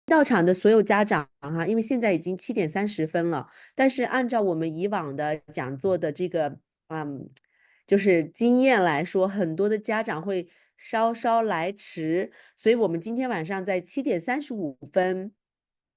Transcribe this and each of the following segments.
到场的所有家长哈，因为现在已经7:30了，但是按照我们以往的讲座的这个就是经验来说，很多的家长会稍稍来迟，所以我们今天晚上在7:35，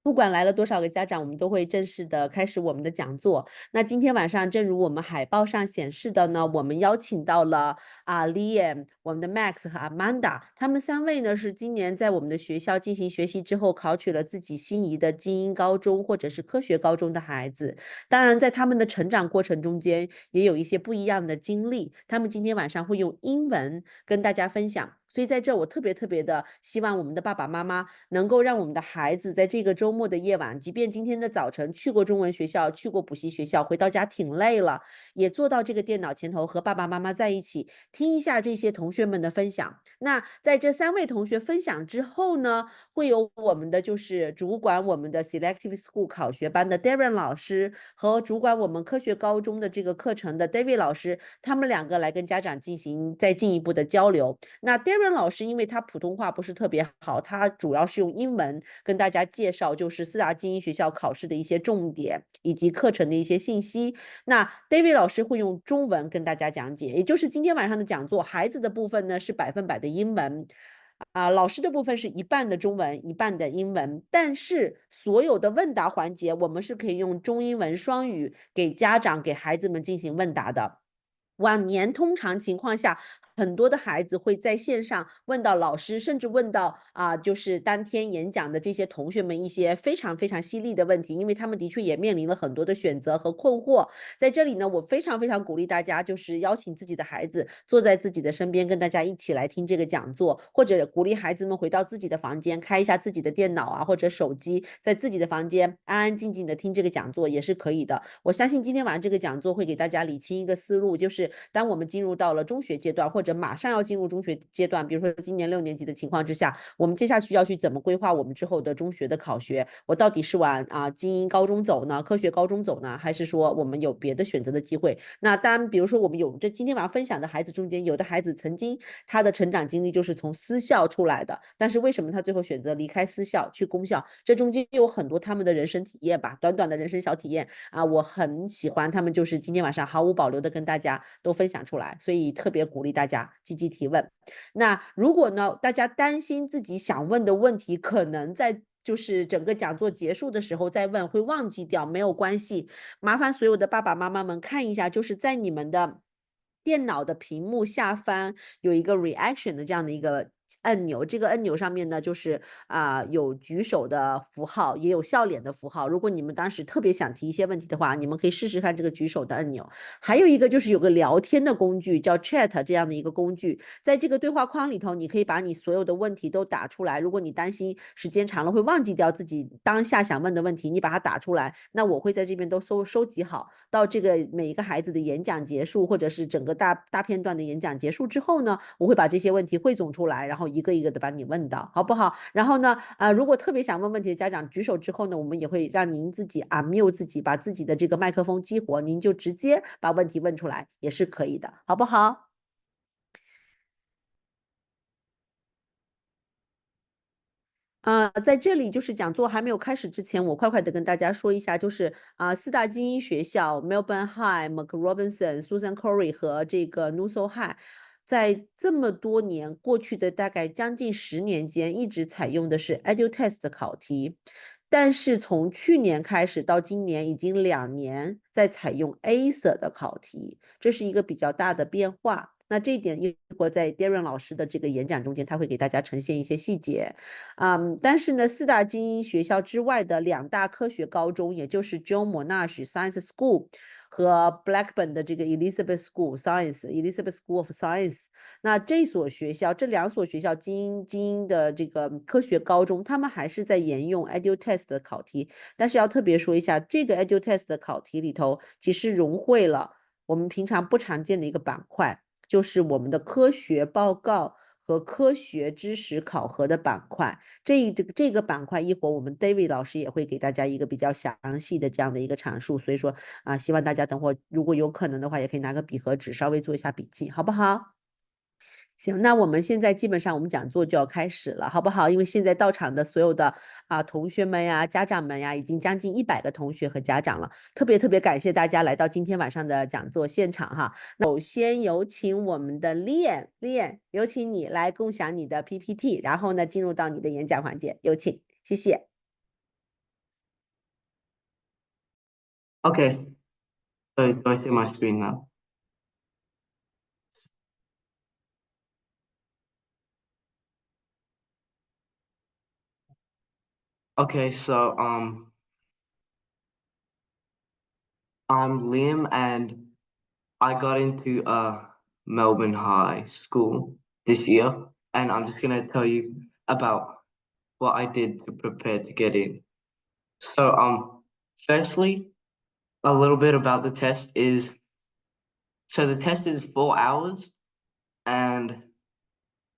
不管来了多少个家长，我们都会正式的开始我们的讲座。那今天晚上，正如我们海报上显示的呢，我们邀请到了Liam、我们的 Max 和 Amanda，他们3位呢是今年在我们的学校进行学习之后，考取了自己心仪的精英高中或者是科学高中的孩子。当然，在他们的成长过程中间，也有一些不一样的经历。他们今天晚上会用英文跟大家分享。所以在这，我特别的希望我们的爸爸妈妈能够让我们的孩子在这个周末的夜晚，即便今天的早晨去过中文学校，去过补习学校，回到家挺累了，也坐到这个电脑前头和爸爸妈妈在一起，听一下这些同学们的分享。那在这3位同学分享之后呢，会有我们的就是主管我们的 Selective School 考学班的 Darren 老师和主管我们科学高中的这个课程的 David 老师，他们2个来跟家长进行再进一步的交流。那 Darren 老师因为他普通话不是特别好，他主要是用英文跟大家介绍就是4大精英学校考试的一些重点以及课程的一些信息。那 David 老师会用中文跟大家讲解，也就是今天晚上的讲座，孩子的部分呢是100%的英文。老师的部分是一半的中文，一半的英文，但是所有的问答环节，我们是可以用中英文双语给家长、给孩子们进行问答的。往年通常情况下，很多的孩子会在线上问到老师，甚至问到就是当天演讲的这些同学们一些非常犀利的问题，因为他们的确也面临了很多的选择和困惑。在这里呢，我非常鼓励大家，就是邀请自己的孩子坐在自己的身边，跟大家一起来听这个讲座，或者鼓励孩子们回到自己的房间，开一下自己的电脑或者手机，在自己的房间安安静静的听这个讲座也是可以的。我相信今天晚上这个讲座会给大家理清一个思路，就是当我们进入到了中学阶段，或者马上要进入中学阶段，比如说今年6年级的情况之下，我们接下去要去怎么规划我们之后的中学的考学？我到底是往精英高中走呢，科学高中走呢，还是说我们有别的选择的机会？那当然，比如说我们有今天晚上分享的孩子中间，有的孩子曾经他的成长经历就是从私校出来的，但是为什么他最后选择离开私校去公校？这中间有很多他们的人生体验吧，短短的人生小体验我很喜欢他们，就是今天晚上毫无保留的跟大家都分享出来，所以特别鼓励大家积极提问。那如果呢，大家担心自己想问的问题可能在就是整个讲座结束的时候再问会忘记掉，没有关系，麻烦所有的爸爸妈妈们看一下，就是在你们的电脑的屏幕下方有一个 reaction 的这样的一个按钮，这个按钮上面呢，就是有举手的符号，也有笑脸的符号。如果你们当时特别想提一些问题的话，你们可以试试看这个举手的按钮。还有一个就是有个聊天的工具，叫 Chat 这样的一个工具，在这个对话框里头，你可以把你所有的问题都打出来。如果你担心时间长了会忘记掉自己当下想问的问题，你把它打出来，那我会在这边都收集好。到这个每一个孩子的演讲结束，或者是整个大片段的演讲结束之后呢，我会把这些问题汇总出来，然后一个一个的把你问到，好不好？然后呢，如果特别想问问题的家长举手之后呢，我们也会让您自己unmute自己，把自己的这个麦克风激活，您就直接把问题问出来也是可以的，好不好？在这里就是讲座还没有开始之前，我快的跟大家说一下，就是4大精英学校 Melbourne High、Mac Robinson、Susan Corey 和这个 Nusso High，在这么多年过去的大概将近10年间，一直采用的是 EduTest 的考题，但是从去年开始到今年已经2年在采用 ASA 的考题，这是一个比较大的变化。那这一点一会儿在 Darren 老师的这个演讲中间，他会给大家呈现一些细节。但是呢，4大精英学校之外的2大科学高中，也就是 John Monash Science School 和 Blackburn 的这个 Elizabeth School of Science，那这所学校，这2所学校精英的这个科学高中，他们还是在沿用 EduTest 的考题，但是要特别说一下，这个 EduTest 的考题里头，其实融汇了我们平常不常见的一个板块，就是我们的科学报告和科学知识考核的板块。这个板块一会儿我们 David 老师也会给大家一个比较详细的这样的一个阐述，所以说希望大家等会如果有可能的话，也可以拿个笔和纸稍微做一下笔记，好不好？行，那我们现在基本上我们讲座就要开始了，好不好？因为现在到场的所有的同学们呀、家长们呀，已经将近100个同学和家长了，特别特别感谢大家来到今天晚上的讲座现场哈。那首先有请我们的练，有请你来共享你的 PPT，然后呢进入到你的演讲环节，有请，谢谢。Okay, so do I see my screen now? Okay, so I'm Liam and I got into Melbourne High School this year, and I'm just gonna tell you about what I did to prepare to get in. So firstly, a little bit about the test is so the test is 4 hours, and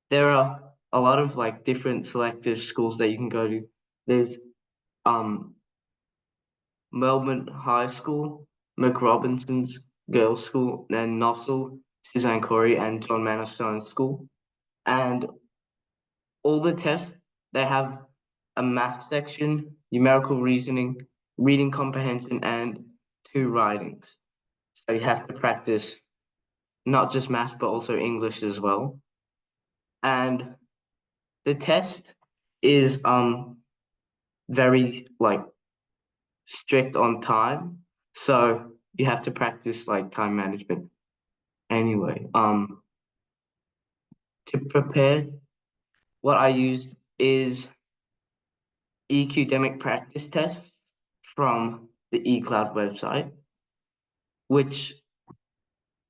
there are a lot of like different selective schools that you can go to. There's um Melbourne High School, McRobinson's Girls' School, then Nossal, Suzanne Corey, and John Monash Science School. And all the tests, they have a math section, numerical reasoning, reading comprehension, and 2 writings. So you have to practice not just math, but also English as well. And the test is very like strict on time. So you have to practice like time management. Anyway, to prepare, what I use is EQDemic practice tests from the eCloud website, which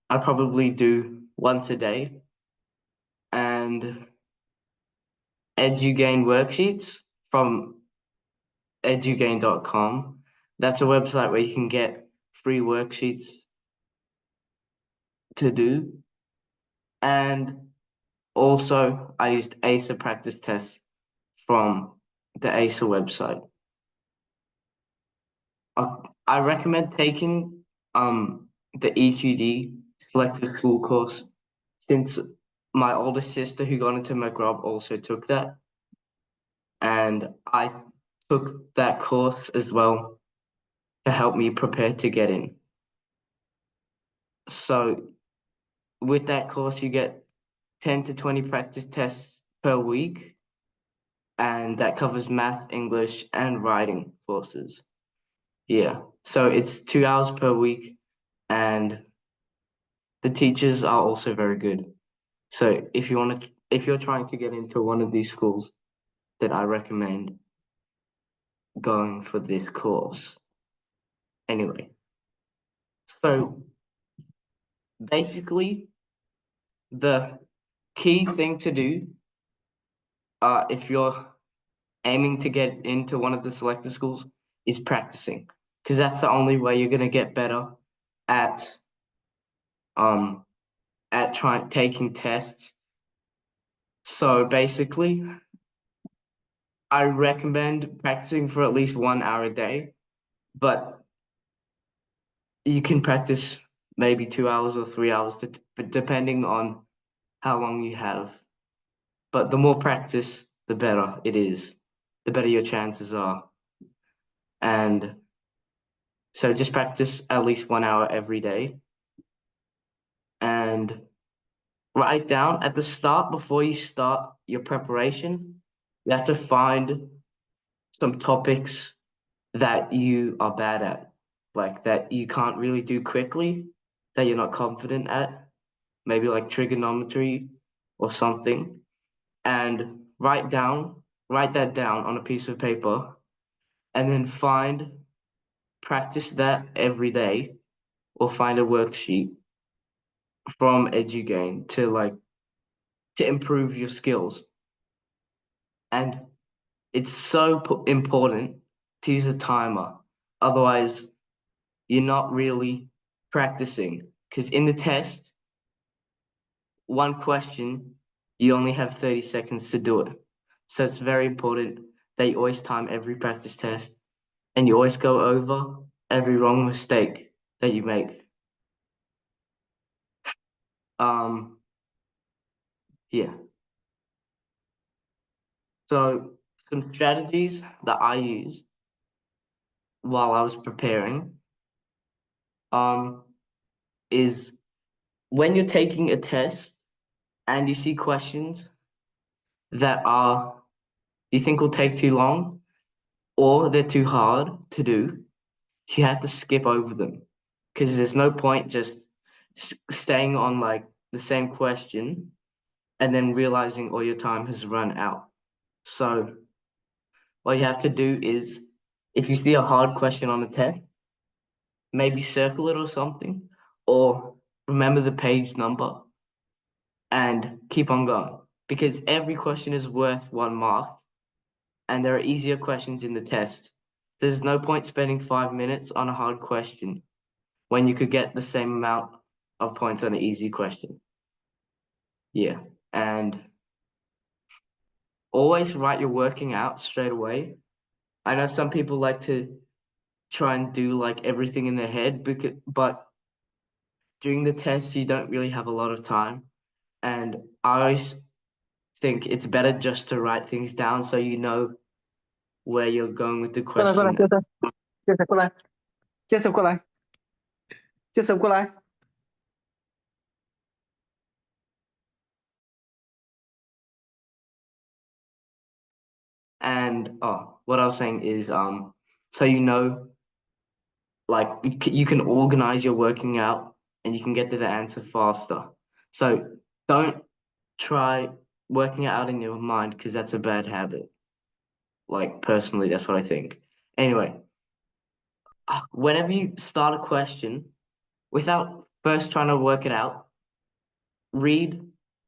I probably do once a day, and EduGain worksheets from edugain.com. That's a website where you can get free worksheets to do. And also, I used ACER practice tests from the ACER website. I recommend taking the EQD Selective School course since my older sister who got into McGraw also took that, and I took that course as well to help me prepare to get in. So with that course, you get 10 to 20 practice tests per week, and that covers math, English, and writing courses. Yeah, so it's 2 hours per week, and the teachers are also very good. So if you're trying to get into one of these schools, then I recommend going for this course. Anyway, so basically, the key thing to do, if you're aiming to get into one of the selected schools, is practicing, because that's the only way you're gonna get better at um trying taking tests. So basically, I recommend practicing for at least 1 hour a day, but you can practice maybe 2 hours or 3 hours, depending on how long you have. But the more practice, the better it is, the better your chances are. And so just practice at least 1 hour every day. And write down at the start, before you start your preparation, you have to find some topics that you are bad at, like that you can't really do quickly, that you're not confident at, maybe like trigonometry or something, and write that down on a piece of paper, and then practice that every day, or find a worksheet from EduGain to improve your skills. And it's so important to use a timer, otherwise you're not really practicing, because in the test, one question, you only have 30 seconds to do it. So it's very important that you always time every practice test, and you always go over every wrong mistake that you make. Um, Yeah. So some strategies that I use while I was preparing is when you're taking a test and you see questions that are you think will take too long or they're too hard to do, you have to skip over them because there's no point just staying on like the same question and then realizing all your time has run out. So what you have to do is if you see a hard question on the test, maybe circle it or something, or remember the page number and keep on going because every question is worth 1 mark and there are easier questions in the test. There's no point spending 5 minutes on a hard question when you could get the same amount of points on an easy question. Yeah. And always write your working out straight away. I know some people like to try and do like everything in their head but during the test you don't really have a lot of time. And I always think it's better just to write things down so you know where you're going with the 过来，question. 介绍过来。And what I was saying is so you know like you can organize your working out and you can get to the answer faster. So don't try working it out in your mind because that's a bad habit. Like personally, that's what I think. Anyway, whenever you start a question, without first trying to work it out, read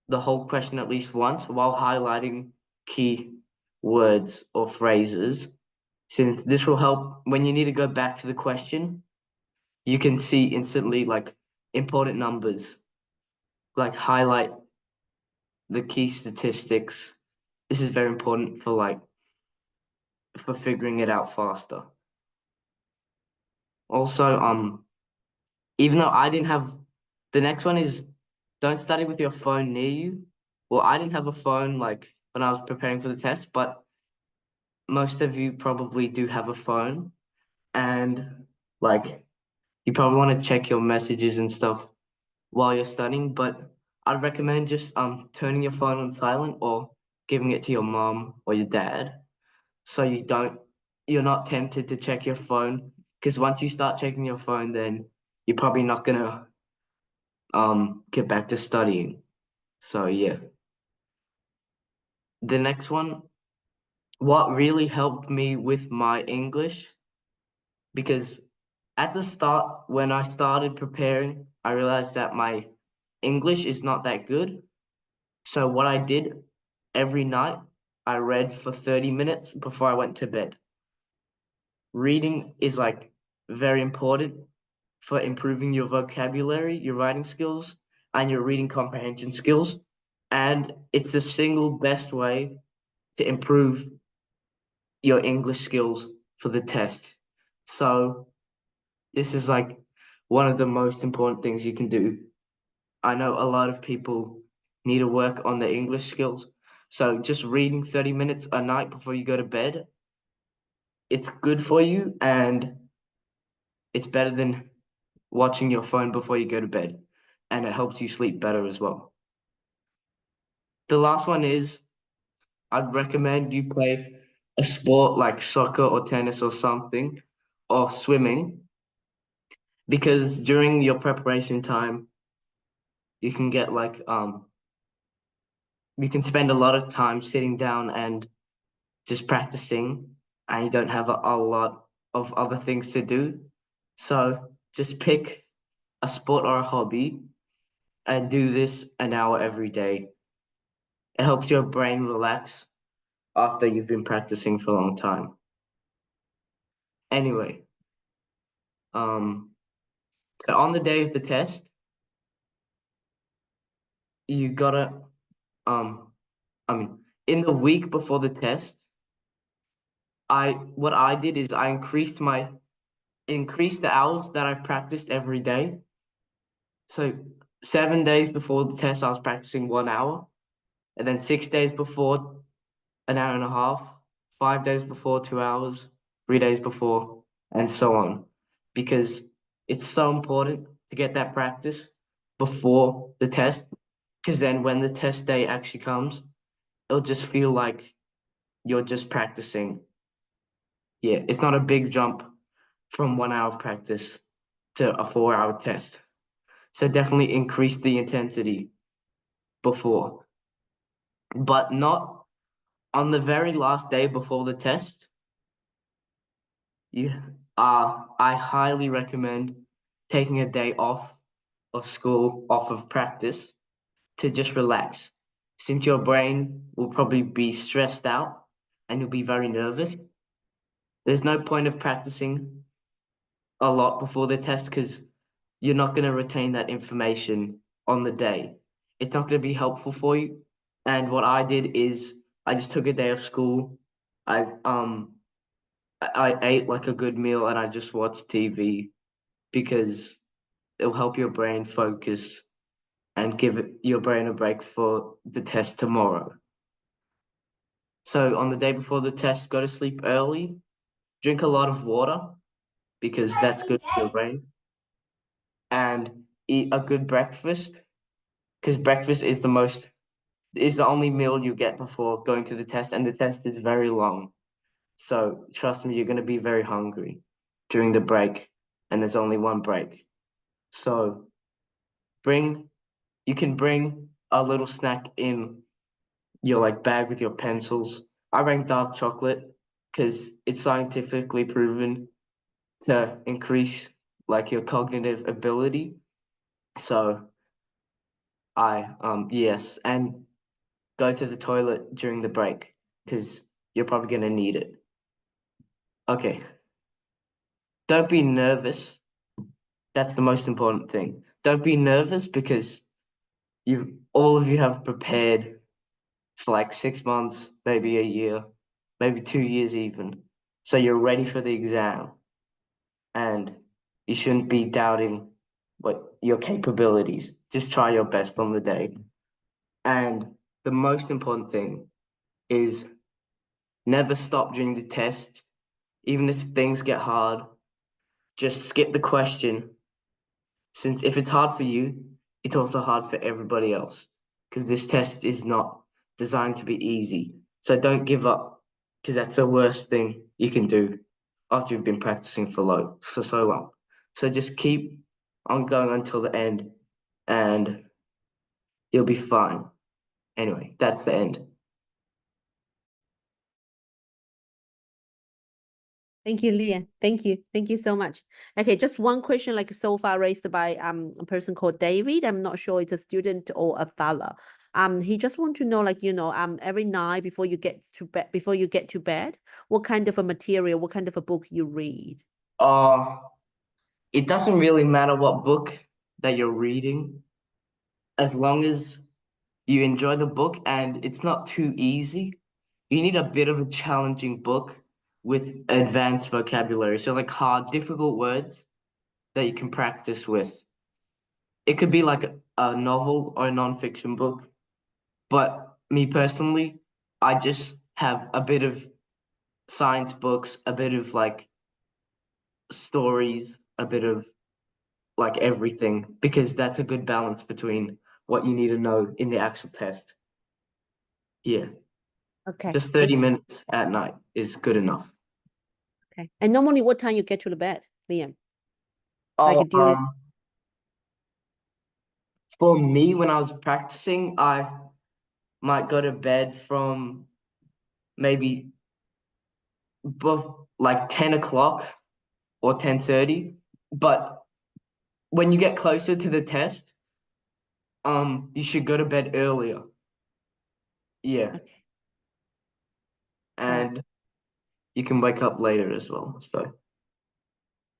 the whole question at least once while highlighting key words or phrases, since this will help when you need to go back to the question, you can see instantly like important numbers, like highlight the key statistics. This is very important for figuring it out faster. Also, even though I didn't have the next one is don't study with your phone near you. Well, I didn't have a phone like when I was preparing for the test, but most of you probably do have a phone and like you probably want to check your messages and stuff while you're studying, but I'd recommend just turning your phone on silent or giving it to your mom or your dad so you're not tempted to check your phone because once you start checking your phone then you're probably not gonna get back to studying. So yeah. The next one, what really helped me with my English, because at the start, when I started preparing, I realized that my English is not that good. So what I did every night, I read for 30 minutes before I went to bed. Reading is like very important for improving your vocabulary, your writing skills, and your reading comprehension skills. And it's the single best way to improve your English skills for the test. So this is like one of the most important things you can do. I know a lot of people need to work on their English skills. So just reading 30 minutes a night before you go to bed, it's good for you and it's better than watching your phone before you go to bed. And it helps you sleep better as well. The last one is I'd recommend you play a sport like soccer or tennis or something, or swimming, because during your preparation time, you can get you can spend a lot of time sitting down and just practicing, and you don't have a lot of other things to do. So just pick a sport or a hobby and do this an hour every day. It helps your brain relax after you've been practicing for a long time. Anyway, so on the day of the test, you gotta in the week before the test, what I did is I increased the hours that I practiced every day. So 7 days before the test, I was practicing 1 hour. and then 6 days before, an hour and a half, 5 days before, 2 hours, 3 days before, and so on. Because it's so important to get that practice before the test, because then when the test day actually comes, it'll just feel like you're just practicing. Yeah, it's not a big jump from 1 hour of practice to a 4 hour test. So definitely increase the intensity before, but not on the very last day before the test. You, I highly recommend taking a day off of school, off of practice to just relax, since your brain will probably be stressed out and you'll be very nervous. There's no point of practicing a lot before the test because you're not going to retain that information on the day. It's not going to be helpful for you. And what I did is I just took a day of school. I ate like a good meal and I just watched TV because it'll help your brain focus and give your brain a break for the test tomorrow. So on the day before the test, go to sleep early, drink a lot of water because that's good for your brain, and eat a good breakfast because breakfast is the only meal you get before going to the test, and the test is very long. So trust me, you're going to be very hungry during the break, and there's only one break. So bring you can bring a little snack in your like bag with your pencils. I bring dark chocolate because it's scientifically proven to increase like your cognitive ability. So I yes, and go to the toilet during the break because you're probably gonna need it. Okay. Don't be nervous. That's the most important thing. Don't be nervous because you all of you have prepared for like 6 months, maybe a year, maybe 2 years even. So you're ready for the exam and you shouldn't be doubting what your capabilities. Just try your best on the day. And the most important thing is never stop during the test. Even if things get hard, just skip the question. Since if it's hard for you, it's also hard for everybody else. Because this test is not designed to be easy. So don't give up, because that's the worst thing you can do after you've been practicing for so long. So just keep on going until the end and you'll be fine. Anyway, that's the end. Thank you, Leah. Thank you. Thank you so much. Okay, just one question like so far raised by a person called David. I'm not sure it's a student or a father. He just want to know like, every night before you get to bed, what kind of a material, what kind of a book you read? Uh, it doesn't really matter what book that you're reading, as long as you enjoy the book and it's not too easy. You need a bit of a challenging book with advanced vocabulary. So like hard, difficult words that you can practice with. It could be like a novel or a nonfiction book. But me personally, I just have a bit of science books, a bit of like stories, a bit of like everything, because that's a good balance between what you need to know in the actual test. Yeah, Okay. just 30 minutes at night is good enough. Okay. And normally what time you get to the bed, Liam? Oh, Like during for me, when I was practicing, I might go to bed from maybe like 10 o'clock or 10:30. But when you get closer to the test, you should go to bed earlier. Yeah, okay. All right. and you can wake up later as well. So,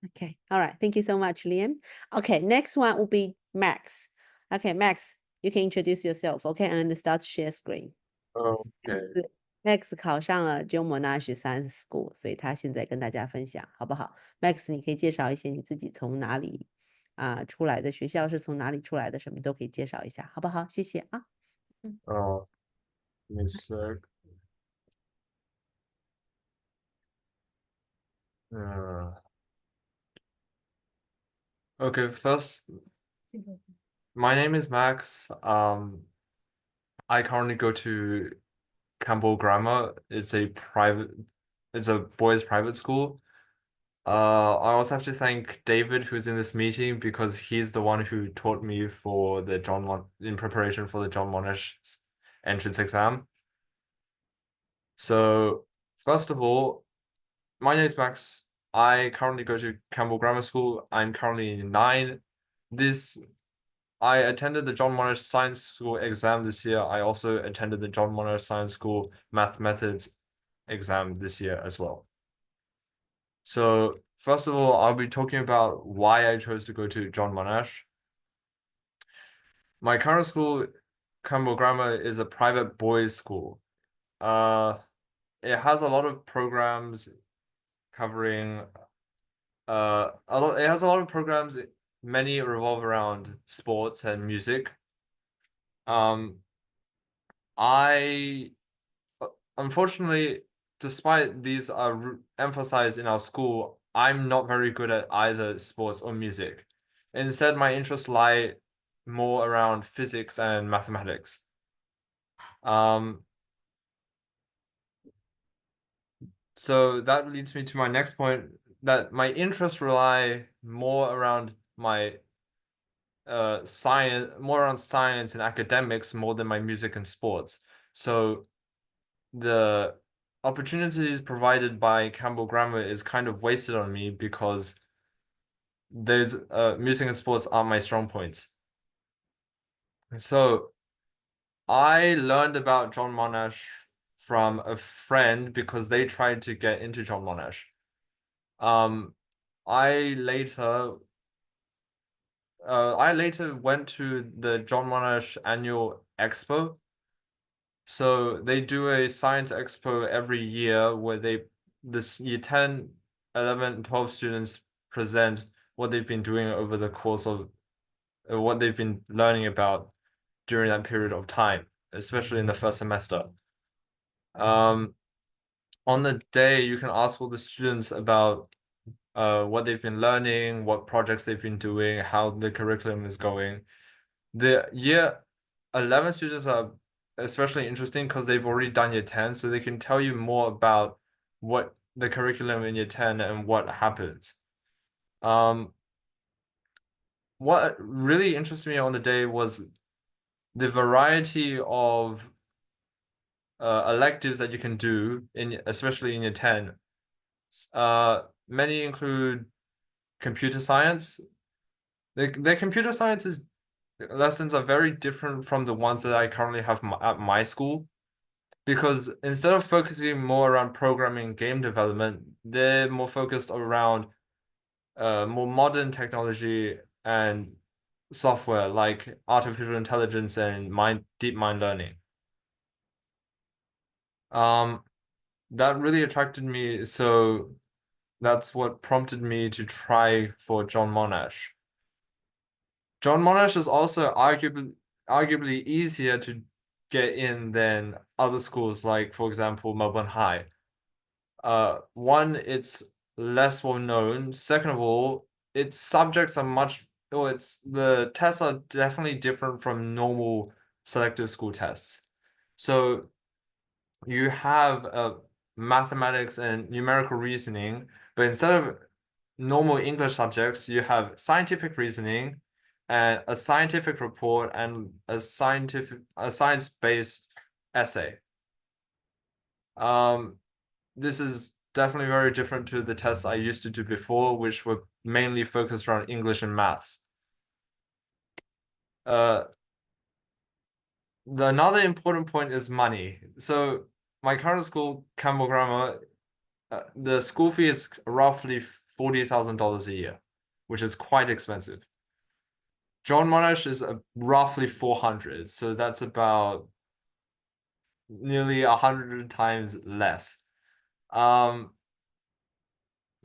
Okay. All right. Thank you so much, Liam. Okay. Next one will be Max. Okay, Max, you can introduce yourself. Okay, and start share screen. OK，Max 考上了 John Monash Science School，所以他现在跟大家分享，好不好？Max，你可以介绍一些你自己从哪里出来的，学校是从哪里出来的，什么都可以介绍一下，好不好？谢谢啊。嗯。哦， Give me a sec. Okay, first, my name is Max. I currently go to Campbell Grammar. It's a boys' private school. I also have to thank David, who's in this meeting, because he's the one who taught me for the in preparation for the John Monash entrance exam. So, first of all, my name is Max. I currently go to Campbell Grammar School. I'm currently in 9. This I attended the John Monash Science School exam this year. I also attended the John Monash Science School Math Methods exam this year as well. So, first of all, I'll be talking about why I chose to go to John Monash. My current school, Campbell Grammar, is a private boys' school. It has a lot of programs covering it has a lot of programs, many revolve around sports and music. I Unfortunately, despite these are emphasized in our school, I'm not very good at either sports or music. Instead, my interests lie more around physics and mathematics. So that leads me to my next point, that my interests rely more around my science and academics more than my music and sports. So the opportunities provided by Campbell Grammar is kind of wasted on me because those music and sports are my strong points. So I learned about John Monash from a friend because they tried to get into John Monash. Um, I later I later went to the John Monash annual expo. So they do a science expo every year where this year 10, 11, and 12 students present what they've been doing over the course of what they've been learning about during that period of time, especially in the first semester. On the day, you can ask all the students about what they've been learning, what projects they've been doing, how the curriculum is going. The year 11 students are especially interesting because they've already done year 10, so they can tell you more about what the curriculum in year 10 and what happens. What really interested me on the day was the variety of electives that you can do especially in year 10. Many include computer science. The computer sciences lessons are very different from the ones that I currently have at my school, because instead of focusing more around programming game development, they're more focused around more modern technology and software like artificial intelligence and deep mind learning. That really attracted me, so that's what prompted me to try for John Monash. John Monash is also arguably easier to get in than other schools, like for example Melbourne High. One, it's less well known. Second of all, its subjects are the tests are definitely different from normal selective school tests. So you have mathematics and numerical reasoning, but instead of normal English subjects, you have scientific reasoning and a scientific report and a science-based essay. This is definitely very different to the tests I used to do before, which were mainly focused around English and maths. Another important point is money. So my current school, Campbell Grammar, the school fee is roughly $40,000 a year, which is quite expensive. John Monash is roughly 400, so that's about nearly 100 times less. So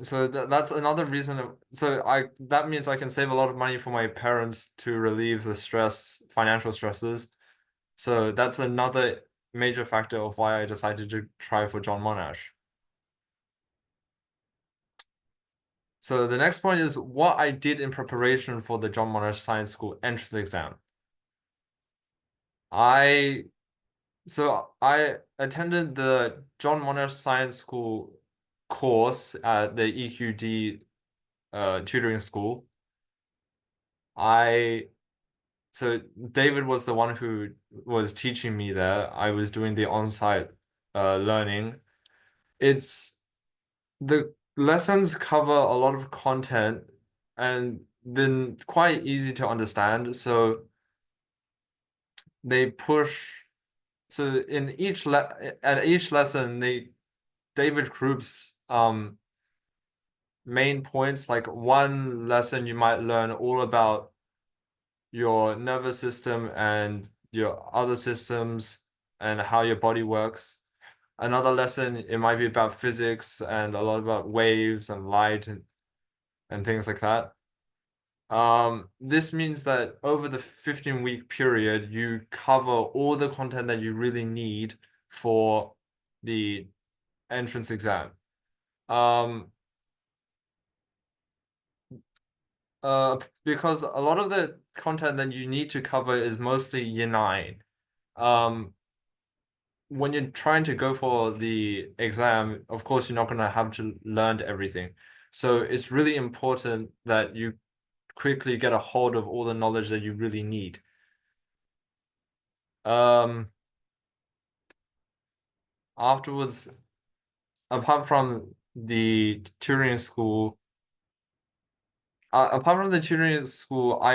that's another reason that means I can save a lot of money for my parents to relieve the financial stresses. So that's another major factor of why I decided to try for John Monash. So the next point is what I did in preparation for the John Monash Science School entrance exam. I attended the John Monash Science School course at the EQD tutoring school. So David was the one who was teaching me there. I was doing the on-site learning. The lessons cover a lot of content and then quite easy to understand. So they push. So in at each lesson, David groups main points. Like one lesson, you might learn all about your nervous system and your other systems and how your body works. Another lesson, it might be about physics and a lot about waves and light and things like that. This means that over the 15-week period, you cover all the content that you really need for the entrance exam. Because a lot of the content that you need to cover is mostly year 9. When you're trying to go for the exam, of course, you're not going to have to learn everything. So it's really important that you quickly get a hold of all the knowledge that you really need. Afterwards, apart from the tutoring school, I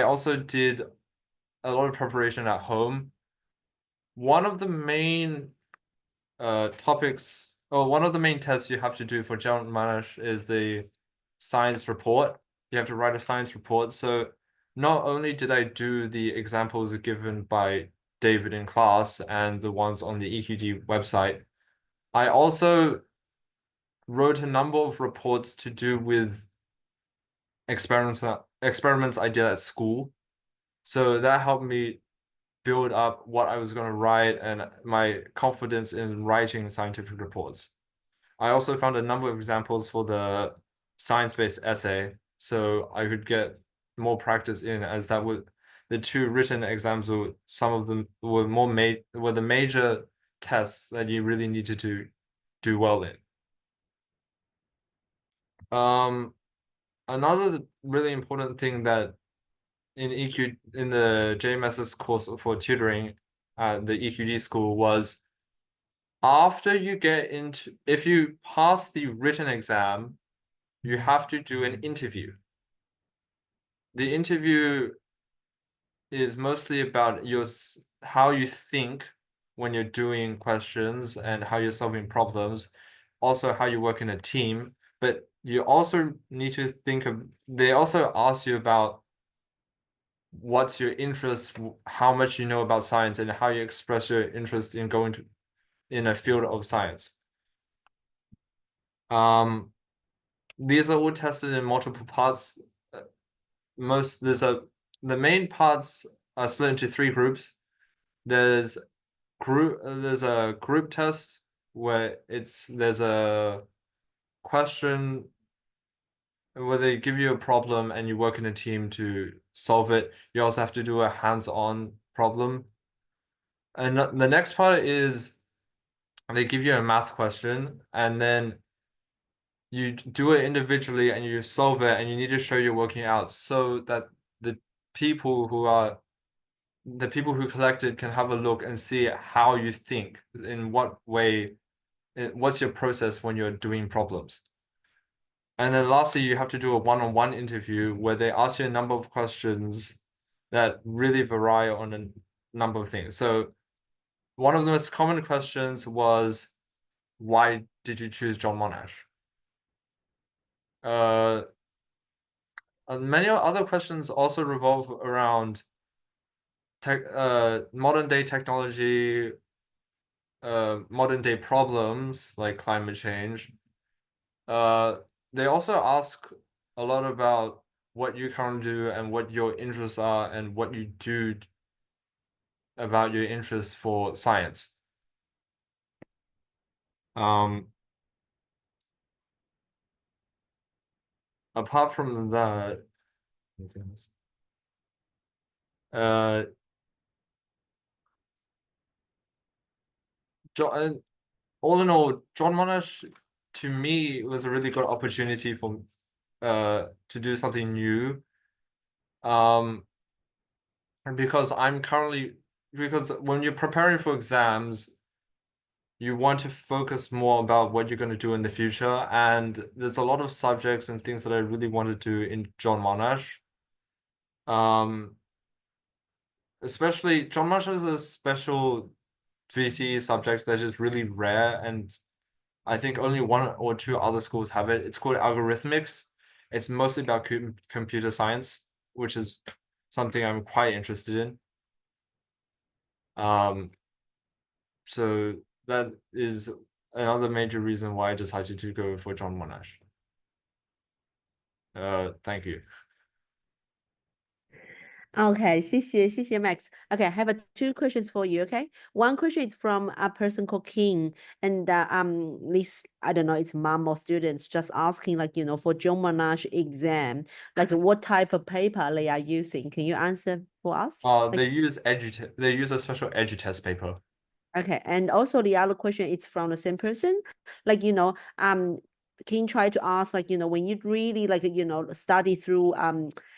also did a lot of preparation at home. One of the main one of the main tests you have to do for John Monash is the science report. You have to write a science report. So not only did I do the examples given by David in class and the ones on the EQD website, I also wrote a number of reports to do with experiments I did at school. So that helped me build up what I was going to write and my confidence in writing scientific reports. I also found a number of examples for the science-based essay, so I could get more practice in, as that would the 2 written exams were some of them were were the major tests that you really needed to do well in. Another really important thing that in the JMS's course for tutoring at the EQD school was after you if you pass the written exam, you have to do an interview. The interview is mostly about how you think when you're doing questions and how you're solving problems, also how you work in a team. But you also need to they also ask you about what's your interest, how much you know about science, and how you express your interest in going in a field of science. These are all tested in multiple parts. The main parts are split into 3 groups. There's a group test where there's a question where they give you a problem and you work in a team to solve it. You also have to do a hands-on problem. And the next part is they give you a math question and then you do it individually and you solve it and you need to show you're working out so that the people who collected can have a look and see how you think, in what way, what's your process when you're doing problems. And then lastly, you have to do a one-on-one interview where they ask you a number of questions that really vary on a number of things. So one of the most common questions was, why did you choose John Monash? Many other questions also revolve around modern day technology, modern day problems like climate change. They also ask a lot about what you currently do and what your interests are and what you do about your interests for science. Apart from that, uh, all in all, John Monash to me was a really good opportunity for to do something new. And because when you're preparing for exams, you want to focus more about what you're going to do in the future. And there's a lot of subjects and things that I really wanted to in John Monash. Especially John Monash has a special VCE subject that is really rare, and I think only one or two other schools have it. It's called algorithmics. It's mostly about computer science, which is something I'm quite interested in. So that is another major reason why I decided to go for John Monash. Thank you. Okay, 谢谢 Max. Okay, I have two questions for you. Okay, one question is from a person called King, and this I don't know, it's mom or students just asking like for John Monash exam, like what type of paper they are using. Can you answer for us? They use a special edutest paper. Okay, and also the other question is from the same person, like can you try to ask like when you really like study through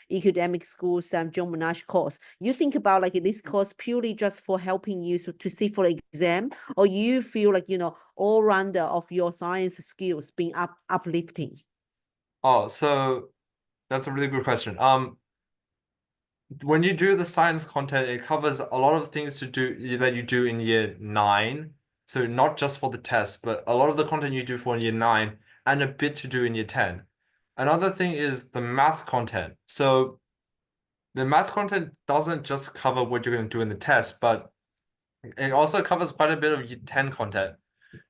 EQDemic School's John Monash course, you think about like this course purely just for helping you to see for exam, or you feel like all rounder of your science skills being uplifting? Oh, so that's a really good question. When you do the science content, it covers a lot of things that you do in year 9. So not just for the test, but a lot of the content you do for year 9 and a bit to do in year 10. Another thing is the math content. So the math content doesn't just cover what you're going to do in the test, but it also covers quite a bit of year 10 content.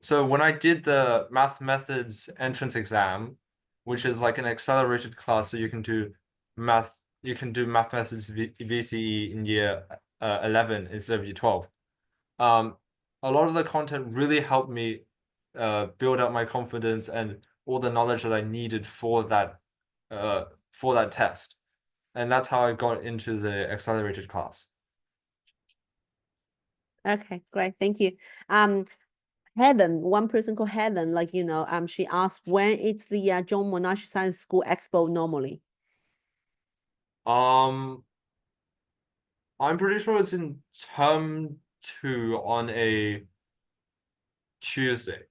So when I did the math methods entrance exam, which is like an accelerated class, so you can do math methods VCE in year 11 instead of year 12. A lot of the content really helped me build up my confidence and all the knowledge that I needed for that test. And that's how I got into the accelerated class. Okay, great, thank you. Helen, one person called Helen, like she asked when it's the John Monash Science School Expo normally. I'm pretty sure it's in term 2 on a Tuesday.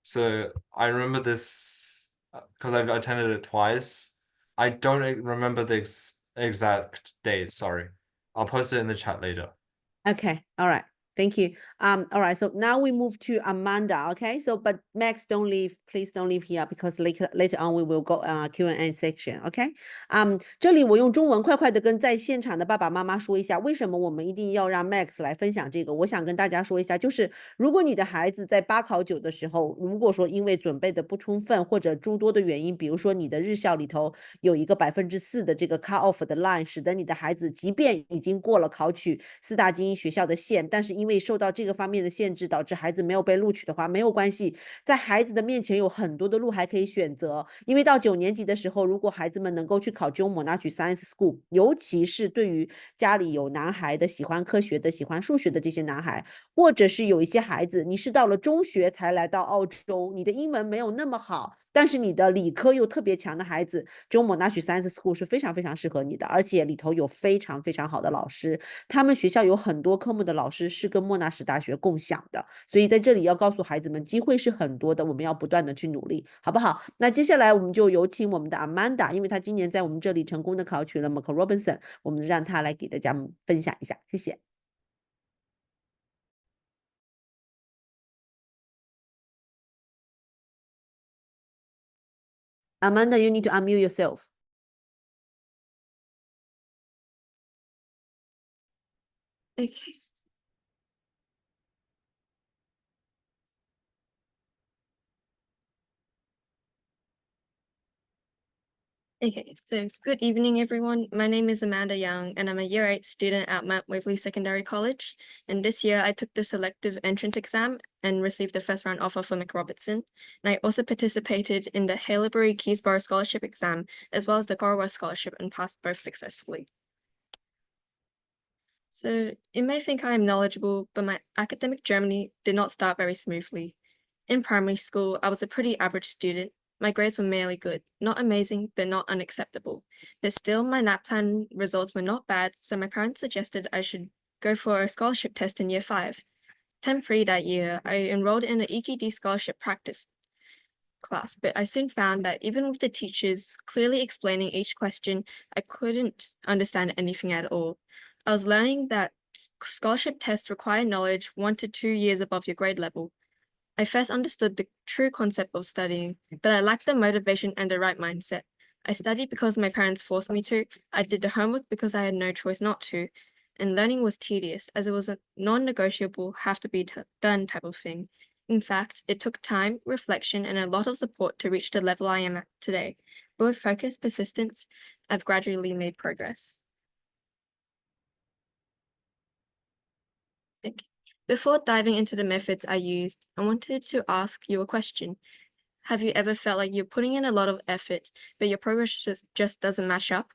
So I remember this because I've attended it twice. I don't remember the exact date, sorry. I'll post it in the chat later. Okay, all right. Thank you. All right. So now we move to Amanda. Okay. So, but Max, don't leave. Please don't leave here because later on we will go Q&A section. OK。这里我用中文快快的跟在现场的爸爸妈妈说一下，为什么我们一定要让 Max 来分享这个。我想跟大家说一下，就是如果你的孩子在8考9的时候，如果说因为准备的不充分或者诸多的原因，比如说你的日校里头有一个4%的这个 cut off 的 line，使得你的孩子即便已经过了考取4大精英学校的线，但是因为受到这个方面的限制，导致孩子没有被录取的话，没有关系，在孩子的面前有很多的路还可以选择。因为到9年级的时候，如果孩子们能够去考 John Monash Science School， 尤其是对于家里有男孩的、喜欢科学的、喜欢数学的这些男孩，或者是有一些孩子，你是到了中学才来到澳洲，你的英文没有那么好，但是你的理科又特别强的孩子，John Monash Science School 是非常非常适合你的，而且里头有非常非常好的老师，他们学校有很多科目的老师是跟莫纳什大学共享的，所以在这里要告诉孩子们，机会是很多的，我们要不断的去努力，好不好？那接下来我们就有请我们的 Amanda， 因为她今年在我们这里成功的考取了 Michael Robinson， 我们让她来给大家分享一下，谢谢。Amanda, you need to unmute yourself. Okay. Okay, so good evening, everyone. My name is Amanda Young, and I'm a Year 8 student at Mount Waverley Secondary College. And this year, I took the selective entrance exam and received the first round offer for McRobertson. And I also participated in the Haileybury-Keysborough Scholarship exam, as well as the Cornwall Scholarship, and passed both successfully. So you may think I am knowledgeable, but my academic journey did not start very smoothly. In primary school, I was a pretty average student. My grades were merely good, not amazing, but not unacceptable. But still, my NAPLAN results were not bad, so my parents suggested I should go for a scholarship test in year 5. Term 3 that year, I enrolled in an EQD scholarship practice class, but I soon found that even with the teachers clearly explaining each question, I couldn't understand anything at all. I was learning that scholarship tests require knowledge 1 to 2 years above your grade level. I first understood the true concept of studying, but I lacked the motivation and the right mindset. I studied because my parents forced me to. I did the homework because I had no choice not to. And learning was tedious, as it was a non-negotiable, have to be done type of thing. In fact, it took time, reflection, and a lot of support to reach the level I am at today. But with focus, persistence, I've gradually made progress. Thank you. Before diving into the methods I used, I wanted to ask you a question. Have you ever felt like you're putting in a lot of effort, but your progress just doesn't match up?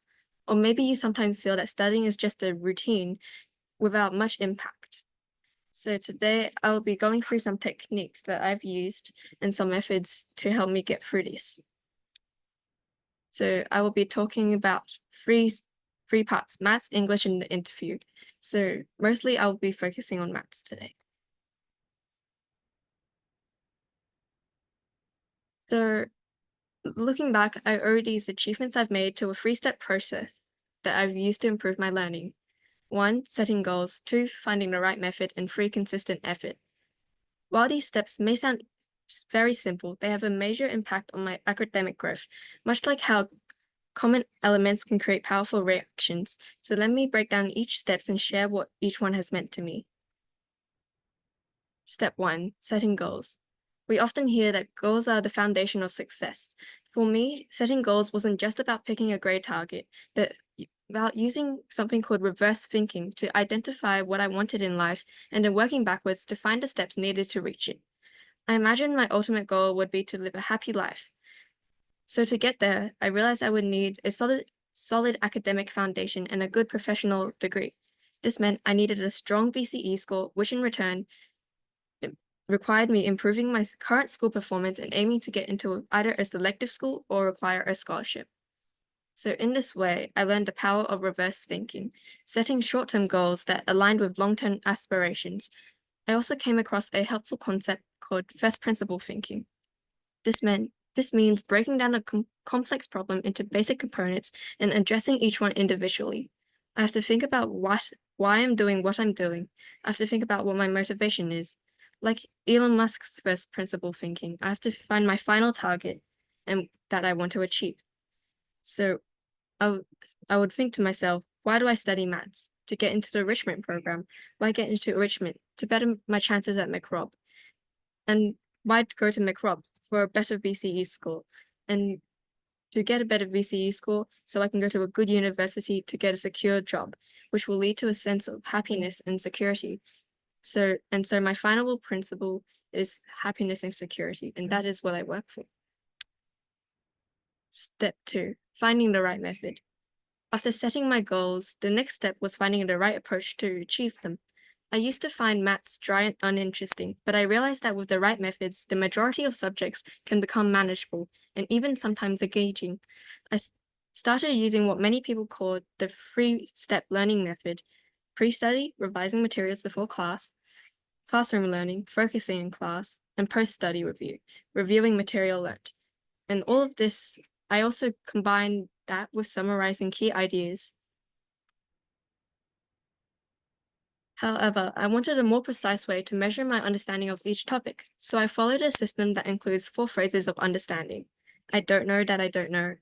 Or maybe you sometimes feel that studying is just a routine without much impact. So today I will be going through some techniques that I've used and some methods to help me get through this. So I will be talking about three parts: maths, English, and the interview. So mostly I'll be focusing on maths today. So looking back, I owe these achievements I've made to a 3-step process that I've used to improve my learning. 1, setting goals. 2, finding the right method. And 3, consistent effort. While these steps may sound very simple, they have a major impact on my academic growth, much like how common elements can create powerful reactions. So let me break down each steps and share what each one has meant to me. Step 1, setting goals. We often hear that goals are the foundation of success. For me, setting goals wasn't just about picking a grade target, but about using something called reverse thinking to identify what I wanted in life and then working backwards to find the steps needed to reach it. I imagined my ultimate goal would be to live a happy life. So to get there, I realized I would need a solid academic foundation and a good professional degree. This meant I needed a strong VCE score, which in return required me improving my current school performance and aiming to get into either a selective school or require a scholarship. So in this way, I learned the power of reverse thinking, setting short-term goals that aligned with long-term aspirations. I also came across a helpful concept called first principle thinking. This means breaking down a complex problem into basic components and addressing each one individually. I have to think about why I'm doing what I'm doing. I have to think about what my motivation is. Like Elon Musk's first principle thinking, I have to find my final target and that I want to achieve. So I would think to myself, why do I study maths? To get into the enrichment program. Why get into enrichment? To better my chances at McRob. And why go to McRob? For a better VCE score. And to get a better VCE score so I can go to a good university to get a secure job, which will lead to a sense of happiness and security. So my final principle is happiness and security, and that is what I work for. Step 2, finding the right method. After setting my goals, the next step was finding the right approach to achieve them. I used to find maths dry and uninteresting, but I realized that with the right methods, the majority of subjects can become manageable and even sometimes engaging. I started using what many people call the 3-step learning method: pre-study, revising materials before class, classroom learning, focusing in class, and post-study review, reviewing material learned. And all of this, I also combined that with summarizing key ideas. However, I wanted a more precise way to measure my understanding of each topic, so I followed a system that includes 4 phrases of understanding. I don't know that I don't know.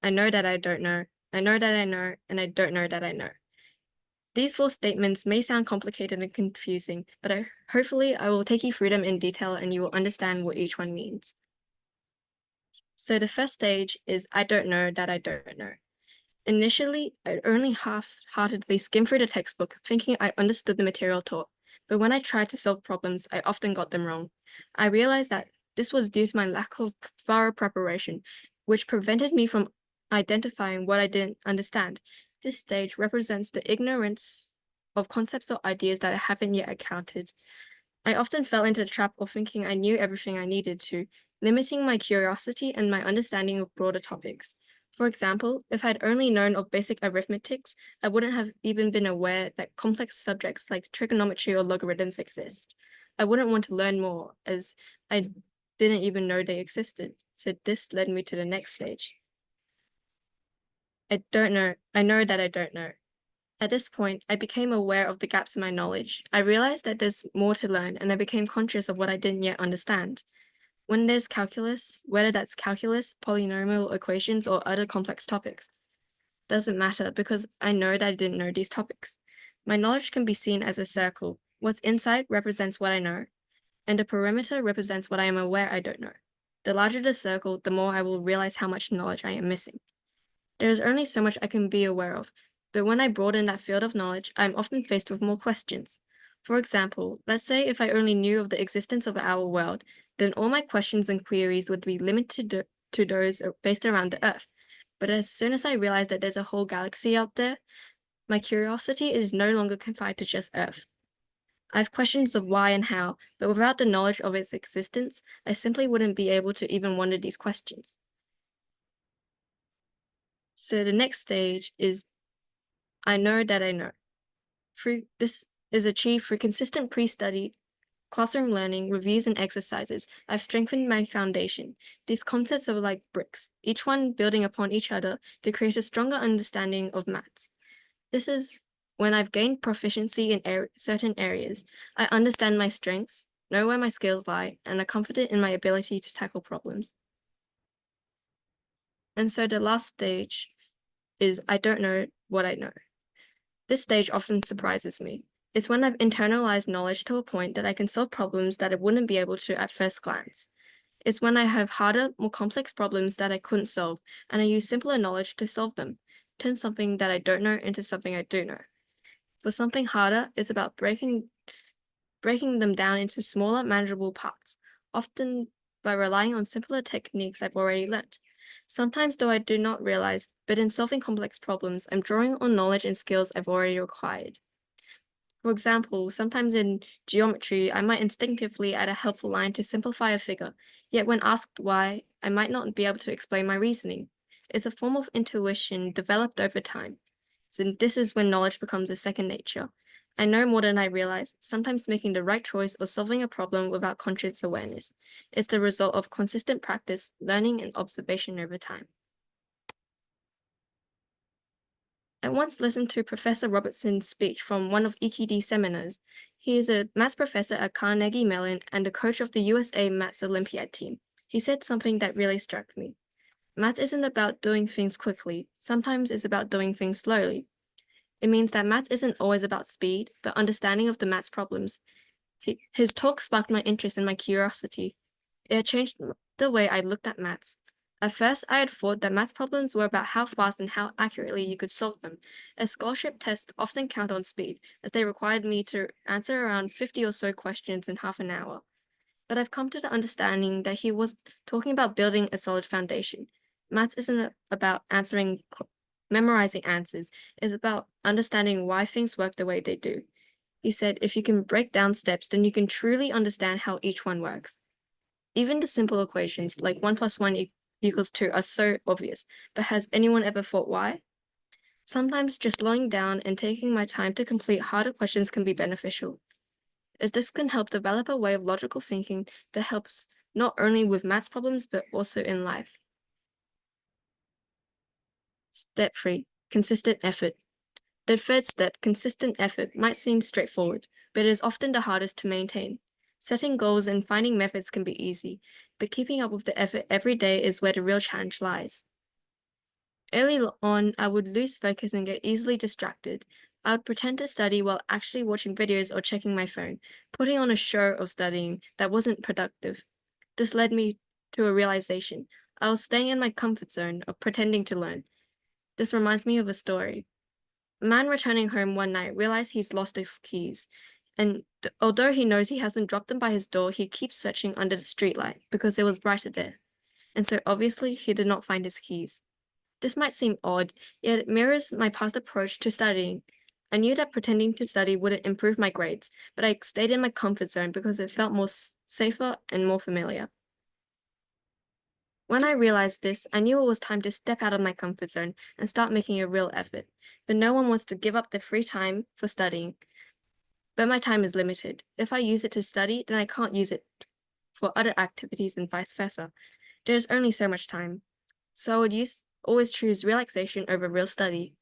I know that I don't know. I know that I know, and I don't know that I know. These 4 statements may sound complicated and confusing, but hopefully I will take you through them in detail and you will understand what each one means. So the first stage is I don't know that I don't know. Initially, I only half-heartedly skimmed through the textbook, thinking I understood the material taught, but when I tried to solve problems, I often got them wrong. I realized that this was due to my lack of thorough preparation, which prevented me from identifying what I didn't understand. This stage represents the ignorance of concepts or ideas that I haven't yet encountered. I often fell into the trap of thinking I knew everything I needed to, limiting my curiosity and my understanding of broader topics. For example, if I'd only known of basic arithmetics, I wouldn't have even been aware that complex subjects like trigonometry or logarithms exist. I wouldn't want to learn more, as I didn't even know they existed. So this led me to the next stage. I don't know. I know that I don't know. At this point, I became aware of the gaps in my knowledge. I realized that there's more to learn, and I became conscious of what I didn't yet understand. When there's calculus, whether that's calculus, polynomial equations, or other complex topics, doesn't matter because I know that I didn't know these topics. My knowledge can be seen as a circle. What's inside represents what I know, and the perimeter represents what I am aware I don't know. The larger the circle, the more I will realize how much knowledge I am missing. There is only so much I can be aware of, but when I broaden that field of knowledge, I am often faced with more questions. For example, let's say if I only knew of the existence of our world, then all my questions and queries would be limited to those based around the Earth. But as soon as I realize that there's a whole galaxy out there, my curiosity is no longer confined to just Earth. I have questions of why and how, but without the knowledge of its existence, I simply wouldn't be able to even wonder these questions. So the next stage is I know that I know. This is achieved through consistent pre-study, classroom learning, reviews, and exercises. I've strengthened my foundation. These concepts are like bricks, each one building upon each other to create a stronger understanding of maths. This is when I've gained proficiency in certain areas. I understand my strengths, know where my skills lie, and are confident in my ability to tackle problems. And so the last stage is I don't know what I know. This stage often surprises me. It's when I've internalized knowledge to a point that I can solve problems that I wouldn't be able to at first glance. It's when I have harder, more complex problems that I couldn't solve, and I use simpler knowledge to solve them, turn something that I don't know into something I do know. For something harder, it's about breaking them down into smaller, manageable parts, often by relying on simpler techniques I've already learned. Sometimes, though I do not realize, but in solving complex problems, I'm drawing on knowledge and skills I've already acquired. For example, sometimes in geometry, I might instinctively add a helpful line to simplify a figure, yet when asked why, I might not be able to explain my reasoning. It's a form of intuition developed over time. So this is when knowledge becomes a second nature. I know more than I realize, sometimes making the right choice or solving a problem without conscious awareness. It's the result of consistent practice, learning, and observation over time. I once listened to Professor Robertson's speech from one of EQD's seminars. He is a maths professor at Carnegie Mellon and the coach of the USA Maths Olympiad team. He said something that really struck me. Maths isn't about doing things quickly. Sometimes it's about doing things slowly. It means that maths isn't always about speed, but understanding of the maths problems. His talk sparked my interest and my curiosity. It had changed the way I looked at maths. At first, I had thought that maths problems were about how fast and how accurately you could solve them. As scholarship tests often count on speed, as they required me to answer around 50 or so questions in half an hour. But I've come to the understanding that he was talking about building a solid foundation. Maths isn't about memorizing answers. It's about understanding why things work the way they do. He said, if you can break down steps, then you can truly understand how each one works. Even the simple equations, like 1 + 1 equals 2, are so obvious, but has anyone ever thought why? Sometimes just slowing down and taking my time to complete harder questions can be beneficial, as this can help develop a way of logical thinking that helps not only with maths problems, but also in life. Step 3, consistent effort. The third step, consistent effort, might seem straightforward, but it is often the hardest to maintain. Setting goals and finding methods can be easy, but keeping up with the effort every day is where the real challenge lies. Early on, I would lose focus and get easily distracted. I would pretend to study while actually watching videos or checking my phone, putting on a show of studying that wasn't productive. This led me to a realization. I was staying in my comfort zone of pretending to learn. This reminds me of a story. A man returning home one night realized he's lost his keys, and although he knows he hasn't dropped them by his door, he keeps searching under the streetlight because it was brighter there, and so obviously he did not find his keys. This might seem odd, yet it mirrors my past approach to studying. I knew that pretending to study wouldn't improve my grades, but I stayed in my comfort zone because it felt more safer and more familiar. When I realized this, I knew it was time to step out of my comfort zone and start making a real effort, but no one wants to give up their free time for studying. But my time is limited. If I use it to study, then I can't use it for other activities and vice versa. There's only so much time. So I would always choose relaxation over real study.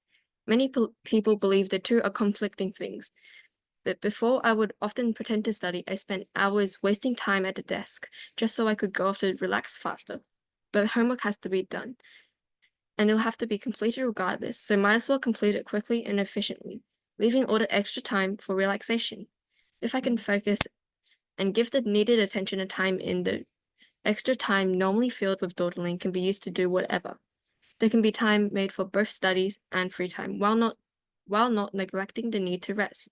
Many people believe the two are conflicting things. But before I would often pretend to study, I spent hours wasting time at the desk just so I could go off to relax faster. But homework has to be done, and it'll have to be completed regardless, so might as well complete it quickly and efficiently, leaving all the extra time for relaxation. If I can focus and give the needed attention and time in, the extra time normally filled with dawdling can be used to do whatever. There can be time made for both studies and free time while not neglecting the need to rest.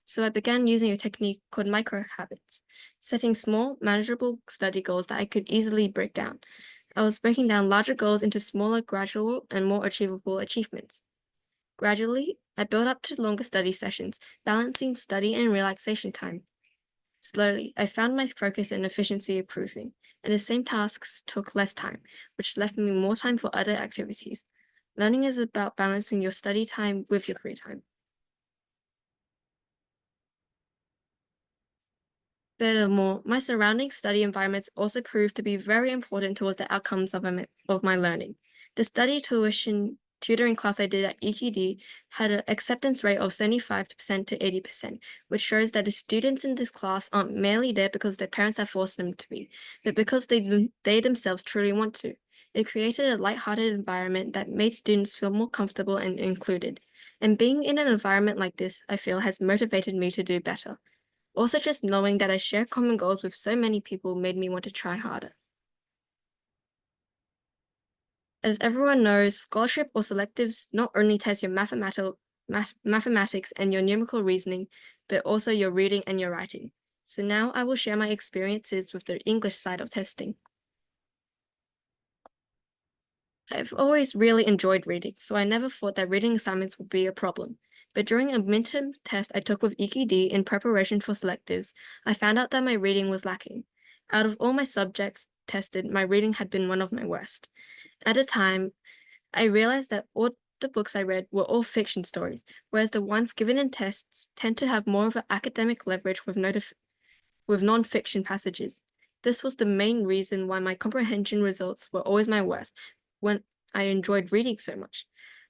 So I began using a technique called micro habits, setting small, manageable study goals that I could easily break down. I was breaking down larger goals into smaller, gradual, and more achievable achievements. Gradually, I built up to longer study sessions, balancing study and relaxation time. Slowly, I found my focus and efficiency improving, and the same tasks took less time, which left me more time for other activities. Learning is about balancing your study time with your free time. Furthermore, my surrounding study environments also proved to be very important towards the outcomes of my learning. The study tutoring class I did at EQD had an acceptance rate of 75% to 80%, which shows that the students in this class aren't merely there because their parents have forced them to be, but because they themselves truly want to. It created a lighthearted environment that made students feel more comfortable and included. And being in an environment like this, I feel, has motivated me to do better. Also, just knowing that I share common goals with so many people made me want to try harder. As everyone knows, scholarship or selectives not only test your mathematics and your numerical reasoning, but also your reading and your writing. So now I will share my experiences with the English side of testing. I've always really enjoyed reading, so I never thought that reading assignments would be a problem. But during a midterm test I took with EQD in preparation for selectives, I found out that my reading was lacking. Out of all my subjects tested, my reading had been one of my worst. At the time, I realized that all the books I read were all fiction stories, whereas the ones given in tests tend to have more of an academic leverage with non-fiction passages. This was the main reason why my comprehension results were always my worst, when I enjoyed reading so much.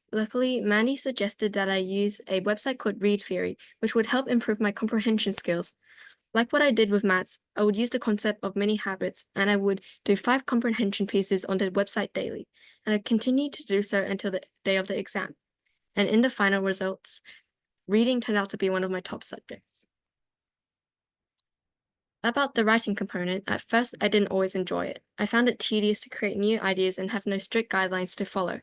Luckily, Mandy suggested that I use a website called Read Theory, which would help improve my comprehension skills. Like what I did with maths, I would use the concept of mini habits, and I would do 5 comprehension pieces on the website daily, and I continued to do so until the day of the exam. And in the final results, reading turned out to be one of my top subjects. About the writing component, at first I didn't always enjoy it. I found it tedious to create new ideas and have no strict guidelines to follow.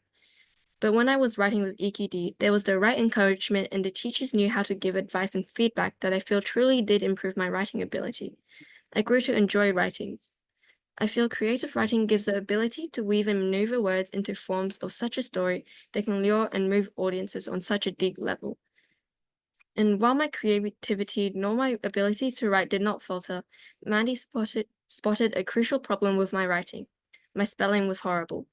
But when I was writing with EQD, there was the right encouragement and the teachers knew how to give advice and feedback that I feel truly did improve my writing ability. I grew to enjoy writing. I feel creative writing gives the ability to weave and maneuver words into forms of such a story that can lure and move audiences on such a deep level. And while my creativity nor my ability to write did not falter, Mandy spotted a crucial problem with my writing. My spelling was horrible.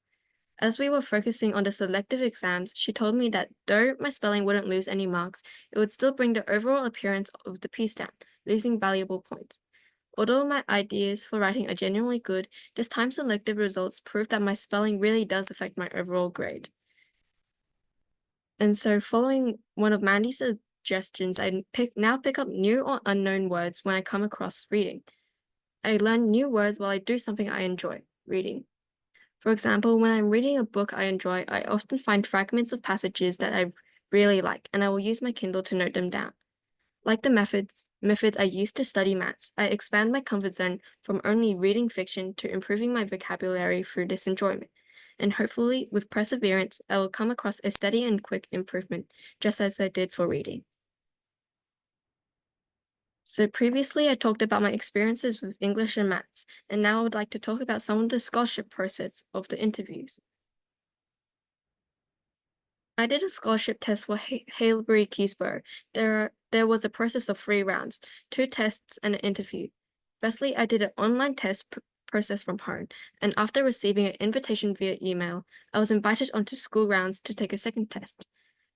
As we were focusing on the selective exams, she told me that though my spelling wouldn't lose any marks, it would still bring the overall appearance of the piece down, losing valuable points. Although my ideas for writing are genuinely good, this time selective results prove that my spelling really does affect my overall grade. And so following one of Mandy's suggestions, I now pick up new or unknown words when I come across reading. I learn new words while I do something I enjoy, reading. For example, when I'm reading a book I enjoy, I often find fragments of passages that I really like, and I will use my Kindle to note them down. Like the methods I used to study maths, I expand my comfort zone from only reading fiction to improving my vocabulary through this enjoyment. And hopefully, with perseverance, I will come across a steady and quick improvement, just as I did for reading. So previously, I talked about my experiences with English and maths, and now I would like to talk about some of the scholarship process of the interviews. I did a scholarship test for Haileybury-Keysborough. There was a process of 3 rounds, 2 tests and an interview. Firstly, I did an online test process from home, and after receiving an invitation via email, I was invited onto school grounds to take a second test.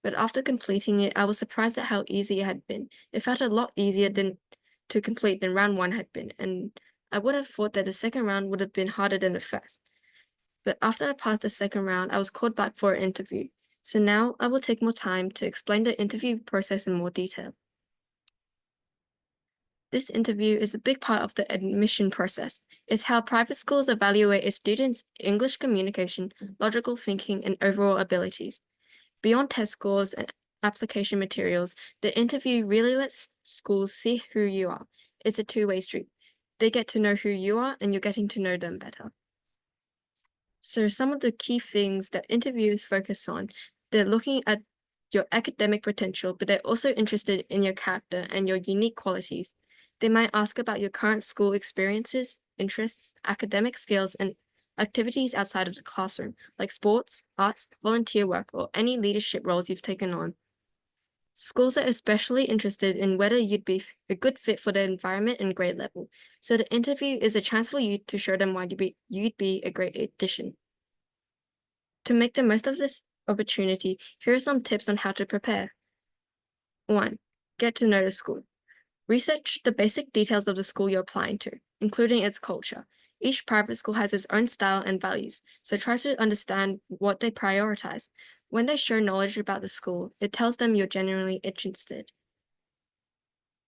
But after completing it, I was surprised at how easy it had been. It felt a lot easier to complete than round 1 had been, and I would have thought that the second round would have been harder than the first. But after I passed the second round, I was called back for an interview. So now I will take more time to explain the interview process in more detail. This interview is a big part of the admission process. It's how private schools evaluate a student's English communication, logical thinking, and overall abilities. Beyond test scores and application materials, the interview really lets schools see who you are. It's a two-way street. They get to know who you are, and you're getting to know them better. So some of the key things that interviewers focus on, they're looking at your academic potential, but they're also interested in your character and your unique qualities. They might ask about your current school experiences, interests, academic skills, and activities outside of the classroom, like sports, arts, volunteer work, or any leadership roles you've taken on. Schools are especially interested in whether you'd be a good fit for their environment and grade level, so the interview is a chance for you to show them why you'd be a great addition. To make the most of this opportunity, here are some tips on how to prepare. 1. Get to know the school. Research the basic details of the school you're applying to, including its culture. Each private school has its own style and values, so try to understand what they prioritize. When they show knowledge about the school, it tells them you're genuinely interested.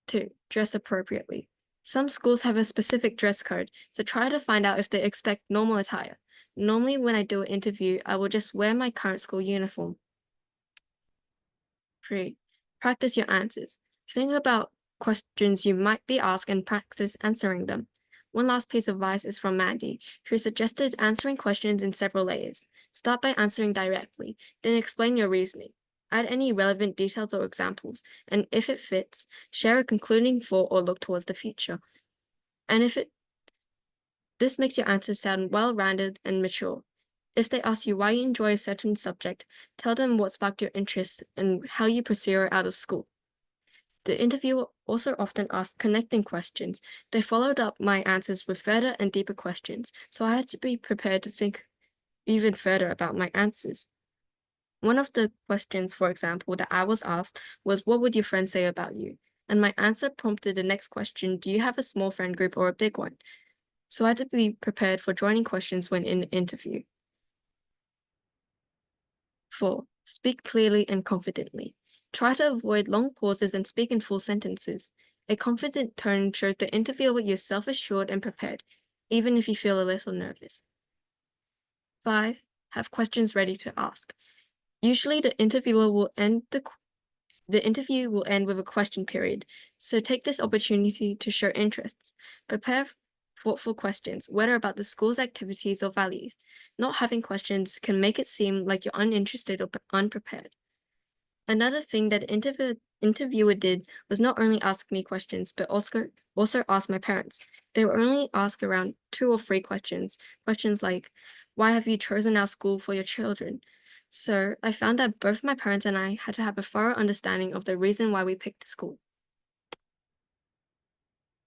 2. Dress appropriately. Some schools have a specific dress code, so try to find out if they expect normal attire. Normally, when I do an interview, I will just wear my current school uniform. 3. Practice your answers. Think about questions you might be asked and practice answering them. One last piece of advice is from Mandy, who suggested answering questions in several layers. Start by answering directly, then explain your reasoning. Add any relevant details or examples, and if it fits, share a concluding thought or look towards the future. And this makes your answers sound well-rounded and mature. If they ask you why you enjoy a certain subject, tell them what sparked your interest and how you pursue it out of school. The interviewer also often asked connecting questions. They followed up my answers with further and deeper questions, so I had to be prepared to think even further about my answers. One of the questions, for example, that I was asked was, what would your friends say about you? And my answer prompted the next question, do you have a small friend group or a big one? So I had to be prepared for joining questions when in the interview. 4. Speak clearly and confidently. Try to avoid long pauses and speak in full sentences. A confident tone shows the interviewer you're self-assured and prepared, even if you feel a little nervous. 5. Have questions ready to ask. Usually the interview will end with a question period, so take this opportunity to show interests. Prepare thoughtful questions, whether about the school's activities or values. Not having questions can make it seem like you're uninterested or unprepared. Another thing that the interviewer did was not only ask me questions, but also ask my parents. They would only ask around 2 or 3 questions. Questions like, why have you chosen our school for your children? So I found that both my parents and I had to have a thorough understanding of the reason why we picked the school.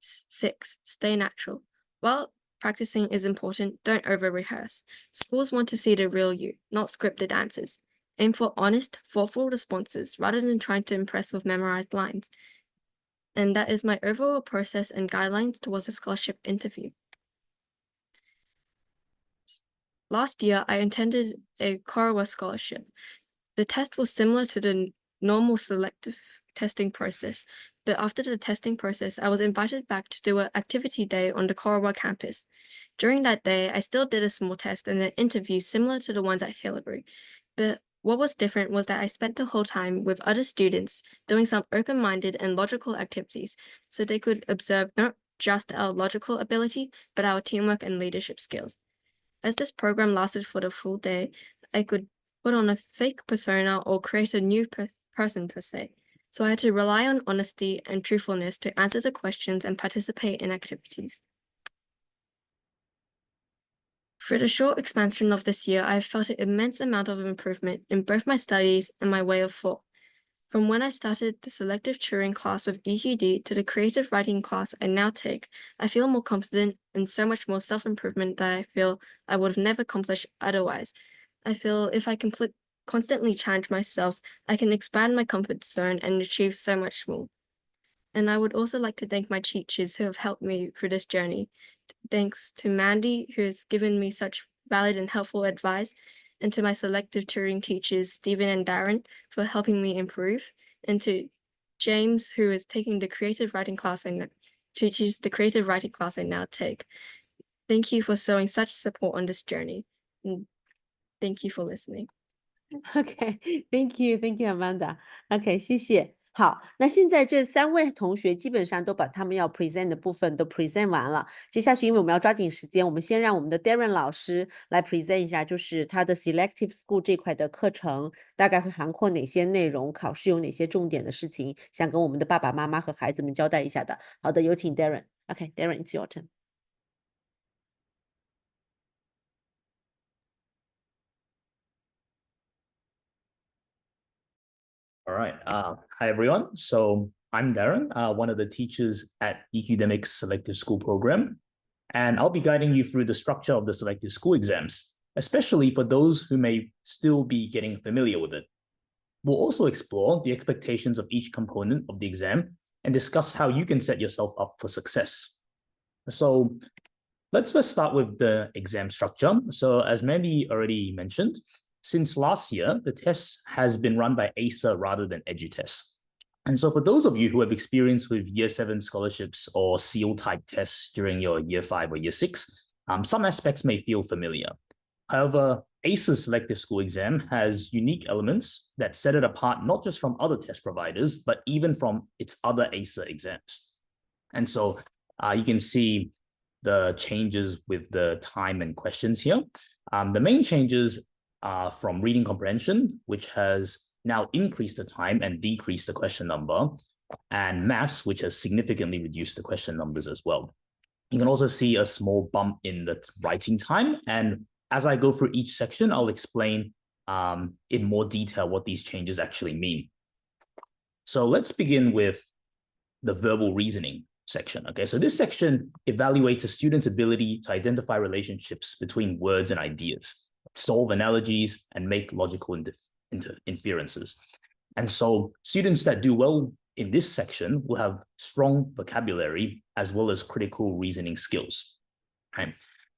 6. Stay natural. While practicing is important, don't over-rehearse. Schools want to see the real you, not scripted answers. Aim for honest, thoughtful responses rather than trying to impress with memorized lines. And that is my overall process and guidelines towards a scholarship interview. Last year, I attended a Corowa scholarship. The test was similar to the normal selective testing process, but after the testing process, I was invited back to do an activity day on the Corowa campus. During that day, I still did a small test and an interview similar to the ones at Haileybury, but What was different was that I spent the whole time with other students doing some open-minded and logical activities so they could observe not just our logical ability, but our teamwork and leadership skills. As this program lasted for the full day, I could put on a fake persona or create a new person per se. So I had to rely on honesty and truthfulness to answer the questions and participate in activities. For the short expansion of this year, I have felt an immense amount of improvement in both my studies and my way of thought. From when I started the selective tutoring class with EQD to the creative writing class I now take, I feel more confident and so much more self-improvement that I feel I would have never accomplished otherwise. I feel if I constantly challenge myself, I can expand my comfort zone and achieve so much more. And I would also like to thank my teachers who have helped me through this journey. Thanks to Mandy, who has given me such valid and helpful advice, and to my selective tutoring teachers, Stephen and Darren, for helping me improve, and to James, who is taking the creative writing class and teaches the creative writing class I now take. Thank you for showing such support on this journey. And thank you for listening. OK, thank you, Amanda. OK，谢谢。好，那现在这3位同学基本上都把他们要 present 的部分都 present 完了。接下去，因为我们要抓紧时间，我们先让我们的 Darren 老师来 present 一下，就是他的 Selective School 这块的课程大概会涵括哪些内容，考试有哪些重点的事情，想跟我们的爸爸妈妈和孩子们交代一下的。好的，有请 Darren。OK, Darren, it's your turn. All right. Hi, everyone. So I'm Darren, one of the teachers at EQDemic Selective School program, and I'll be guiding you through the structure of the selective school exams, especially for those who may still be getting familiar with it. We'll also explore the expectations of each component of the exam and discuss how you can set yourself up for success. So let's first start with the exam structure. So as Mandy already mentioned, since last year, the test has been run by ACER rather than EduTest. And so for those of you who have experience with Year 7 scholarships or SEAL-type tests during your Year 5 or Year 6, some aspects may feel familiar. However, ACER's selective school exam has unique elements that set it apart not just from other test providers, but even from its other ACER exams. And so you can see the changes with the time and questions here. The main changes from reading comprehension, which has now increased the time and decreased the question number, and maths, which has significantly reduced the question numbers as well. You can also see a small bump in the writing time. And as I go through each section, I'll explain in more detail what these changes actually mean. So let's begin with the verbal reasoning section. Okay, so this section evaluates a student's ability to identify relationships between words and ideas, solve analogies, and make logical inferences. And so students that do well in this section will have strong vocabulary as well as critical reasoning skills. Right?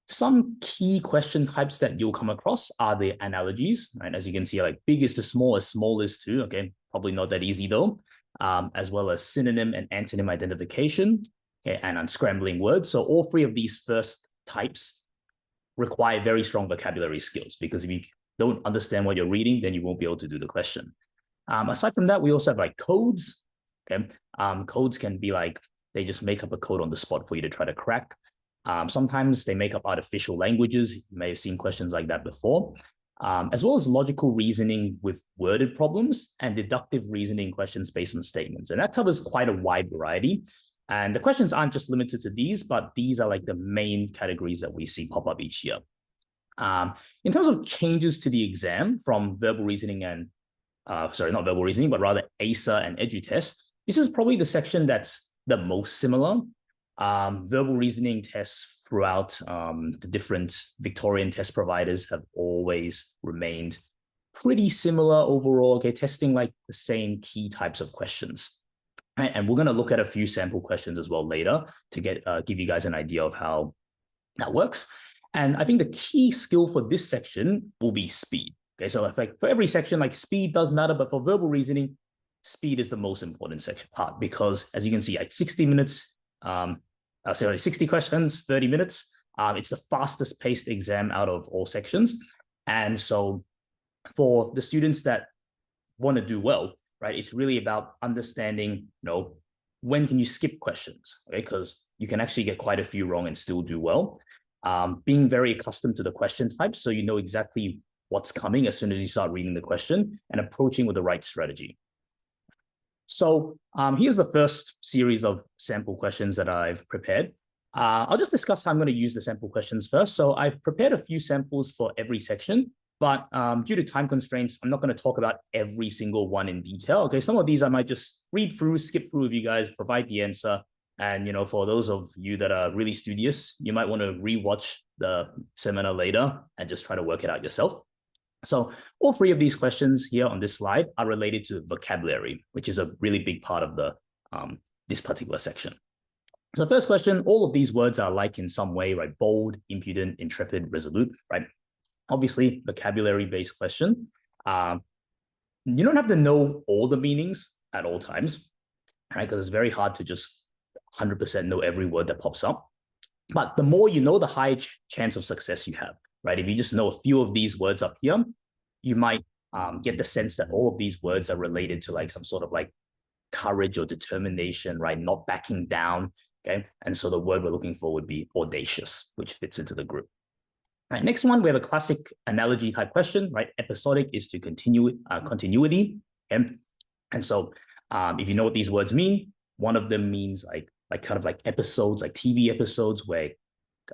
Some key question types that you'll come across are the analogies, right? As you can see, like big is to small is to, okay, probably not that easy though, as well as synonym and antonym identification, okay, and unscrambling words. So all three of these first types require very strong vocabulary skills, because if you don't understand what you're reading, then you won't be able to do the question. Aside from that, we also have like codes. Okay, codes can be like, they just make up a code on the spot for you to try to crack. Sometimes they make up artificial languages. You may have seen questions like that before, as well as logical reasoning with worded problems and deductive reasoning questions based on statements. And that covers quite a wide variety. And the questions aren't just limited to these, but these are like the main categories that we see pop up each year. In terms of changes to the exam from verbal reasoning and, sorry, not verbal reasoning, but rather ACER and EduTest, this is probably the section that's the most similar. Verbal reasoning tests throughout the different Victorian test providers have always remained pretty similar overall, okay, testing like the same key types of questions. Right? And we're going to look at a few sample questions as well later to give you guys an idea of how that works. And I think the key skill for this section will be speed. Okay, so for every section, like speed does matter, but for verbal reasoning, speed is the most important section part, because as you can see, like 60 minutes, 60 questions, 30 minutes. It's the fastest paced exam out of all sections. And so for the students that want to do well, right, it's really about understanding, when can you skip questions, right? Because you can actually get quite a few wrong and still do well. Being very accustomed to the question type, so you know exactly what's coming as soon as you start reading the question, and approaching with the right strategy. So here's the first series of sample questions that I've prepared. I'll just discuss how I'm going to use the sample questions first. So I've prepared a few samples for every section, but due to time constraints, I'm not going to talk about every single one in detail. Okay, some of these I might just read through, skip through with you guys, provide the answer. And, for those of you that are really studious, you might want to rewatch the seminar later and just try to work it out yourself. So all three of these questions here on this slide are related to vocabulary, which is a really big part of the this particular section. So first question, all of these words are alike in some way, right? Bold, impudent, intrepid, resolute, right? Obviously, vocabulary-based question. You don't have to know all the meanings at all times, right? Because it's very hard to just 100% know every word that pops up. But the more you know, the higher chance of success you have, right? If you just know a few of these words up here, you might get the sense that all of these words are related to like some sort of like courage or determination, right? Not backing down, okay? And so the word we're looking for would be audacious, which fits into the group. All right, next one, we have a classic analogy type question, right? Episodic is to continuity, okay? And so if you know what these words mean, one of them means like kind of like episodes, like TV episodes where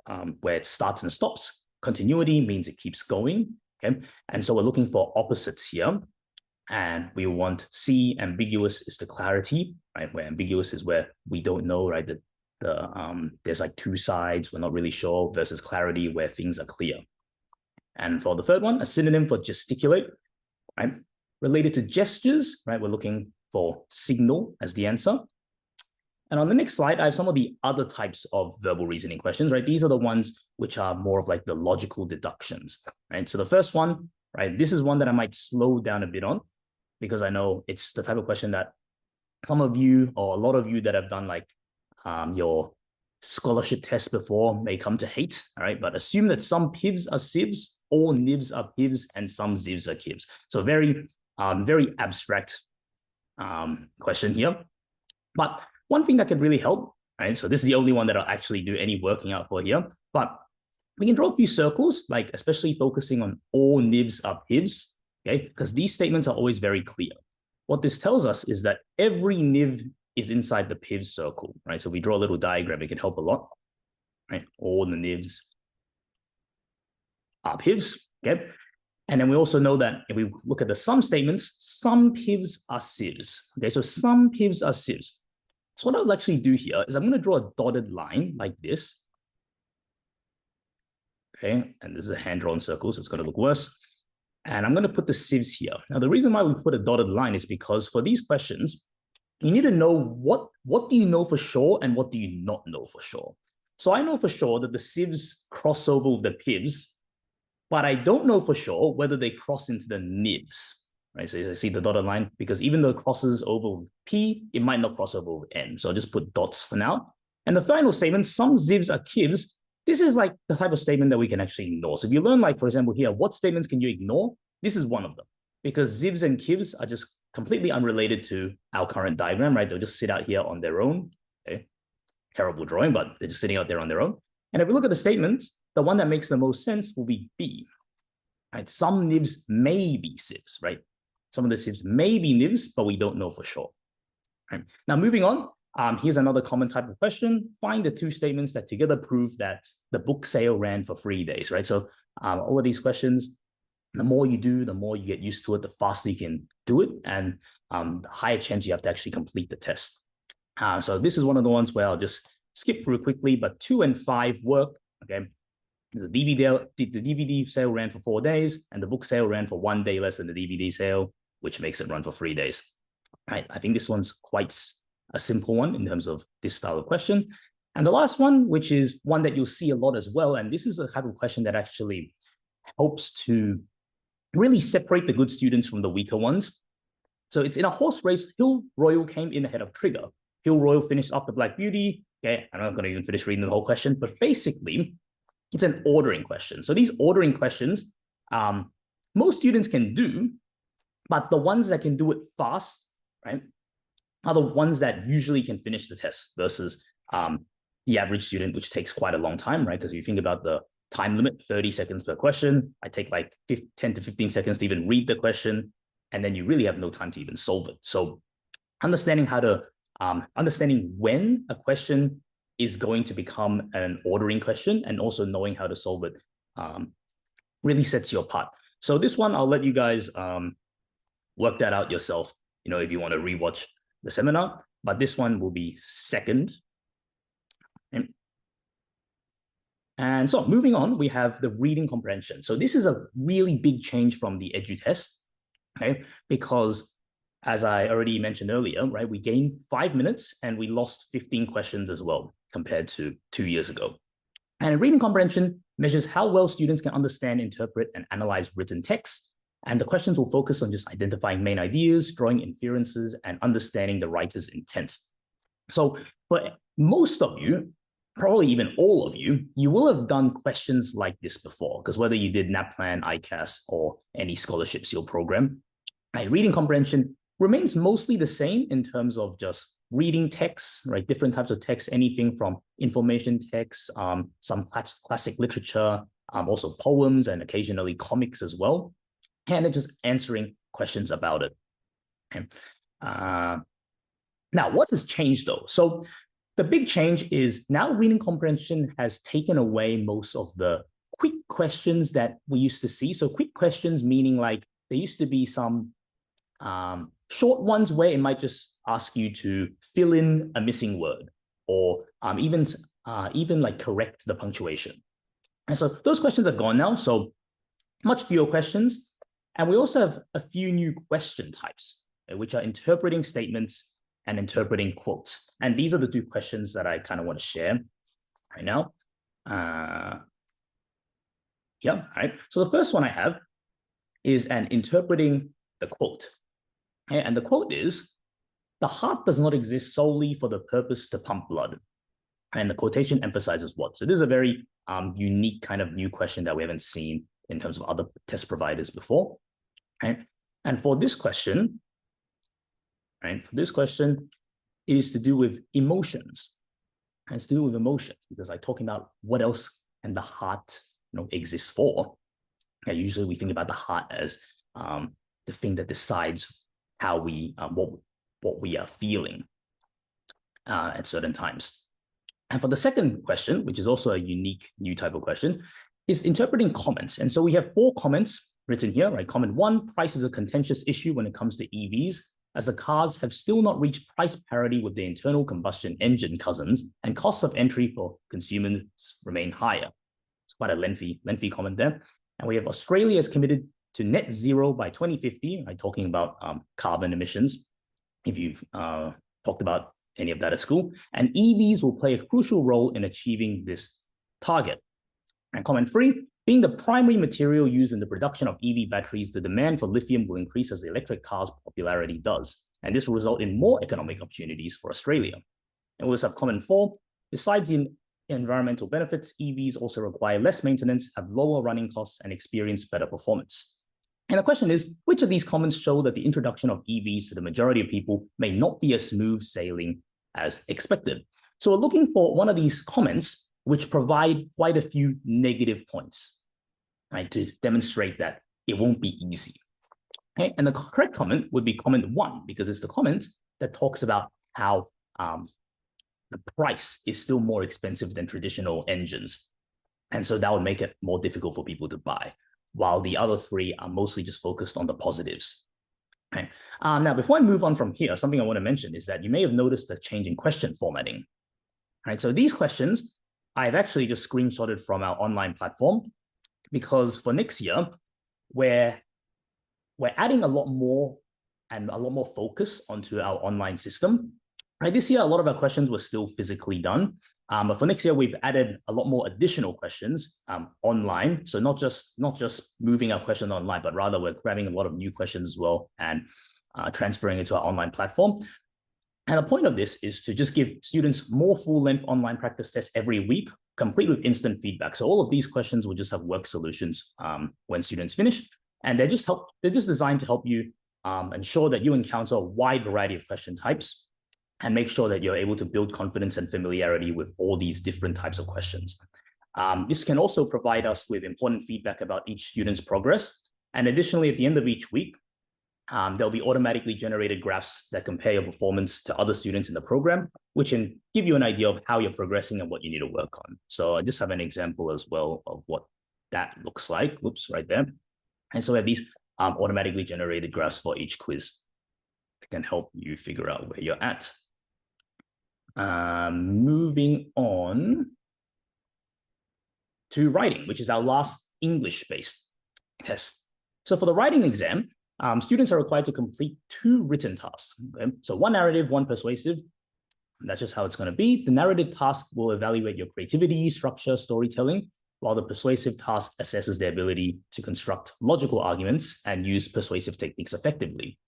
it starts and stops. Continuity means it keeps going, okay? And so we're looking for opposites here. And we want C, ambiguous is the clarity, right? Where ambiguous is where we don't know, right? There's like two sides, we're not really sure, versus clarity where things are clear. And for the third one, a synonym for gesticulate, right? Related to gestures, right? We're looking for signal as the answer. And on the next slide, I have some of the other types of verbal reasoning questions, right? These are the ones which are more of like the logical deductions, right? So the first one, right? This is one that I might slow down a bit on because I know it's the type of question that some of you or a lot of you that have done like your scholarship tests before may come to hate, all right? But assume that some PIVs are CIVs, all NIVs are PIVs, and some ZIVs are KIVs. So very abstract question here. But one thing that could really help, right? So this is the only one that I'll actually do any working out for here, but we can draw a few circles, like especially focusing on all NIVs are PIVs, okay? Because these statements are always very clear. What this tells us is that every NIV is inside the PIV circle, right? So we draw a little diagram, it can help a lot, right? All the NIVs are PIVs, okay? And then we also know that if we look at the sum statements, some PIVs are CIVs, okay? So some PIVs are CIVs. So what I'll actually do here is I'm going to draw a dotted line like this, okay? And this is a hand-drawn circle, so it's going to look worse. And I'm going to put the CIVs here. Now, the reason why we put a dotted line is because for these questions, you need to know what do you know for sure and what do you not know for sure. So I know for sure that the CIVs cross over with the PIVs, but I don't know for sure whether they cross into the NIVs, right? So you see the dotted line, because even though it crosses over with P, it might not cross over with N. So I'll just put dots for now. And the final statement, some ZIVs are KIVs. This is like the type of statement that we can actually ignore. So if you learn, like, for example, here, what statements can you ignore? This is one of them, because ZIVs and KIVs are just completely unrelated to our current diagram, right? They'll just sit out here on their own. Okay, terrible drawing, but they're just sitting out there on their own. And if we look at the statements, the one that makes the most sense will be B, right? Some NIVs may be CIVs, right? Some of the CIVs may be NIVs, but we don't know for sure. Right. Now, moving on, here's another common type of question. Find the two statements that together prove that the book sale ran for 3 days, right? So all of these questions, the more you do, the more you get used to it, the faster you can do it, and the higher chance you have to actually complete the test. So this is one of the ones where I'll just skip through quickly, but 2 and 5 work, okay? The DVD sale ran for 4 days, and the book sale ran for 1 day less than the DVD sale, which makes it run for 3 days. Right? I think this one's quite a simple one in terms of this style of question. And the last one, which is one that you'll see a lot as well, and this is a type of question that actually helps to really separate the good students from the weaker ones. So it's in a horse race, Hill Royal came in ahead of Trigger. Hill Royal finished off the Black Beauty. Okay, I'm not going to even finish reading the whole question, but basically, it's an ordering question. So these ordering questions, most students can do, but the ones that can do it fast, right, are the ones that usually can finish the test versus the average student, which takes quite a long time, right? Because if you think about the time limit, 30 seconds per question, I take like 10 to 15 seconds to even read the question, and then you really have no time to even solve it. So understanding how to, understanding when a question is going to become an ordering question and also knowing how to solve it really sets you apart. So this one, I'll let you guys work that out yourself, you know, if you want to rewatch the seminar, but this one will be second. And so moving on, we have the reading comprehension. So this is a really big change from the edu test, okay? Because as I already mentioned earlier, right, we gained 5 minutes and we lost 15 questions as well compared to 2 years ago. And reading comprehension measures how well students can understand, interpret, and analyze written text. And the questions will focus on just identifying main ideas, drawing inferences, and understanding the writer's intent. So for most of you, probably even all of you, you will have done questions like this before, because whether you did NAPLAN, ICAS, or any scholarship SEAL program, right, reading comprehension remains mostly the same in terms of just reading texts, right, different types of text, anything from information text, some classic literature, also poems, and occasionally comics as well, and then just answering questions about it. Okay. Now, what has changed though? So the big change is now reading comprehension has taken away most of the quick questions that we used to see. So quick questions meaning like there used to be some short ones where it might just ask you to fill in a missing word or even like correct the punctuation. And so those questions are gone now. So much fewer questions. And we also have a few new question types, which are interpreting statements and interpreting quotes. And these are the two questions that I kind of want to share right now. Yeah, all right. So the first one I have is an interpreting the quote. Okay? And the quote is, "The heart does not exist solely for the purpose to pump blood." And the quotation emphasizes what? So this is a very unique kind of new question that we haven't seen in terms of other test providers before. Okay? And for this question, right, it is to do with emotions. And it's to do with emotions because I'm talking about what else can the heart, you know, exist for. Okay, usually we think about the heart as the thing that decides how we what we are feeling at certain times. And for the second question, which is also a unique new type of question, is interpreting comments. And so we have 4 comments written here, right? Comment 1, price is a contentious issue when it comes to EVs, as the cars have still not reached price parity with the internal combustion engine cousins, and costs of entry for consumers remain higher. It's quite a lengthy comment there. And we have Australia is committed to net zero by 2050, right? Talking about carbon emissions, if you've talked about any of that at school. And EVs will play a crucial role in achieving this target. And comment 3, being the primary material used in the production of EV batteries, the demand for lithium will increase as the electric car's popularity does. And this will result in more economic opportunities for Australia. And we also have comment 4, besides the environmental benefits, EVs also require less maintenance, have lower running costs, and experience better performance. And the question is, which of these comments show that the introduction of EVs to the majority of people may not be as smooth sailing as expected? So we're looking for one of these comments which provide quite a few negative points, right, to demonstrate that it won't be easy. Okay? And the correct comment would be comment 1, because it's the comment that talks about how the price is still more expensive than traditional engines. And so that would make it more difficult for people to buy, while the other 3 are mostly just focused on the positives. Okay. Now, before I move on from here, something I want to mention is that you may have noticed the change in question formatting. Right, so these questions, I've actually just screenshotted from our online platform, because for next year, we're adding a lot more focus onto our online system. Right, this year, a lot of our questions were still physically done. But for next year, we've added a lot more additional questions online. So not just moving our question online, but rather we're grabbing a lot of new questions as well and transferring it to our online platform. And the point of this is to just give students more full-length online practice tests every week, complete with instant feedback. So all of these questions will just have work solutions when students finish. And they're just designed to help you ensure that you encounter a wide variety of question types and make sure that you're able to build confidence and familiarity with all these different types of questions. This can also provide us with important feedback about each student's progress. And additionally, at the end of each week, there'll be automatically generated graphs that compare your performance to other students in the program, which can give you an idea of how you're progressing and what you need to work on. So I just have an example as well of what that looks like. Oops, right there. And so we have these automatically generated graphs for each quiz that can help you figure out where you're at. Moving on to writing, which is our last English-based test. So for the writing exam, students are required to complete 2 written tasks. Okay? So 1 narrative, 1 persuasive. That's just how it's going to be. The narrative task will evaluate your creativity, structure, storytelling, while the persuasive task assesses their ability to construct logical arguments and use persuasive techniques effectively.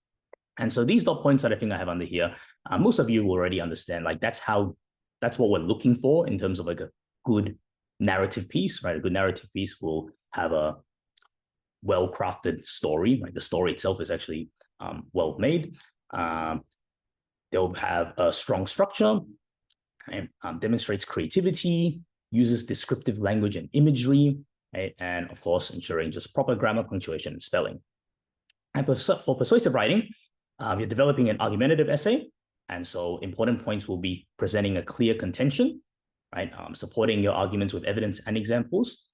And so these dot points that I think I have under here, most of you will already understand, like that's what we're looking for in terms of like a good narrative piece, right? A good narrative piece will have a well-crafted story, right? The story itself is actually well made. They'll have a strong structure and demonstrates creativity, uses descriptive language and imagery, right? And of course, ensuring just proper grammar, punctuation, and spelling. And for persuasive writing, you're developing an argumentative essay. And so important points will be presenting a clear contention, right? Supporting your arguments with evidence and examples,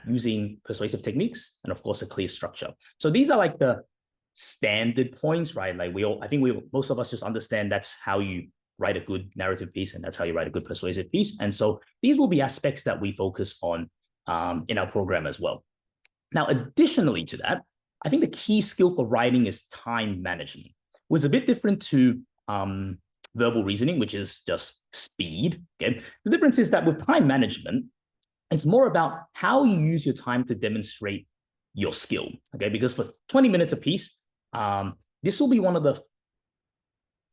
using persuasive techniques, and of course, a clear structure. So these are like the standard points, right? Like most of us just understand that's how you write a good narrative piece, and that's how you write a good persuasive piece. And so these will be aspects that we focus on in our program as well. Now, additionally to that, I think the key skill for writing is time management, which is a bit different to verbal reasoning, which is just speed. Okay, the difference is that with time management, it's more about how you use your time to demonstrate your skill. Okay, because for 20 minutes a piece, this will be one of the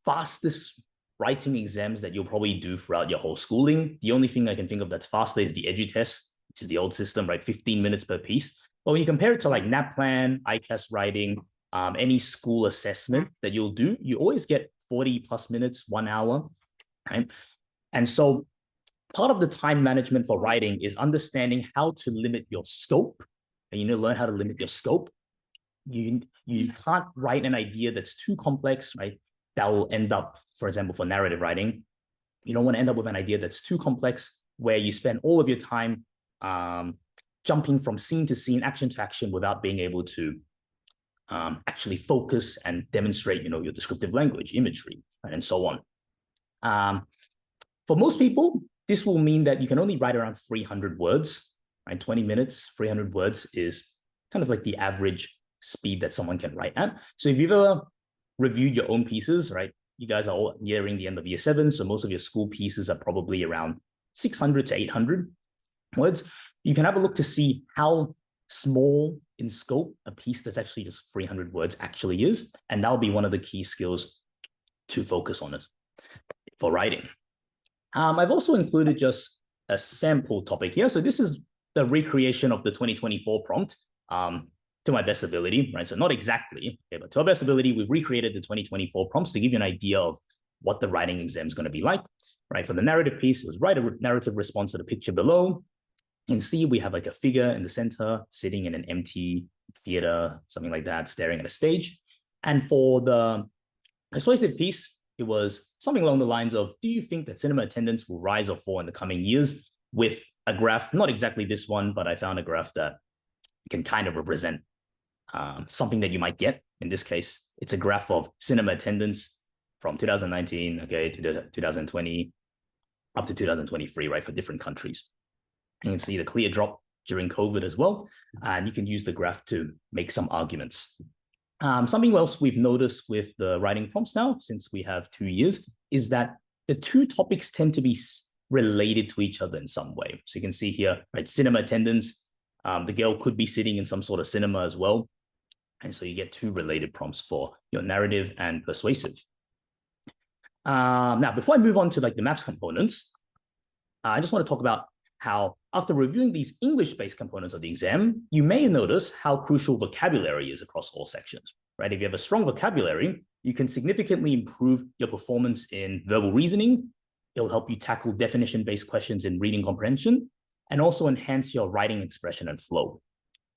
fastest writing exams that you'll probably do throughout your whole schooling. The only thing I can think of that's faster is the EduTest, which is the old system, right? 15 minutes per piece. But when you compare it to like NAPLAN, ICAS writing, any school assessment that you'll do, you always get 40 plus minutes, 1 hour, right? And so part of the time management for writing is understanding how to limit your scope. And you need to learn how to limit your scope. You can't write an idea that's too complex, right? That will end up, for example, for narrative writing, you don't want to end up with an idea that's too complex where you spend all of your time jumping from scene to scene, action to action without being able to actually focus and demonstrate, your descriptive language, imagery, right, and so on. For most people, this will mean that you can only write around 300 words, right? 20 minutes, 300 words is kind of like the average speed that someone can write at. So if you've ever reviewed your own pieces, right, you guys are all nearing the end of year 7, so most of your school pieces are probably around 600 to 800 words. You can have a look to see how small in scope a piece that's actually just 300 words actually is, and that'll be one of the key skills to focus on it for writing. I've also included just a sample topic here. So this is the recreation of the 2024 prompt to my best ability, right? So not exactly, okay, but to our best ability, we've recreated the 2024 prompts to give you an idea of what the writing exam is going to be like, right? For the narrative piece, it was write a narrative response to the picture below. You can see we have like a figure in the center sitting in an empty theater, something like that, staring at a stage. And for the persuasive piece, it was something along the lines of, do you think that cinema attendance will rise or fall in the coming years, with a graph, not exactly this one, but I found a graph that can kind of represent something that you might get. In this case, it's a graph of cinema attendance from 2019, okay, to 2020, up to 2023, right, for different countries. You can see the clear drop during COVID as well, and you can use the graph to make some arguments. Something else we've noticed with the writing prompts now, since we have 2 years, is that the two topics tend to be related to each other in some way. So you can see here, right, cinema attendance, the girl could be sitting in some sort of cinema as well. And so you get two related prompts for your narrative and persuasive. Now, before I move on to like the maths components, I just want to talk about how after reviewing these English-based components of the exam, you may notice how crucial vocabulary is across all sections, right? If you have a strong vocabulary, you can significantly improve your performance in verbal reasoning. It'll help you tackle definition-based questions in reading comprehension, and also enhance your writing expression and flow.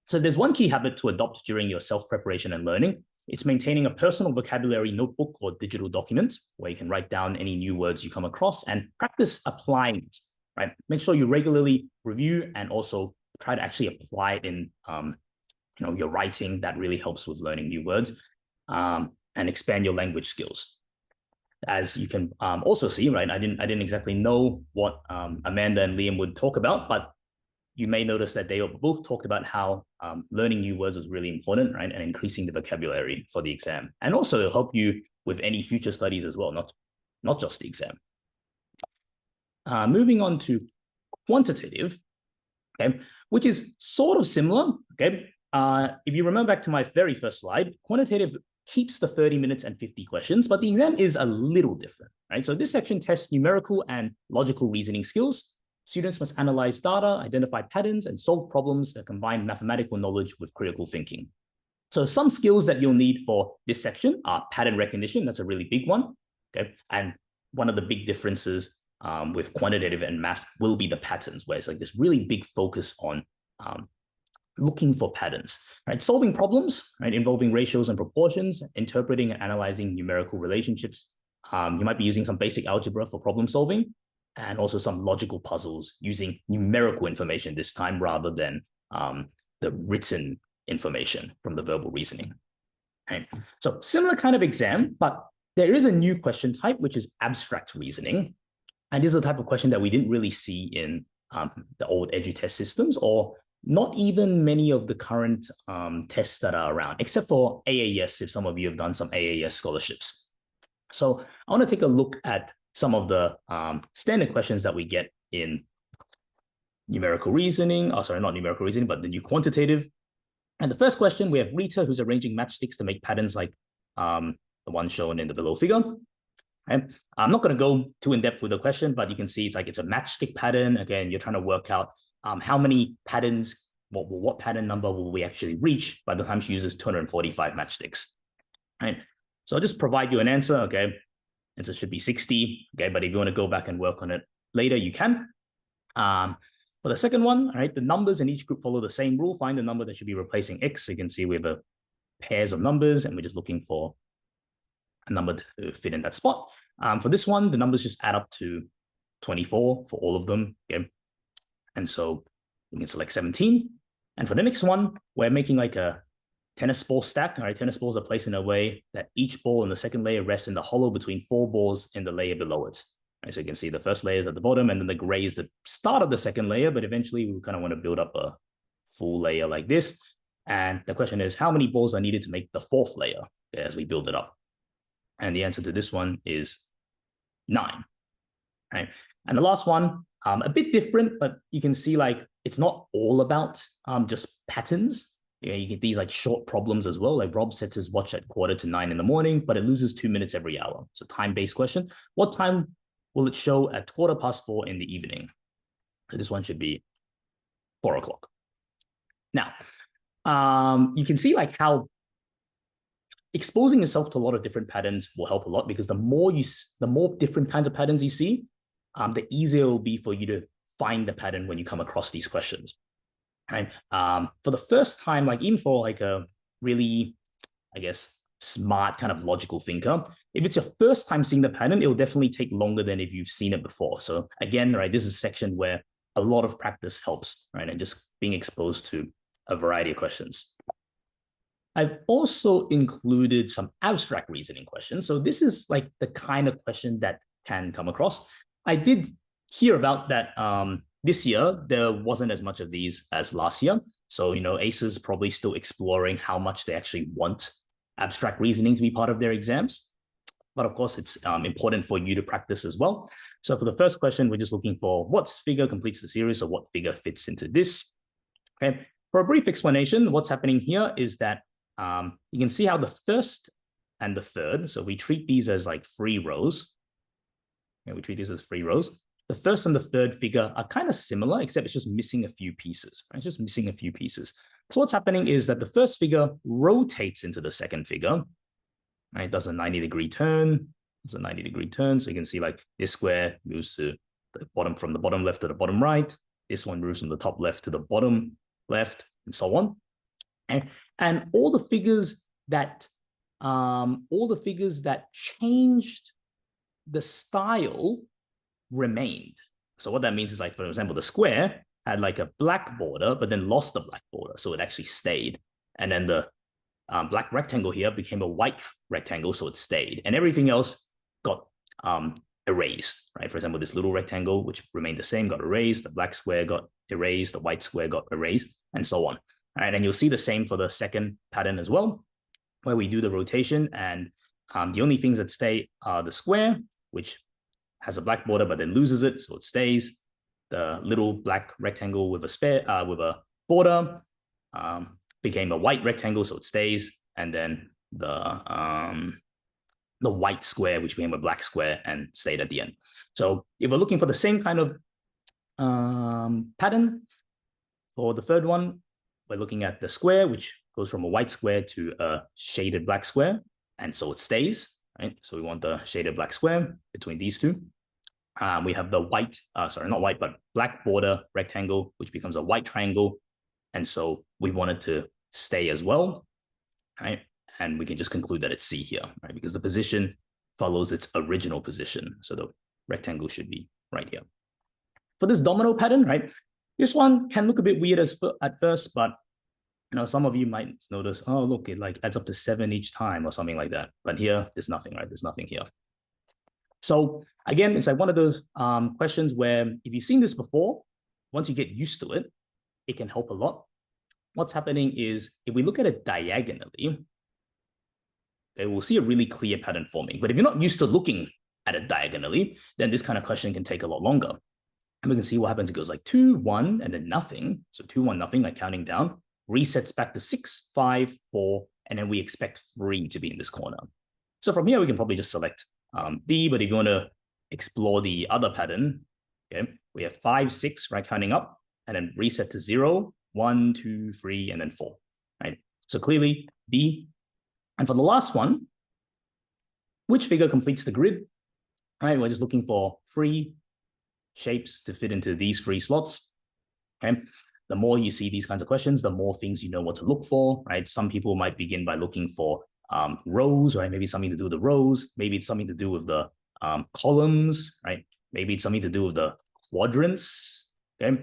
So there's one key habit to adopt during your self-preparation and learning. It's maintaining a personal vocabulary notebook or digital document where you can write down any new words you come across and practice applying it, right? Make sure you regularly review and also try to actually apply it in your writing. That really helps with learning new words and expand your language skills. As you can also see, right, I didn't exactly know what Amanda and Liam would talk about, but you may notice that they both talked about how learning new words was really important, right, and increasing the vocabulary for the exam, and also it'll help you with any future studies as well, not just the exam. Moving on to quantitative, okay, which is sort of similar, okay. If you remember back to my very first slide, quantitative keeps the 30 minutes and 50 questions, but the exam is a little different, right? So this section tests numerical and logical reasoning skills. Students must analyze data, identify patterns, and solve problems that combine mathematical knowledge with critical thinking. So some skills that you'll need for this section are pattern recognition. That's a really big one, okay? And one of the big differences with quantitative and maths will be the patterns, where it's like this really big focus on looking for patterns, right? Solving problems, right, involving ratios and proportions, interpreting and analyzing numerical relationships. You might be using some basic algebra for problem solving, and also some logical puzzles using numerical information this time rather than the written information from the verbal reasoning. Right? So similar kind of exam, but there is a new question type, which is abstract reasoning. And this is a type of question that we didn't really see in the old EduTest systems, or not even many of the current tests that are around, except for AAS, if some of you have done some AAS scholarships. So I want to take a look at some of the standard questions that we get in numerical reasoning. Oh, sorry, not numerical reasoning, but the new quantitative. And the first question, we have Rita, who's arranging matchsticks to make patterns like the one shown in the below figure. And I'm not going to go too in depth with the question, but you can see it's a matchstick pattern. Again, you're trying to work out how many patterns, what pattern number will we actually reach by the time she uses 245 matchsticks. Right? So I'll just provide you an answer, okay? Answer should be 60, okay? But if you want to go back and work on it later, you can. For the second one, all right, the numbers in each group follow the same rule. Find the number that should be replacing X. So you can see we have pairs of numbers, and we're just looking for a number to fit in that spot. For this one, the numbers just add up to 24 for all of them, okay? And so we can select 17. And for the next one, we're making like a tennis ball stack. All right, tennis balls are placed in a way that each ball in the second layer rests in the hollow between 4 balls in the layer below it. All right, so you can see the first layer is at the bottom, and then the gray is the start of the second layer, but eventually we kind of want to build up a full layer like this. And the question is, how many balls are needed to make the 4th layer as we build it up? And the answer to this one is 9. Right? And the last one, a bit different, but you can see like it's not all about just patterns. You get these like short problems as well. Like Rob sets his watch at 8:45 in the morning, but it loses 2 minutes every hour. So time-based question. What time will it show at 4:15 in the evening? So this one should be 4 o'clock. Now, you can see like how exposing yourself to a lot of different patterns will help a lot, because the more different kinds of patterns you see, the easier it will be for you to find the pattern when you come across these questions. Right? For the first time, like even for like a really, I guess, smart kind of logical thinker, if it's your first time seeing the pattern, it will definitely take longer than if you've seen it before. So again, right, this is a section where a lot of practice helps, right? And just being exposed to a variety of questions. I've also included some abstract reasoning questions. So this is like the kind of question that can come across. I did hear about that this year, there wasn't as much of these as last year. So, ACEs probably still exploring how much they actually want abstract reasoning to be part of their exams. But of course, it's important for you to practice as well. So for the first question, we're just looking for what figure completes the series, or what figure fits into this. Okay. For a brief explanation, what's happening here is that you can see how the first and the third, so we treat these as like free rows. Okay, we treat these as free rows. the first and the third figure are kind of similar, except it's just missing a few pieces, right? It's just missing a few pieces. So what's happening is that the first figure rotates into the second figure, right? It does a 90-degree turn. It's a 90-degree turn. So you can see like this square moves to the bottom, from the bottom left to the bottom right. This one moves from the top left to the bottom left, and so on. And all the figures that changed the style remained. So what that means is, like, for example, the square had like a black border, but then lost the black border, so it actually stayed. And then the black rectangle here became a white rectangle, so it stayed. And everything else got erased, right? For example, this little rectangle, which remained the same, got erased. The black square got erased. The white square got erased, and so on. All right, and you'll see the same for the second pattern as well, where we do the rotation, and the only things that stay are the square, which has a black border but then loses it, so it stays. The little black rectangle with a border became a white rectangle, so it stays. And then the white square, which became a black square and stayed at the end. So if we're looking for the same kind of pattern for the third one, we're looking at the square, which goes from a white square to a shaded black square, and so it stays, right? So we want the shaded black square between these two. We have the white, sorry, not white, but black border rectangle, which becomes a white triangle, and so we want it to stay as well, right? And we can just conclude that it's C here, right? Because the position follows its original position, so the rectangle should be right here. For this domino pattern, right? This one can look a bit weird at first, but some of you might notice, oh, look, it like adds up to 7 each time or something like that. But here, there's nothing, right? There's nothing here. So again, it's like one of those questions where if you've seen this before, once you get used to it, it can help a lot. What's happening is if we look at it diagonally, okay, we'll see a really clear pattern forming. But if you're not used to looking at it diagonally, then this kind of question can take a lot longer. And we can see what happens. It goes like 2, 1, and then nothing. So 2, 1, nothing, like counting down, resets back to 6, 5, 4, and then we expect 3 to be in this corner. So from here, we can probably just select D, but if you want to explore the other pattern, okay, we have 5, 6, right, counting up, and then reset to 0, 1, 2, 3, and then 4, right? So clearly D. And for the last one, which figure completes the grid? Right, we're just looking for 3 shapes to fit into these 3 slots. Okay, the more you see these kinds of questions, the more things you know what to look for, right? Some people might begin by looking for rows, right? Maybe something to do with the rows. Maybe it's something to do with the columns, right? Maybe it's something to do with the quadrants, okay?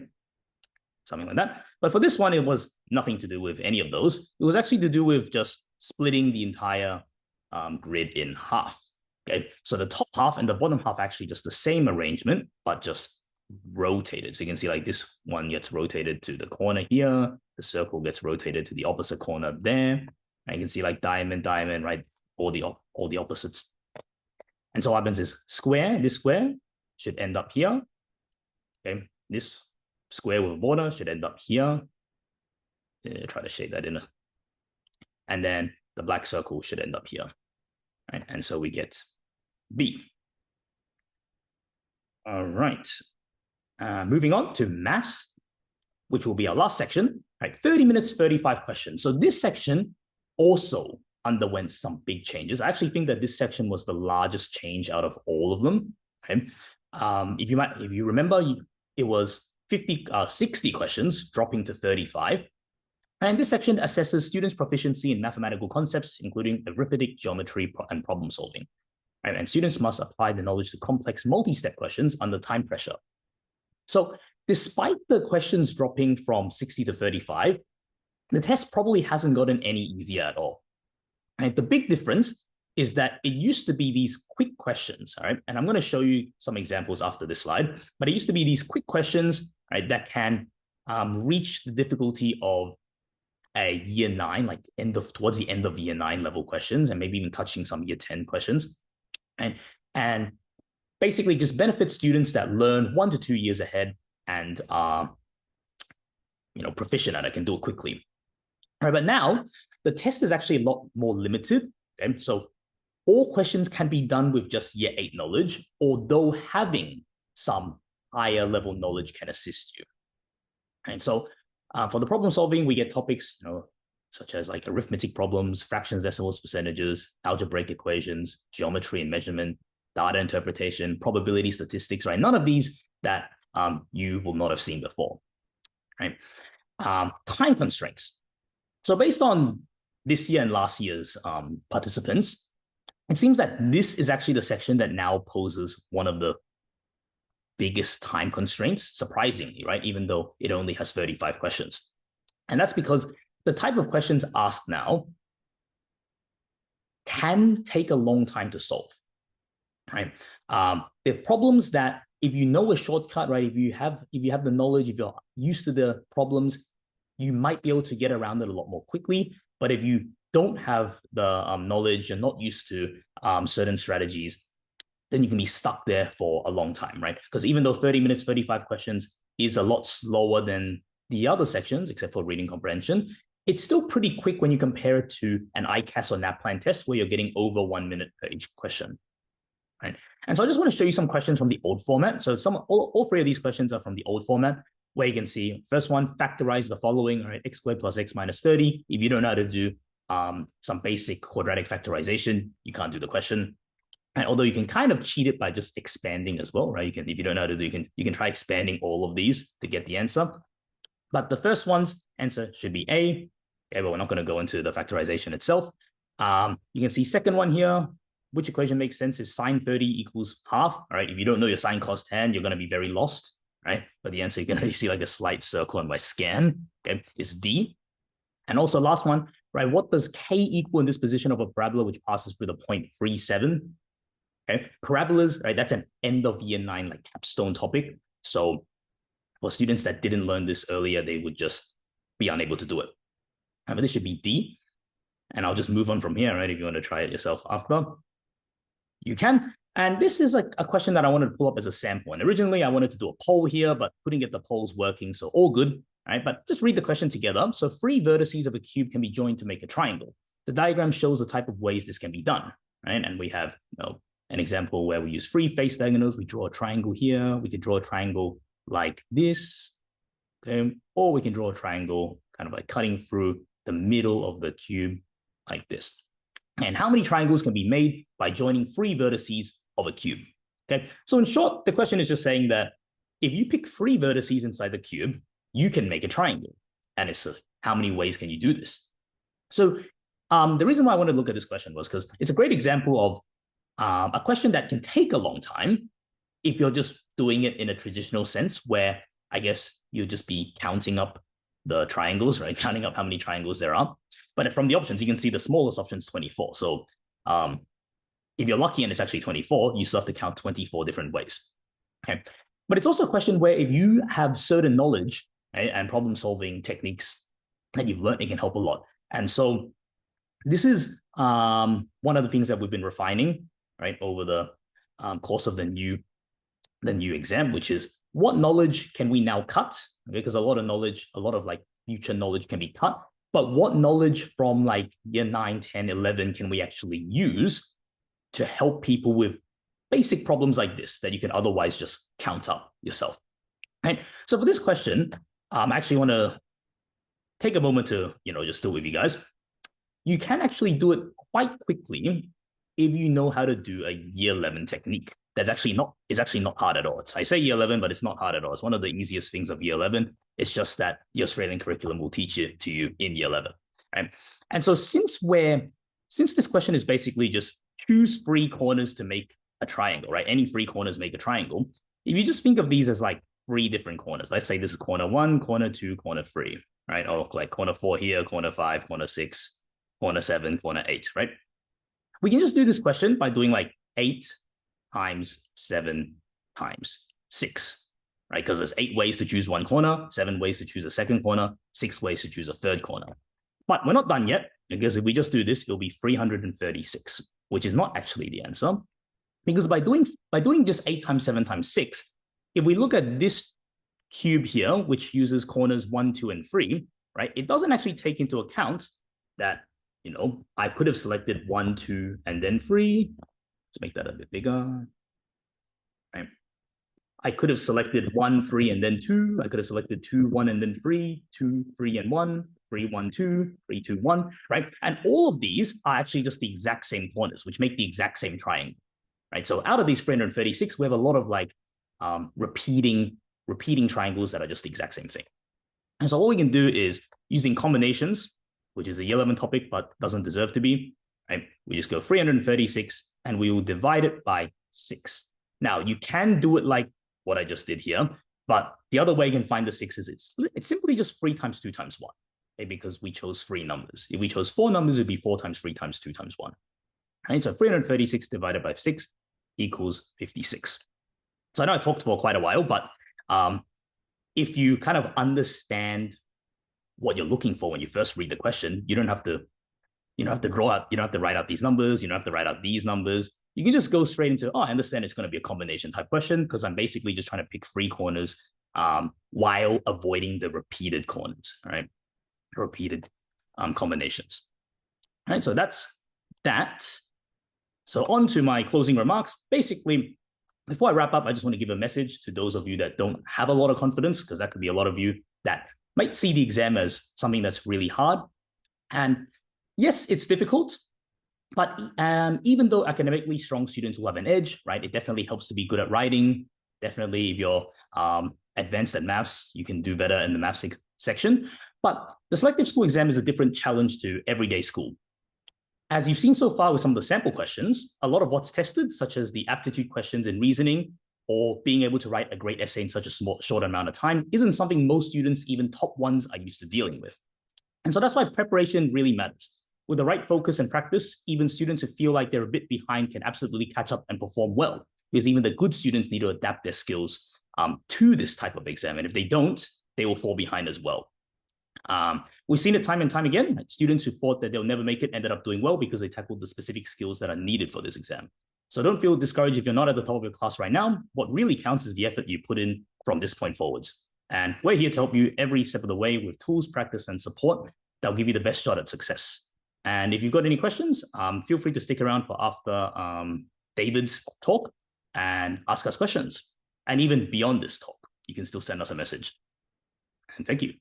Something like that. But for this one, it was nothing to do with any of those. It was actually to do with just splitting the entire grid in half. Okay, so the top half and the bottom half actually just the same arrangement, but just rotated. So you can see like this one gets rotated to the corner here. The circle gets rotated to the opposite corner there. And you can see like diamond, diamond, right? All the opposites. And so what happens is this square should end up here. Okay, this square with a border should end up here. Try to shade that in. And then the black circle should end up here. Right? And so we get B. All right. Moving on to maths, which will be our last section. Right, 30 minutes, 35 questions. So this section also underwent some big changes. I actually think that this section was the largest change out of all of them. Okay? If you remember, it was 60 questions, dropping to 35. And this section assesses students' proficiency in mathematical concepts, including arithmetic, geometry, and problem solving. Right? And students must apply the knowledge to complex multi-step questions under time pressure. So despite the questions dropping from 60 to 35, the test probably hasn't gotten any easier at all. And the big difference is that it used to be these quick questions, all right? And I'm going to show you some examples after this slide, but it used to be these quick questions, right, that can reach the difficulty of a year 9, like towards the end of year 9 level questions, and maybe even touching some year 10 questions, and basically just benefit students that learn 1 to 2 years ahead and are, proficient and can do it quickly. All right, but now the test is actually a lot more limited. Okay? So all questions can be done with just year 8 knowledge, although having some higher level knowledge can assist you. And so for the problem solving, we get topics, such as like arithmetic problems, fractions, decimals, percentages, algebraic equations, geometry and measurement, data interpretation, probability statistics, right? None of these that you will not have seen before, right? Time constraints. So based on this year and last year's participants, it seems that this is actually the section that now poses one of the biggest time constraints, surprisingly, right? Even though it only has 35 questions. And that's because the type of questions asked now can take a long time to solve, right? They're problems that if you know a shortcut, right? If you have the knowledge, if you're used to the problems, you might be able to get around it a lot more quickly. But if you don't have the knowledge, you're not used to certain strategies, then you can be stuck there for a long time, right? Because even though 30 minutes, 35 questions is a lot slower than the other sections, except for reading comprehension, it's still pretty quick when you compare it to an ICAS or NAPLAN test where you're getting over 1 minute per each question, right? And so I just want to show you some questions from the old format. So all three of these questions are from the old format, where you can see first one, factorize the following, right? X squared plus X minus 30. If you don't know how to do some basic quadratic factorization, you can't do the question. And although you can kind of cheat it by just expanding as well, right? You can, if you don't know how to do, you can try expanding all of these to get the answer. But the first one's answer should be A. Okay, but we're not going to go into the factorization itself. You can see second one here. Which equation makes sense if sine 30 equals half? All right, if you don't know your sine cos tan, you're going to be very lost, right? But the answer, you can only see like a slight circle on my scan, okay, is D. And also last one, right? What does K equal in this position of a parabola which passes through the point 37? Okay, parabolas, right? That's an end of year 9 like capstone topic. So for students that didn't learn this earlier, they would just be unable to do it. But this should be D. And I'll just move on from here, right? If you want to try it yourself after, you can. And this is like a question that I wanted to pull up as a sample. And originally I wanted to do a poll here, but couldn't get the polls working. So all good, right? But just read the question together. So 3 vertices of a cube can be joined to make a triangle. The diagram shows the type of ways this can be done, right? And we have an example where we use 3 face diagonals. We draw a triangle here. We could draw a triangle like this, okay? Or we can draw a triangle kind of like cutting through the middle of the cube like this. And how many triangles can be made by joining 3 vertices of a cube? Okay, so in short, the question is just saying that if you pick 3 vertices inside the cube, you can make a triangle. And it's how many ways can you do this? So the reason why I wanted to look at this question was because it's a great example of a question that can take a long time if you're just doing it in a traditional sense, where I guess you'll just be counting up the triangles, right? Counting up how many triangles there are. But from the options, you can see the smallest option is 24. So if you're lucky and it's actually 24, you still have to count 24 different ways. Okay. But it's also a question where if you have certain knowledge, right, and problem-solving techniques that you've learned, it can help a lot. And so this is one of the things that we've been refining, right, over the course of the new exam, which is what knowledge can we now cut? Okay, because a lot of knowledge, a lot of like future knowledge can be cut. But what knowledge from like year 9, 10, 11 can we actually use to help people with basic problems like this that you can otherwise just count up yourself? Right. So for this question, I actually want to take a moment to, just do it with you guys. You can actually do it quite quickly if you know how to do a year 11 technique. That's actually not hard at all. I say year 11, but it's not hard at all. It's one of the easiest things of year 11. It's just that the Australian curriculum will teach it to you in year 11. Right? And so since this question is basically just choose 3 corners to make a triangle, right? Any 3 corners make a triangle. If you just think of these as like 3 different corners, let's say this is corner 1, corner 2, corner 3, right? Or like corner 4 here, corner 5, corner 6, corner 7, corner 8, right? We can just do this question by doing like 8 times 7 times 6, right? Because there's 8 ways to choose 1 corner, 7 ways to choose a second corner, 6 ways to choose a third corner. But we're not done yet, because if we just do this, it'll be 336, which is not actually the answer. Because by doing just 8 times 7 times 6, if we look at this cube here, which uses corners 1, 2, and 3, right? It doesn't actually take into account that, I could have selected 1, 2, and then 3. Let's make that a bit bigger. Right. I could have selected 1, 3, and then 2. I could have selected 2, 1, and then 3, 2, 3, and 1, 3, 1, 2, 3, 2, 1, right? And all of these are actually just the exact same corners, which make the exact same triangle, right? So out of these 336, we have a lot of like repeating triangles that are just the exact same thing. And so what we can do is using combinations, which is a year 11 topic, but doesn't deserve to be, right? We just go 336 and we will divide it by 6. Now you can do it like what I just did here, but the other way you can find the 6 is it's simply just 3 times 2 times 1, okay? Because we chose 3 numbers. If we chose 4 numbers, it'd be 4 times 3 times 2 times 1. Right? So 336 divided by 6 equals 56. So I know I talked for quite a while, but if you kind of understand what you're looking for when you first read the question, you don't have to grow up, you don't have to write out these numbers, you don't have to write out these numbers. You can just go straight into, I understand it's going to be a combination type question because I'm basically just trying to pick 3 corners while avoiding the repeated corners, right? Repeated combinations. All right, so that's that. So on to my closing remarks. Basically, before I wrap up, I just want to give a message to those of you that don't have a lot of confidence, because that could be a lot of you that might see the exam as something that's really hard. And yes, it's difficult, but even though academically strong students will have an edge, right? It definitely helps to be good at writing. Definitely, if you're advanced at maths, you can do better in the maths section. But the selective school exam is a different challenge to everyday school. As you've seen so far with some of the sample questions, a lot of what's tested, such as the aptitude questions in reasoning, or being able to write a great essay in such a short amount of time, isn't something most students, even top ones, are used to dealing with. And so that's why preparation really matters. With the right focus and practice, even students who feel like they're a bit behind can absolutely catch up and perform well, because even the good students need to adapt their skills to this type of exam. And if they don't, they will fall behind as well. We've seen it time and time again. Students who thought that they'll never make it ended up doing well because they tackled the specific skills that are needed for this exam. So don't feel discouraged if you're not at the top of your class right now. What really counts is the effort you put in from this point forwards. And we're here to help you every step of the way with tools, practice, and support that'll give you the best shot at success. And if you've got any questions, feel free to stick around for after David's talk and ask us questions. And even beyond this talk, you can still send us a message. And thank you.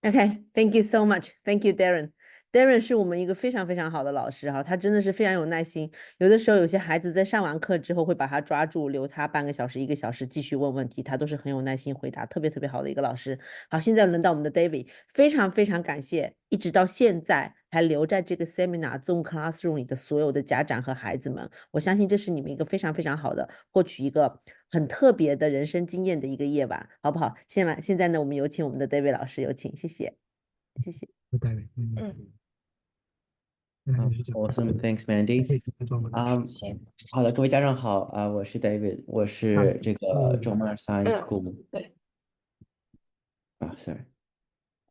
Okay, thank you so much. Thank you, Darren. Darren 是我们一个非常非常好的老师哈，他真的是非常有耐心。有的时候有些孩子在上完课之后会把他抓住，留他半个小时、1个小时继续问问题，他都是很有耐心回答，特别特别好的一个老师。好，现在轮到我们的 David， 非常非常感谢一直到现在还留在这个 seminar Zoom Classroom 里的所有的家长和孩子们，我相信这是你们一个非常非常好的获取一个很特别的人生经验的一个夜晚，好不好？现在呢，我们有请我们的 David 老师，有请，谢谢，谢谢。Awesome, thanks, Mandy. 好的，各位家长好啊，我是 David， 我是这个 John Monash Science School。sorry，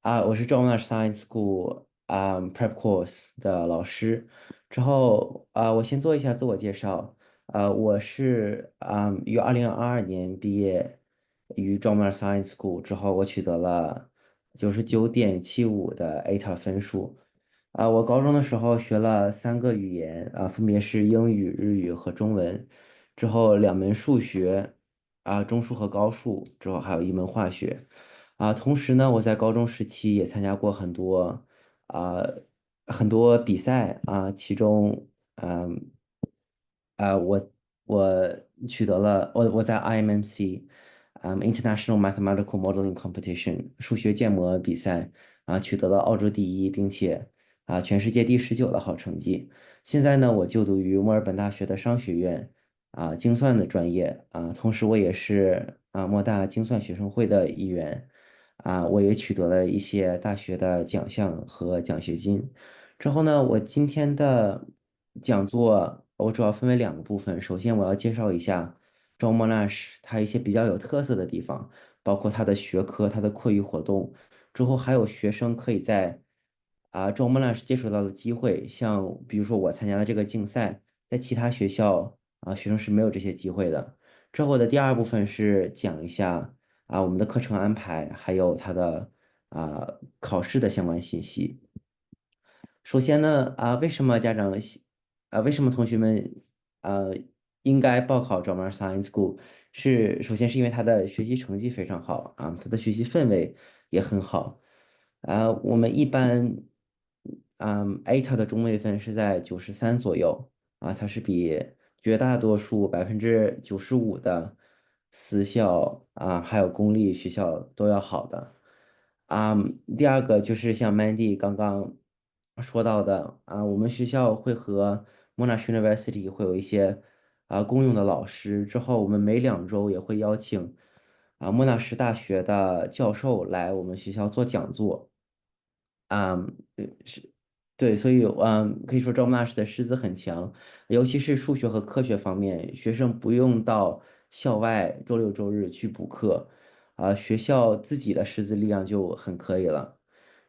我是 John Monash Science School Prep Course 的老师。之后我先做一下自我介绍。我是于2022年毕业于 John Monash Science School 之后，我取得了99.75的 ATA 分数。我高中的时候学了3个语言分别是英语、日语和中文，之后2门数学中数和高数，之后还有1门化学同时呢，我在高中时期也参加过很多比赛其中我取得了我在 IMMC International Mathematical Modeling Competition 数学建模比赛取得了澳洲第1，并且全世界第19的好成绩。现在呢，我就读于墨尔本大学的商学院精算的专业同时我也是莫大精算学生会的一员我也取得了一些大学的奖项和奖学金。之后呢，我今天的讲座我主要分为2个部分。首先，我要介绍一下 John Monash 他一些比较有特色的地方，包括他的学科、他的课余活动。之后还有学生可以在John Monash 接触到的机会，像比如说我参加的这个竞赛，在其他学校学生是没有这些机会的。之后的第2部分是讲一下我们的课程安排，还有他的考试的相关信息。首先呢为什么同学们应该报考 John Monash Science School，首先是因为他的学习成绩非常好啊，他的学习氛围也很好啊。我们一般ATA 的中位分是在93左右啊，它是比绝大多数95%的私校啊，还有公立学校都要好的。第二个就是像 Mandy 刚刚说到的啊，我们学校会和 Monash University 会有一些公用的老师，之后我们每2周也会邀请莫纳什大学的教授来我们学校做讲座。是，对，所以可以说 John Monash 的师资很强，尤其是数学和科学方面，学生不用到校外周六周日去补课，学校自己的师资力量就很可以了。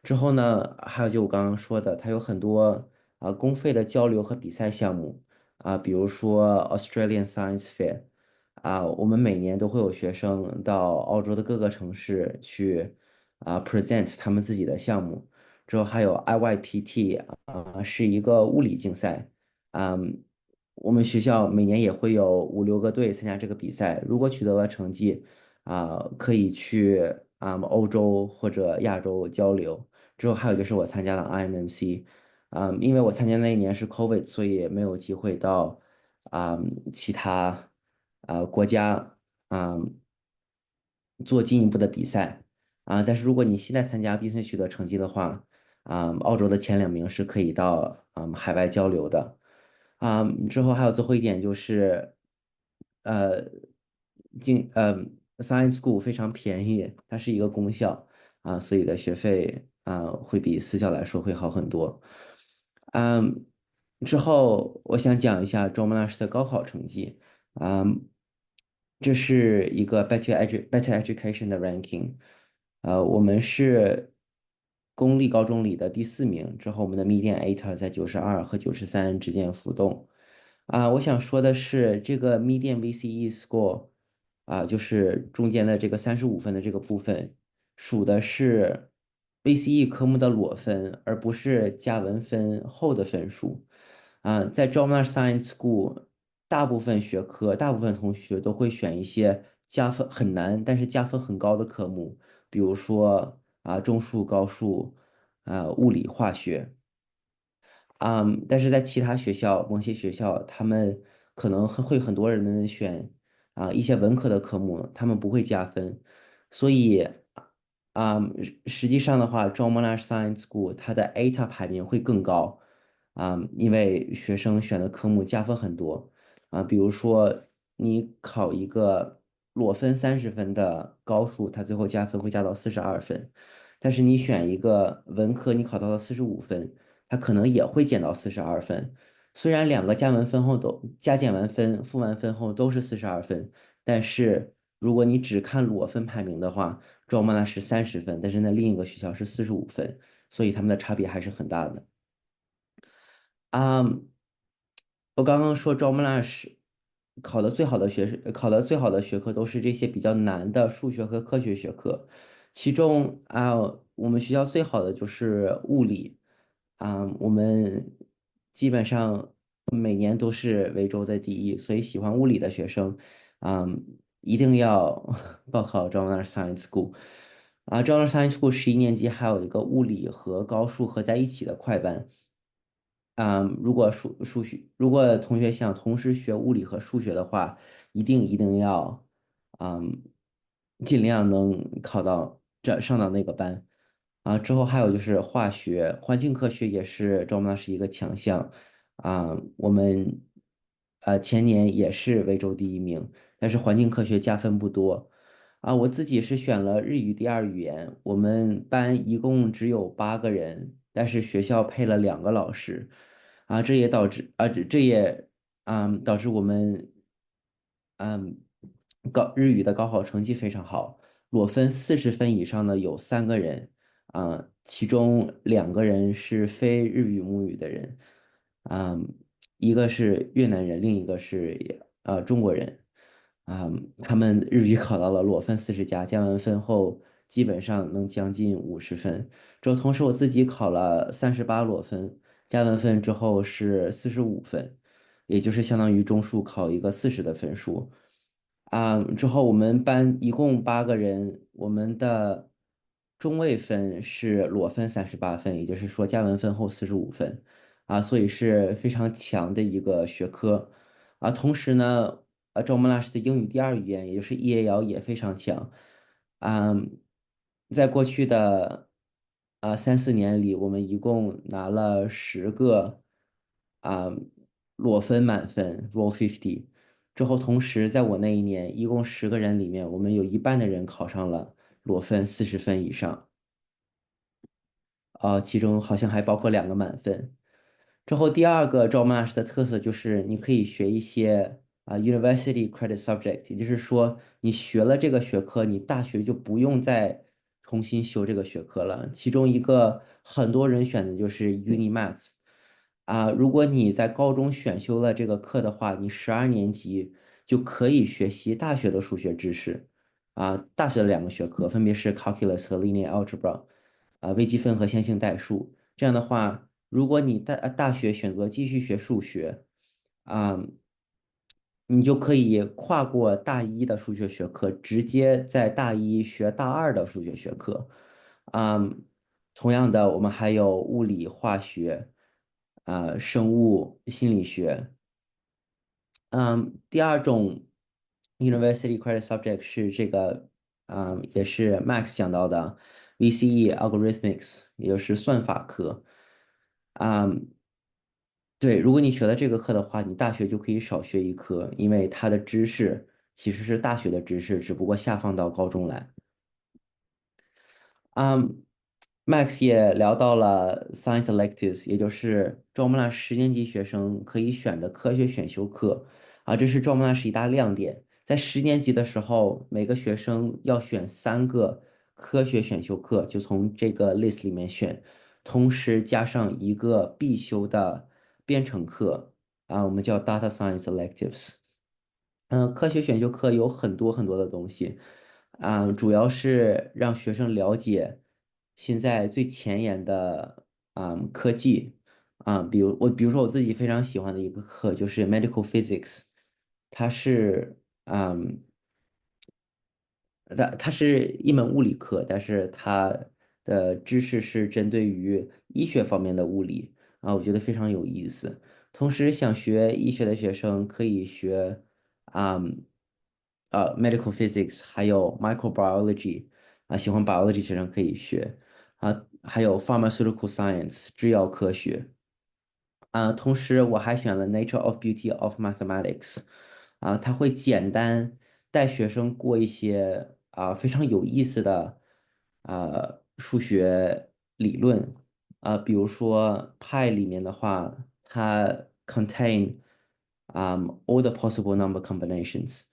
之后呢，还有就我刚刚说的，它有很多公费的交流和比赛项目比如说 Australian Science Fair 我们每年都会有学生到澳洲的各个城市去present 他们自己的项目。之后还有 IYPT 是一个物理竞赛，我们学校每年也会有5、6个队参加这个比赛，如果取得了成绩可以去欧洲或者亚洲交流。之后还有就是我参加了 IMMC，因为我参加那一年是 COVID，所以没有机会到其他国家做进一步的比赛但是如果你现在参加并且取得成绩的话，澳洲的前2名是可以到海外交流的。之后还有最后一点就是，呃，Science School 非常便宜，它是一个公校所以的学费会比私校来说会好很多。之后我想讲一下 John Monash 的高考成绩，这是一个 Better Education 的 ranking，我们是公立高中里的第4名，之后我们的 median ATA 在92和93之间浮动。我想说的是，这个 median VCE score 就是中间的这个35分的这个部分，数的是 VCE 科目的裸分，而不是加文分后的分数。在 John Monash Science School，大部分学科，大部分同学都会选一些加分很难，但是加分很高的科目，比如说中数、高数物理、化学。但是在其他学校，某些学校，他们可能会很多人选一些文科的科目，他们不会加分，所以实际上的话，John Monash Science School 它的 ATA 排名会更高因为学生选的科目加分很多比如说你考一个裸分30分的高数，它最后加分会加到42分，但是你选一个文科，你考到了45分。它可能也会减到42分。虽然2个加减完分、负完分后都是42分，但是如果你只看裸分排名的话，庄莫纳是30分，但是那另一个学校是45分，所以他们的差别还是很大的。我刚刚说 John Monash 考的最好的学科都是这些比较难的数学和科学学科，其中我们学校最好的就是物理我们基本上每年都是维州的第一，所以喜欢物理的学生一定要报考 John Monash Science School John Monash Science School 11年级还有一个物理和高数合在一起的快班。如果如果同学想同时学物理和数学的话，一定要，尽量能上到那个班之后还有就是化学、环境科学也是赵莫纳是一个强项我们前年也是维州第一名，但是环境科学加分不多我自己是选了日语第二语言，我们班一共只有8个人，但是学校配了2个老师这也导致这也导致我们日语的高考成绩非常好，裸分40分以上的有3个人其中2个人是非日语母语的人一个是越南人，另一个是中国人他们日语考到了裸分40加，加完分后基本上能将近50分。之后同时我自己考了38裸分，加完分之后是45分，也就是相当于中数考一个40的分数。之后我们班一共8个人，我们的中位分是裸分38分，也就是说加文分后45分，所以是非常强的一个学科。同时呢，John Monash的英语第二语言，也就是 EAL 也非常强。在过去的3、4年里，我们一共拿了10个啊、裸分满分 （Roll 50）。之后，同时在我那一年，一共10个人里面，我们有一半的人考上了裸分40分以上，其中好像还包括2个满分。之后第二个 John Monash 的特色就是你可以学一些University Credit Subject，也就是说你学了这个学科，你大学就不用再重新修这个学科了。其中一个很多人选的就是 Uni Maths。如果你在高中选修了这个课的话，你12年级就可以学习大学的数学知识。大学的2个学科分别是 Calculus 和 Linear Algebra，微积分和线性代数。这样的话，如果你大学选择继续学数学，啊、你就可以跨过大一的数学学科，直接在大一学大二的数学学科。同样的，我们还有物理、化学，生物、心理学。第二种 University Credit Subject 是这个，也是 Max 讲到的 VCE Algorithmics，也就是算法课。对，如果你学了这个课的话，你大学就可以少学一科，因为它的知识其实是大学的知识，只不过下放到高中来。Max 也聊到了 Science Electives，也就是赵木拉10年级学生可以选的科学选修课。这是赵木拉一大亮点。在10年级的时候，每个学生要选3个科学选修课，就从这个 list 里面选，同时加上一个必修的编程课，我们叫 Data Science Electives。科学选修课有很多很多的东西，主要是让学生了解现在最前沿的科技。比如说我自己非常喜欢的一个课就是 Medical Physics，它是它是一门物理课，但是它的知识是针对于医学方面的物理，我觉得非常有意思。同时，想学医学的学生可以学medical physics，还有 microbiology，喜欢 biology 学生可以学，还有 pharmaceutical science 制药科学。同时我还选了 Nature of Beauty of Mathematics，它会简单带学生过一些非常有意思的数学理论。比如说派里面的话，它 contain all the possible number combinations。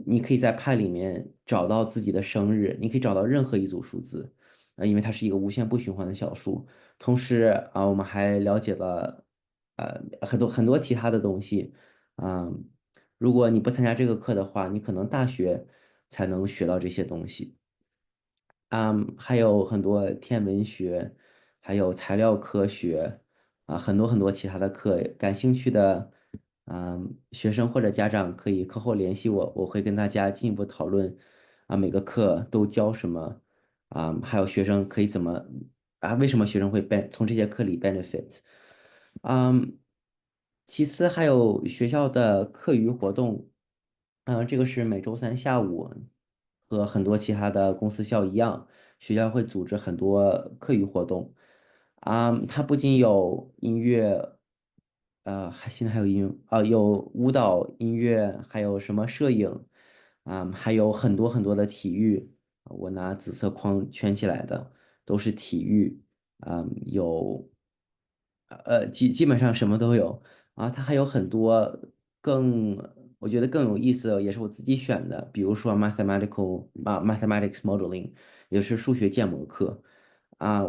你可以在派里面找到自己的生日，你可以找到任何一组数字，因为它是一个无限不循环的小数。同时我们还了解了很多很多其他的东西。啊、如果你不参加这个课的话，你可能大学才能学到这些东西。还有很多天文学，还有材料科学，很多很多其他的课，感兴趣的，学生或者家长可以课后联系我，我会跟大家进一步讨论，每个课都教什么，还有学生可以怎么，为什么学生会从这节课里 benefit。其次还有学校的课余活动，这个是每周三下午，和很多其他的公司校一样，学校会组织很多课余活动。它不仅有音乐，现在还有音乐，有舞蹈、音乐，还有什么摄影，还有很多很多的体育，我拿紫色框圈起来的都是体育。有，基本上什么都有。它还有很多更，我觉得更有意思的，也是我自己选的，比如说 mathematics modeling，也是数学建模课。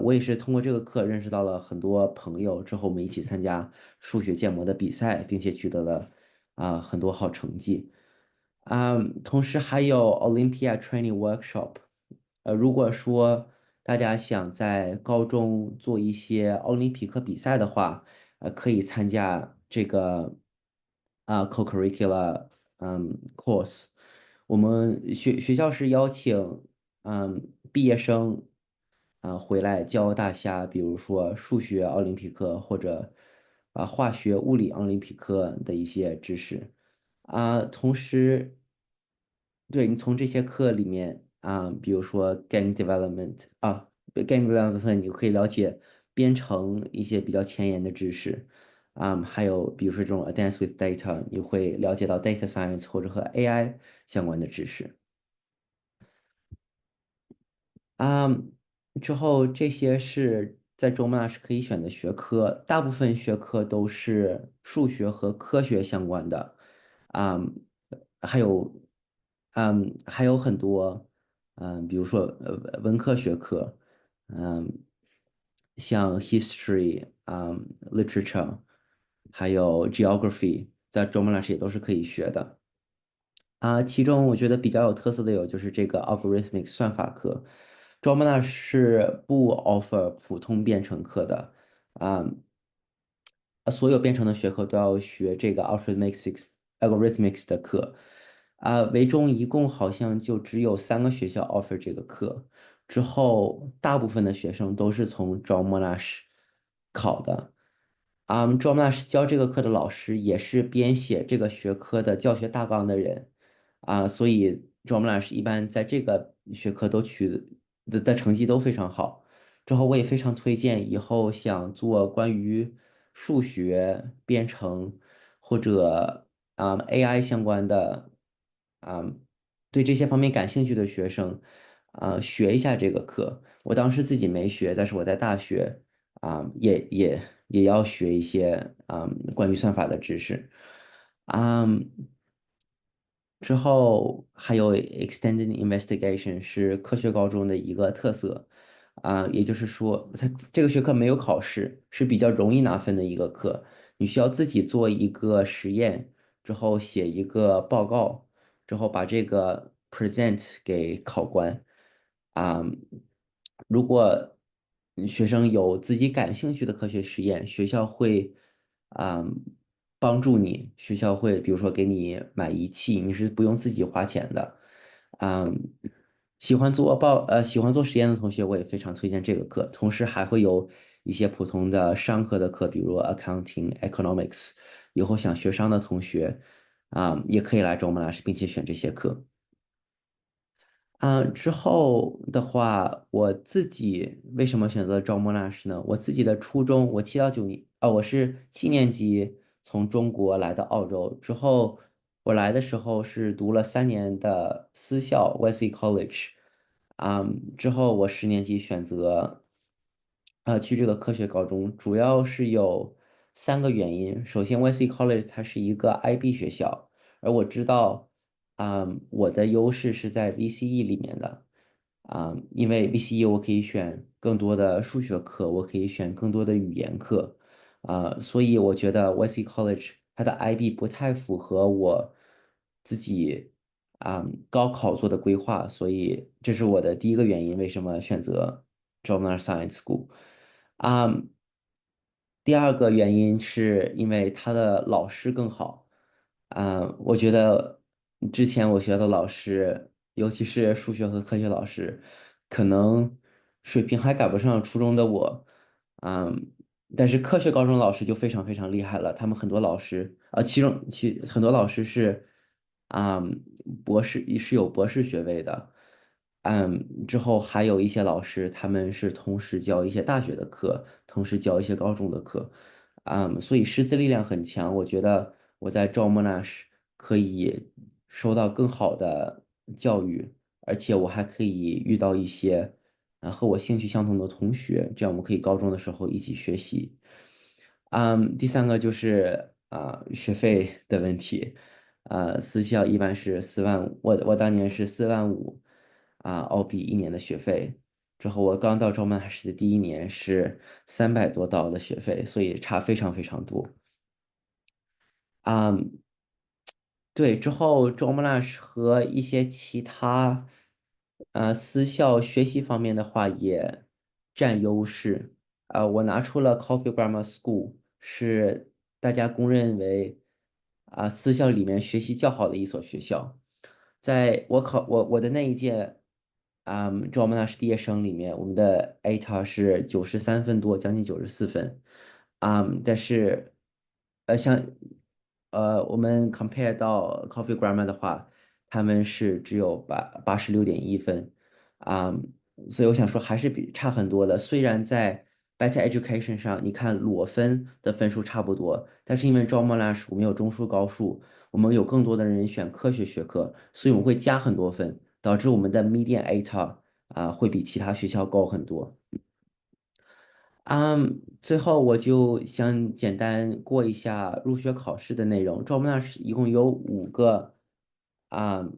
我也是通过这个课认识到了很多朋友，之后我们一起参加数学建模的比赛，并且取得了很多好成绩。同时还有 Olympia Training Workshop。如果说大家想在高中做一些奥林匹克比赛的话，可以参加这个 co-curricular course。我们学校是邀请毕业生回来教大家，比如说数学奥林匹克或者化学物理奥林匹克的一些知识同时对你从这些课里面比如说 game development 你可以了解编程一些比较前沿的知识。还有比如说这种 Advanced with Data，你会了解到 Data Science 或者和 AI 相关的知识。之后这些是在周末是可以选的学科，大部分学科都是数学和科学相关的。嗯，还有还有很多比如说文科学科，像 history literature，还有 geography，在周末老师也都是可以学的。其中我觉得比较有特色的就是这个 algorithmic 算法课 d r o m a n 是不 offer 普通编程课的，啊、所有编程的学科都要学这个 algorithmics 的课，维中一共好像就只有3个学校 offer 这个课，之后大部分的学生都是从 John Monash 考的。John Monash 教这个课的老师也是编写这个学科的教学大纲的人。所以 John Monash 一般在这个学科都的成绩都非常好。之后我也非常推荐以后想做关于数学编程或者AI 相关的对这些方面感兴趣的学生学一下这个课。我当时自己没学，但是我在大学也要学一些关于算法的知识。之后还有 extended investigation 是科学高中的一个特色也就是说，它这个学科没有考试，是比较容易拿分的一个课。你需要自己做一个实验，之后写一个报告，之后把这个 present 给考官。啊、如果学生有自己感兴趣的科学实验，学校会啊、帮助你，学校会比如说给你买仪器，你是不用自己花钱的。嗯，喜欢做实验的同学，我也非常推荐这个课。同时还会有一些普通的商科的课，比如 accounting、economics。以后想学商的同学也可以来找我们老师，并且选这些课。之后的话，我自己为什么选择招 Monash 呢？我自己的初中，我7到9年，我是7年级从中国来到澳洲，之后我来的时候是读了3年的私校 Wesley College，之后我10年级选择去这个科学高中，主要是有3个原因。首先，Wesley College 它是一个 IB 学校，而我知道。我的优势是在 VCE 里面的，因为 VCE 我可以选更多的数学课，我可以选更多的语言课，所以我觉得 Wesley College 它的 IB 不太符合我自己高考做的规划，所以这是我的第一个原因，为什么选择 John Monash Science School。啊、第二个原因是因为他的老师更好。我觉得之前我学的老师，尤其是数学和科学老师，可能水平还赶不上初中的我。嗯，但是科学高中老师就非常非常厉害了，他们很多老师很多老师是博士是有博士学位的。之后还有一些老师，他们是同时教一些大学的课，同时教一些高中的课。所以师资力量很强。我觉得我在 John Monash 可以受到更好的教育，而且我还可以遇到一些和我兴趣相同的同学，这样我们可以高中的时候一起学习。第三个就是学费的问题。私校一般是4万5，我当年是4万5澳币1年的学费。之后我刚到中曼海市的第一年是300多刀的学费，所以差非常非常多。对，之后 John Monash 和一些其他私校学习方面的话也占优势。我拿出了 Coffee Grammar School，是大家公认为私校里面学习较好的一所学校。在我的那一届John Monash 毕业生里面，我们的 ATA 是93分多，将近94分。但是我们 compare 到 Coffee Grammar 的话，他们是只有86.1分。啊、所以我想说还是比差很多的。虽然在 Better Education 上，你看裸分的分数差不多，但是因为 John Monash 我们有中数高数，我们有更多的人选科学学科，所以我们会加很多分，导致我们的 median ATA 会比其他学校高很多。最后我就想简单过一下入学考试的内容。John Monash 一共有啊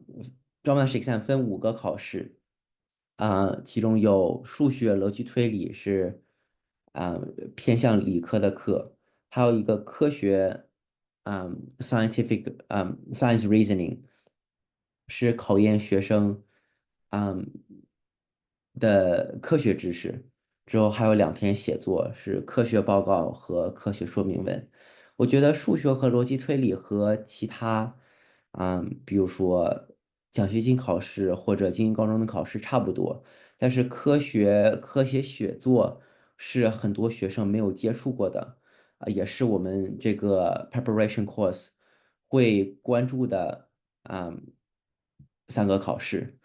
，John Monash exam 分5个考试。其中有数学、逻辑推理是啊、偏向理科的课，还有一个科学science reasoning 是考验学生嗯的科学知识。之后还有2篇写作是科学报告和科学说明文。我觉得数学和逻辑推理和其他，比如说奖学金考试或者精英高中的考试差不多，但是科学写作是很多学生没有接触过的，也是我们这个 preparation course 会关注的，3个考试。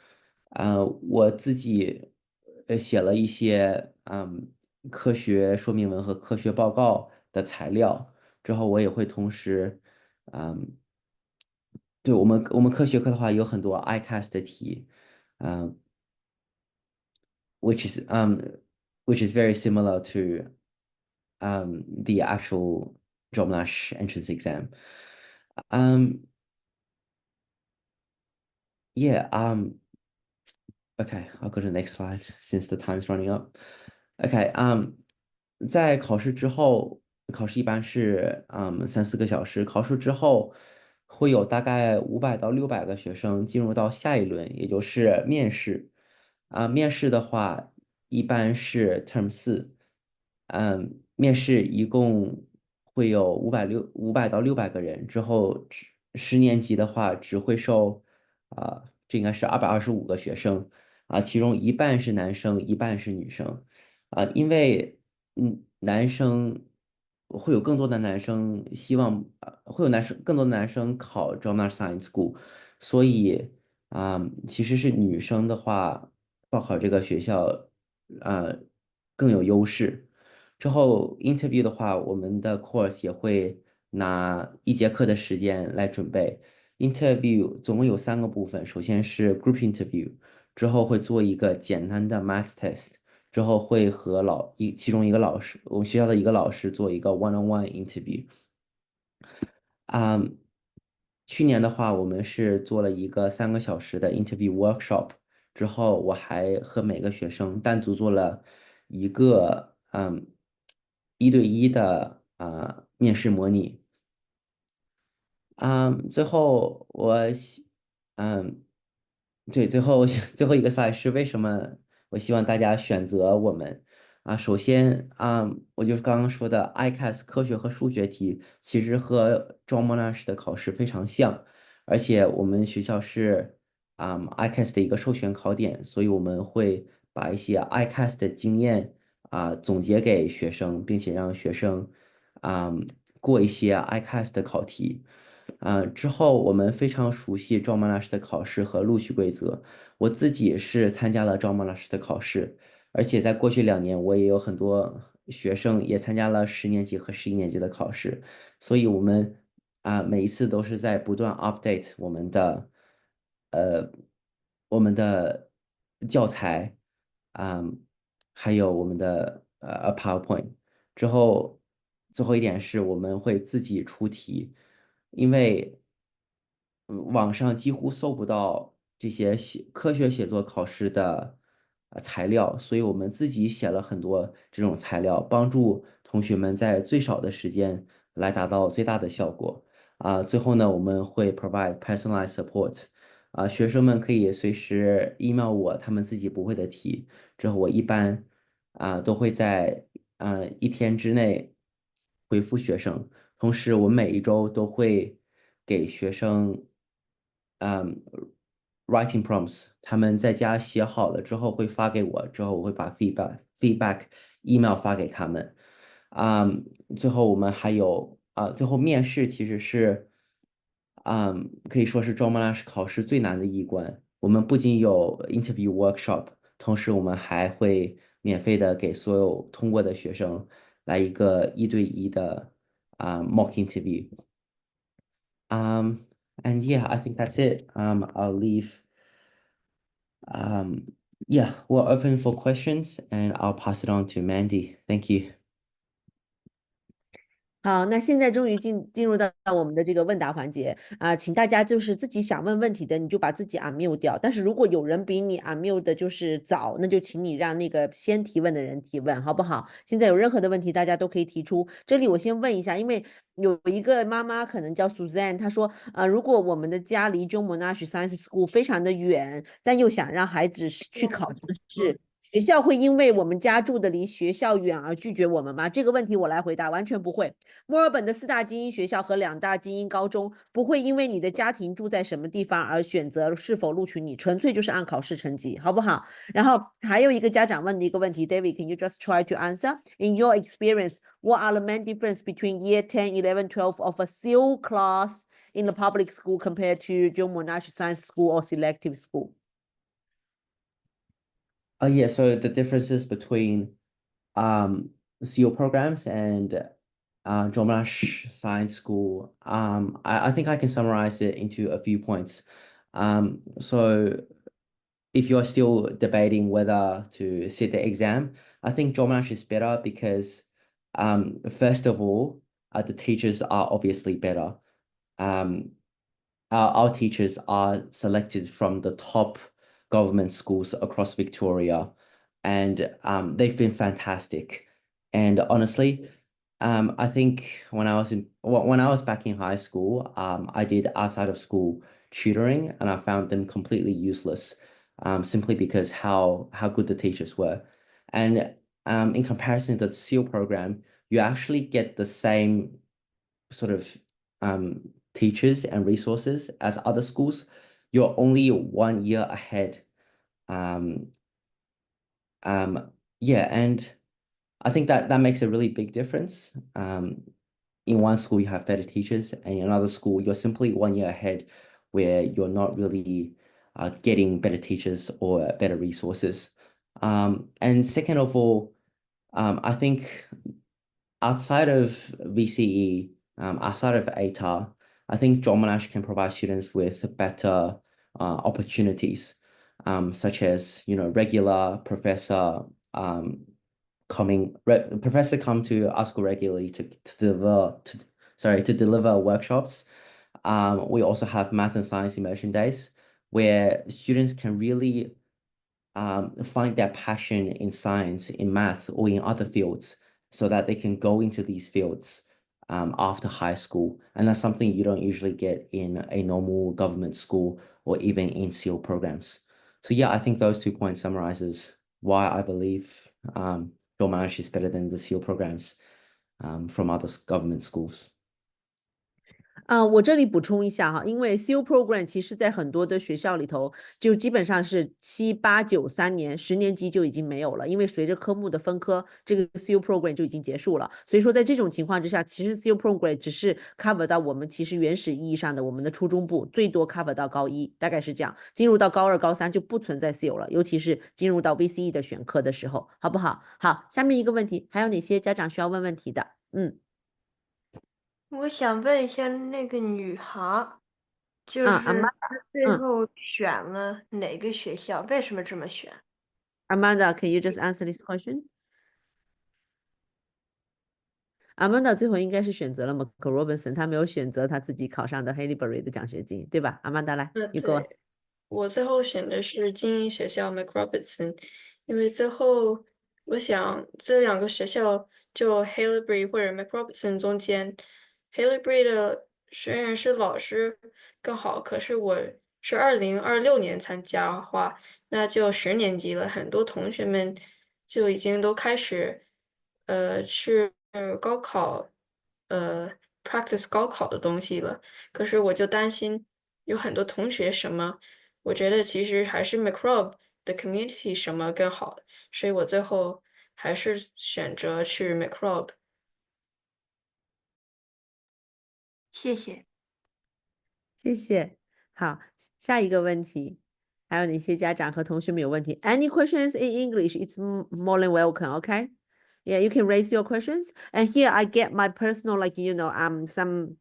我自己写了一些科学说明文和科学报告的材料，之后我也会同时嗯，对我们科学课的话有很多 ICAS 的题，嗯，which is which is very similar to the actual John Monash entrance exam. Um, yeah, okay, I'll go to the next slide since the time's running up. Okay, 在考试之后，考试一般是3、4个小时。考试之后会有大概500到600个学生进入到下一轮，也就是面试。面试的话一般是 Term 4。面试一共会有500到600个人，之后10年级的话只会收这应该是225个学生。其中一半是男生，一半是女生。因为男生会有更多的男生希望会有更多的男生考 John Monash Science School，所以其实是女生的话报考这个学校啊、更有优势。之后 interview 的话，我们的 course 也会拿1节课的时间来准备。interview 总共有3个部分，首先是 group interview，之后会做一个简单的 math test，之后会和其中一个老师，我们学校的一个老师做一个 one-on-one interview。去年的话，我们是做了一个3个小时的 interview workshop，之后我还和每个学生单独做了一个1对1的面试模拟。最后嗯，对，最后一个 slide 是为什么我希望大家选择我们首先我就是刚刚说的 ICAS 科学和数学题，其实和 John Monash 的考试非常像，而且我们学校是ICAS 的一个授权考点，所以我们会把一些 ICAS 的经验总结给学生，并且让学生过一些 ICAS 的考题。之后我们非常熟悉 John Monash 的考试和录取规则。我自己是参加了 John Monash 的考试，而且在过去2年，我也有很多学生也参加了10年级和11年级的考试，所以我们每一次都是在不断 update 呃我们的教材，还有我们的PowerPoint。之后，最后一点是我们会自己出题，因为网上几乎搜不到这些科学写作考试的材料，所以我们自己写了很多这种材料，帮助同学们在最少的时间来达到最大的效果。最后呢，我们会 provide personalized support。学生们可以随时 email 我他们自己不会的题，之后我一般都会在1天之内回复学生。同时，我们每一周都会给学生writing prompts，他们在家写好了之后会发给我，之后我会把 feedback email 发给他们。最后我们还有最后面试其实是可以说是 John Monash 考试最难的一关。我们不仅有 interview workshop，同时我们还会免费的给所有通过的学生来一个1对1的mock interview。And yeah, I think that's it. I'll leave. Yeah, we're open for questions, and I'll pass it on to Mandy. Thank you. 好，那现在终于进入到我们的这个问答环节啊，请大家就是自己想问问题的，你就把自己 unmute 掉。但是如果有人比你 unmute 的就是早，那就请你让那个先提问的人提问，好不好？现在有任何的问题，大家都可以提出。这里我先问一下，因为有一个妈妈可能叫 Suzanne，她说如果我们的家离 John Monash Science School 非常的远，但又想让孩子去考这个试。学校会因为我们家住的离学校远而拒绝我们吗？这个问题我来回答，完全不会。墨尔本的4大精英学校和2大精英高中不会因为你的家庭住在什么地方而选择是否录取你，纯粹就是按考试成绩，好不好？然后还有一个家长问的一个问题 ，David，can you just try to answer? In your experience, what are the main difference between year 10, 11, 12 of a SEAL class in the public school compared to John Monash Science School or Selective School? Yeah, so the differences between SEAL programs and John Monash Science School, I think I can summarize it into a few points. So if you're still debating whether to sit the exam, I think John Monash is better because first of all, the teachers are obviously better. Our teachers are selected from the top government schools across Victoria, and they've been fantastic. And honestly, I think when I was back in high school, I did outside of school tutoring, and I found them completely useless, simply because how good the teachers were. And in comparison to the SEAL program, you actually get the same sort of teachers and resources as other schools. You're only 1 year ahead. Yeah, and I think that makes a really big difference. In one school, you have better teachers, and in another school, you're simply 1 year ahead, where you're not really getting better teachers or better resources. And second of all, I think outside of VCE, outside of ATAR, I think John Monash can provide students with better opportunities, such as regular professor professor come to our school regularly to deliver workshops. We also have math and science immersion days where students can really find their passion in science, in math, or in other fields, so that they can go into these fields after high school. And that's something you don't usually get in a normal government school or even in SEAL programs. So yeah, I think those 2 points summarizes why I believe John Monash is better than the SEAL programs from other government schools. 我这里补充一下哈，因为 SEAL program 其实在很多的学校里头，就基本上是7、8、9、3年10年级就已经没有了，因为随着科目的分科，这个 SEAL program 就已经结束了。所以说在这种情况之下，其实 SEAL program 只是 cover 到我们其实原始意义上的我们的初中部，最多 cover 到高1，大概是这样。进入到高2、高3就不存在 SEAL 了，尤其是进入到 VCE 的选课的时候，好不好？好，下面一个问题，还有哪些家长需要问问题的？我想问一下那个女孩，就是Amanda，她最后选了哪个学校？为什么这么选？ Amanda, can you just answer this question? Amanda 最后应该是选择了 Michael Robinson， 她没有选择她自己考上的 Haileybury 的奖学金，对吧？Amanda 来，you go。对，我最后选的是精英学校 McRobertson， 因为最后我想这2个学校就 Haileybury 或者 McRobertson 中间 ，Haileybury 的虽然是老师更好，可是我是2026年参加的话，那就10年级了，很多同学们就已经都开始去高考 practice 高考的东西了。可是我就担心有很多同学什么，我觉得其实还是 microbe 的 community 什么更好，所以我最后还是选择去 microbe。谢谢。谢谢。好，下一个问题，还有哪些家长和同学们有问题？Any questions in English? It's more than welcome. Okay. Yeah, you can raise your questions. And here I get my personal, like, some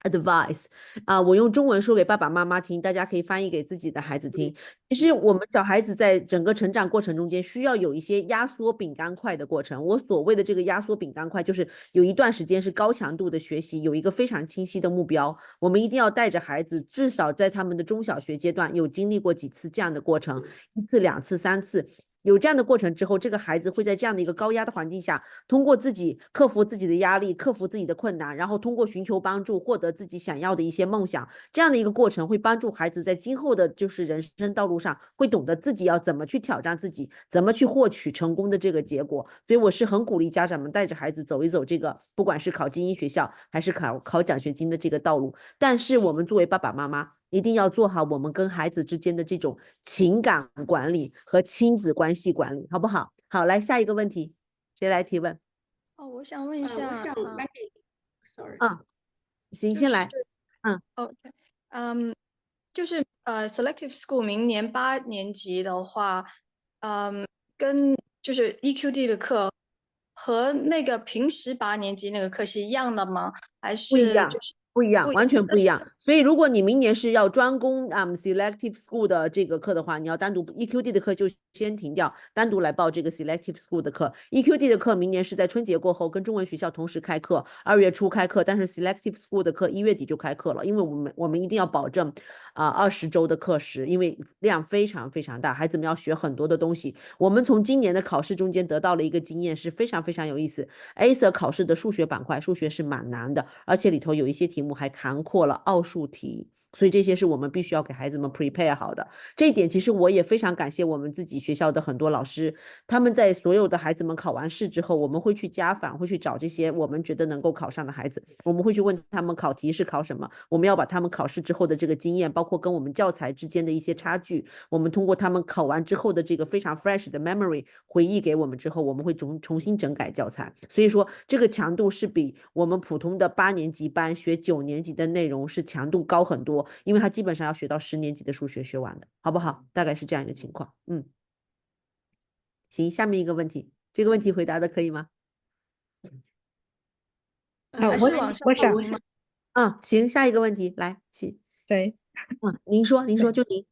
advice. 我用中文说给爸爸妈妈听，大家可以翻译给自己的孩子听。其实我们小孩子在整个成长过程中间需要有一些压缩饼干块的过程。我所谓的这个压缩饼干块，就是有一段时间是高强度的学习，有一个非常清晰的目标。我们一定要带着孩子，至少在他们的中小学阶段有经历过几次这样的过程，1次、2次、3次。有这样的过程之后，这个孩子会在这样的一个高压的环境下，通过自己克服自己的压力，克服自己的困难，然后通过寻求帮助，获得自己想要的一些梦想。这样的一个过程会帮助孩子在今后的就是人生道路上，会懂得自己要怎么去挑战自己，怎么去获取成功的这个结果。所以我是很鼓励家长们带着孩子走一走这个，不管是考精英学校还是考奖学金的这个道路。但是我们作为爸爸妈妈，一定要做好我们跟孩子之间的这种情感管理和亲子关系管理，好不好？好，来下一个问题，谁来提问？我想问一下，Sorry，行，先来。OK，就是Selective School 明年8年级的话，跟就是 EQD 的课和那个平时8年级那个课是一样的吗？还是就是不一样，完全不一样。所以如果你明年是要专攻Selective School 的这个课的话，你要单独 EQD 的课就先停掉，单独来报这个 Selective School 的课。EQD 的课明年是在春节过后跟中文学校同时开课，2月初开课，但是 Selective School 的课1月底就开课了，因为我们一定要保证20周的课时，因为量非常非常大，孩子们要学很多的东西。我们从今年的考试中间得到了一个经验，是非常非常有意思。ACE 考试的数学板块，数学是蛮难的，而且里头有一些题目还涵括了奥数题，所以这些是我们必须要给孩子们 prepare 好的。这一点其实我也非常感谢我们自己学校的很多老师，他们在所有的孩子们考完试之后，我们会去家访，会去找这些我们觉得能够考上的孩子，我们会去问他们考题是考什么，我们要把他们考试之后的这个经验，包括跟我们教材之间的一些差距，我们通过他们考完之后的这个非常 fresh 的 memory 回忆给我们之后，我们会重新整改教材。所以说这个强度是比我们普通的8年级班学9年级的内容是强度高很多，因为他基本上要学到10年级的数学学完的，好不好？大概是这样一个情况。行，下面一个问题，这个问题回答的可以吗？行，下一个问题来，请。对，您说，就您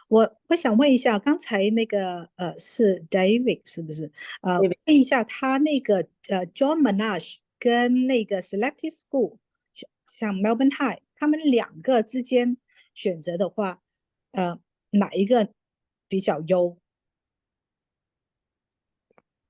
我想问一下，刚才那个是 David 是不是？问一下他那个John Monash 跟那个 Selective School， 像 Melbourne High， 他们2个之间选择的话，哪一个比较优？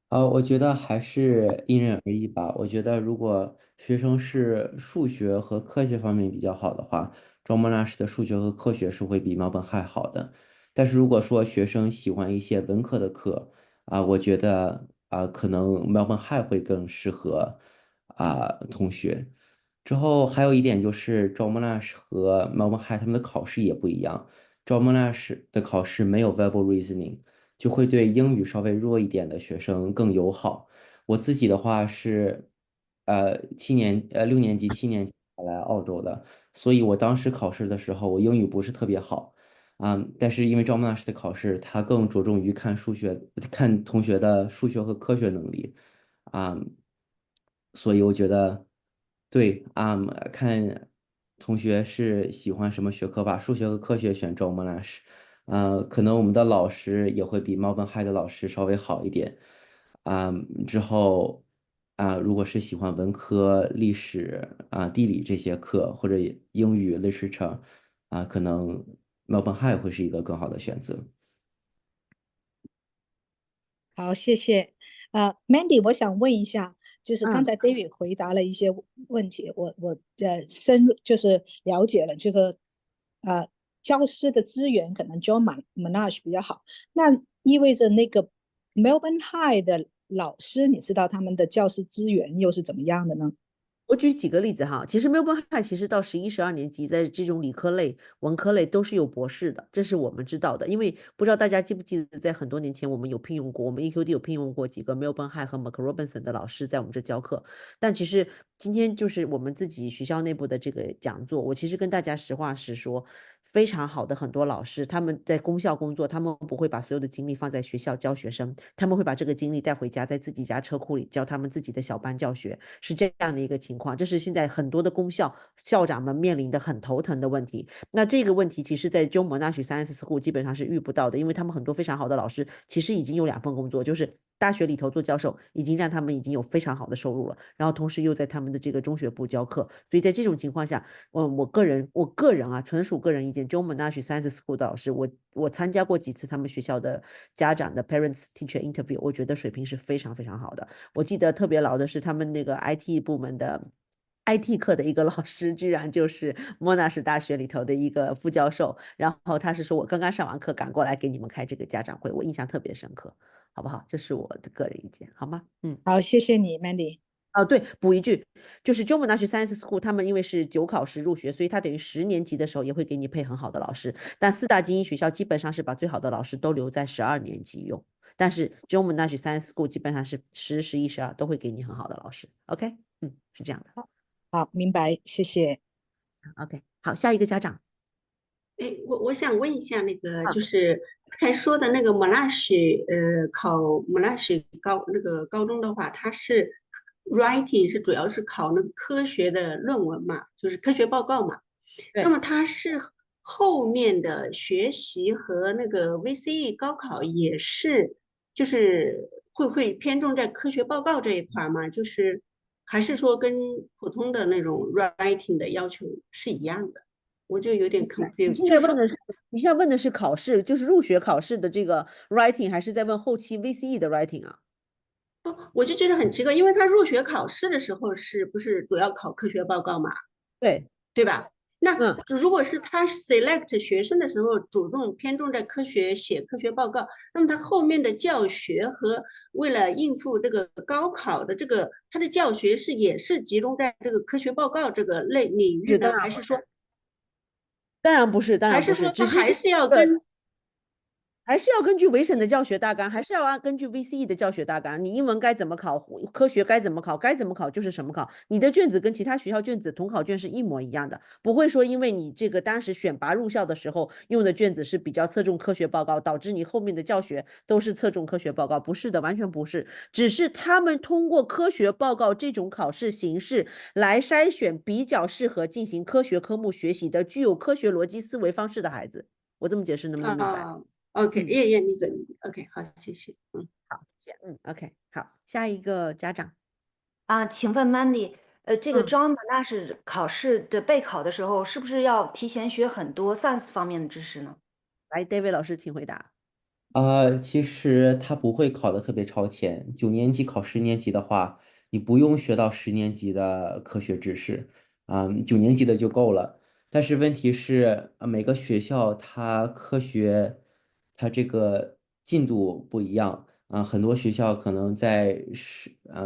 我觉得还是因人而异吧。我觉得如果学生是数学和科学方面比较好的话，John Monash的数学和科学是会比 Melbourne High 好的。但是如果说学生喜欢一些文科的课我觉得可能 Melbourne High 会更适合同学。之后还有一点就是 John Monash 和 Melbourne High 他们的考试也不一样。John Monash 的考试没有 verbal reasoning。就会对英语稍微弱一点的学生更友好。我自己的话是，6年级、7年级来澳洲的，所以我当时考试的时候，我英语不是特别好，但是因为赵曼老师的考试，他更着重于看同学的数学和科学能力，啊、所以我觉得，对，看同学是喜欢什么学科吧，数学和科学选赵曼老师。可能我们的老师也会比 Melbourne High 的老师稍微好一点，之后如果是喜欢文科、历史地理这些课，或者英语 literature 可能 Melbourne High 会是一个更好的选择。好，谢谢。Mandy，我想问一下，就是刚才 David 回答了一些问题，我深入就是了解了这个教师的资源可能 John Monash 比较好，那意味着那个 Melbourne High 的老师，你知道他们的教师资源又是怎么样的呢？我举几个例子哈，其实 Melbourne High 其实到11、12年级，在这种理科类、文科类都是有博士的，这是我们知道的。因为不知道大家记不记得，在很多年前我们有聘用过，我们 EQD 有聘用过几个 Melbourne High 和 McRobinson 的老师在我们这教课。但其实今天就是我们自己学校内部的这个讲座，我其实跟大家实话实说，非常好的很多老师，他们在公校工作，他们不会把所有的精力放在学校教学生，他们会把这个精力带回家，在自己家车库里教他们自己的小班教学，是这样的一个情况。这是现在很多的公校校长们面临的很头疼的问题。那这个问题其实在 John Monash Science School 基本上是遇不到的，因为他们很多非常好的老师其实已经有2份工作，就是大学里头做教授，已经让他们已经有非常好的收入了，然后同时又在他们的这个中学部教课，所以在这种情况下，我个人啊，纯属个人意见 ，John Monash Science School 的老师，我参加过几次他们学校的家长的 parents teacher interview，我觉得水平是非常非常好的。我记得特别牢的是他们那个 IT 部门的 IT 课的一个老师，居然就是莫纳什大学里头的一个副教授，然后他是说我刚刚上完课赶过来给你们开这个家长会，我印象特别深刻，好不好？这是我的个人意见，好吗？好，谢谢你，Mandy。哦，对，补一句，就是 John Monash Science School，他们因为是9考试入学，所以他等于10年级的时候也会给你配很好的老师。但4大精英学校基本上是把最好的老师都留在12年级用，但是 John Monash Science School 基本上是10、11、12都会给你很好的老师。OK，是这样的。好，明白，谢谢。OK，好，下一个家长。哎，我想问一下，那个啊就是刚才说的那个 Monash，考 Monash 高中的话，它是 writing 是主要是考那个科学的论文嘛，就是科学报告嘛。那对，么它是后面的学习和那个 VCE 高考也是，就是会偏重在科学报告这一块儿吗？就是还是说跟普通的那种 writing 的要求是一样的？我就有点你 confused，现就是说，在问的是你现在问的是考试，就是入学考试的这个 writing，还是在问后期 VCE 的 writing 啊？我就觉得很奇怪，因为他入学考试的时候是不是主要考科学报告嘛，对，对吧？那嗯。如果是他 select 学生的时候偏重在写科学报告，那么他后面的教学和为了应付这个高考的这个他的教学也是集中在这个科学报告这个领域是，呢，还是说当然不是，当然不是，只是现他还是要在跟还是要根据维省的教学大纲，还是要根据 VCE 的教学大纲。你英文该怎么考，科学该怎么考，该怎么考就是什么考。你的卷子跟其他学校卷子统考卷是一模一样的，不会说因为你这个当时选拔入校的时候用的卷子是比较侧重科学报告，导致你后面的教学都是侧重科学报告。不是的，完全不是，只是他们通过科学报告这种考试形式来筛选比较适合进行科学科目学习的、具有科学逻辑思维方式的孩子。我这么解释能不能明白？OK，也理解，OK，好，谢谢，好，OK，好，下一个家长。请问 Mandy，这个嗯 John Monash 考试的备考的时候，是不是要提前学很多 science 方面的知识呢？来，David 老师，请回答。其实他不会考的特别超前。9年级考10年级的话，你不用学到10年级的科学知识，9年级的就够了。但是问题是，每个学校它科学，它这个进度不一样很多学校可能在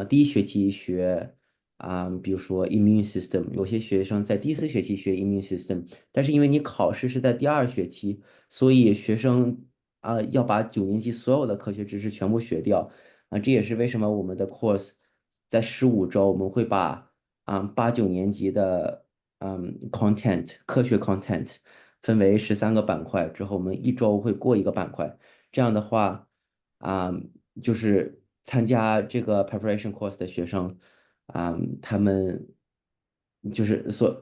第一学期学比如说 immune system，有些学生在第4学期学 immune system，但是因为你考试是在第2学期，所以学生要把9年级所有的科学知识全部学掉这也是为什么我们的 course 在15周我们会把8、9年级的content 科学 content 分为13个板块之后，我们1周会过一个板块，这样的话就是参加这个 preparation course 的学生他们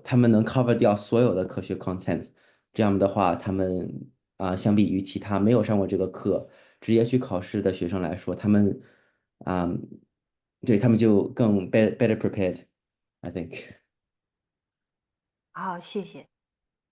他们能 cover 掉所有的科学 content，这样的话，他们相比于其他没有上过这个课直接去考试的学生来说，他们对他们就更 better prepared，I think。好，谢谢。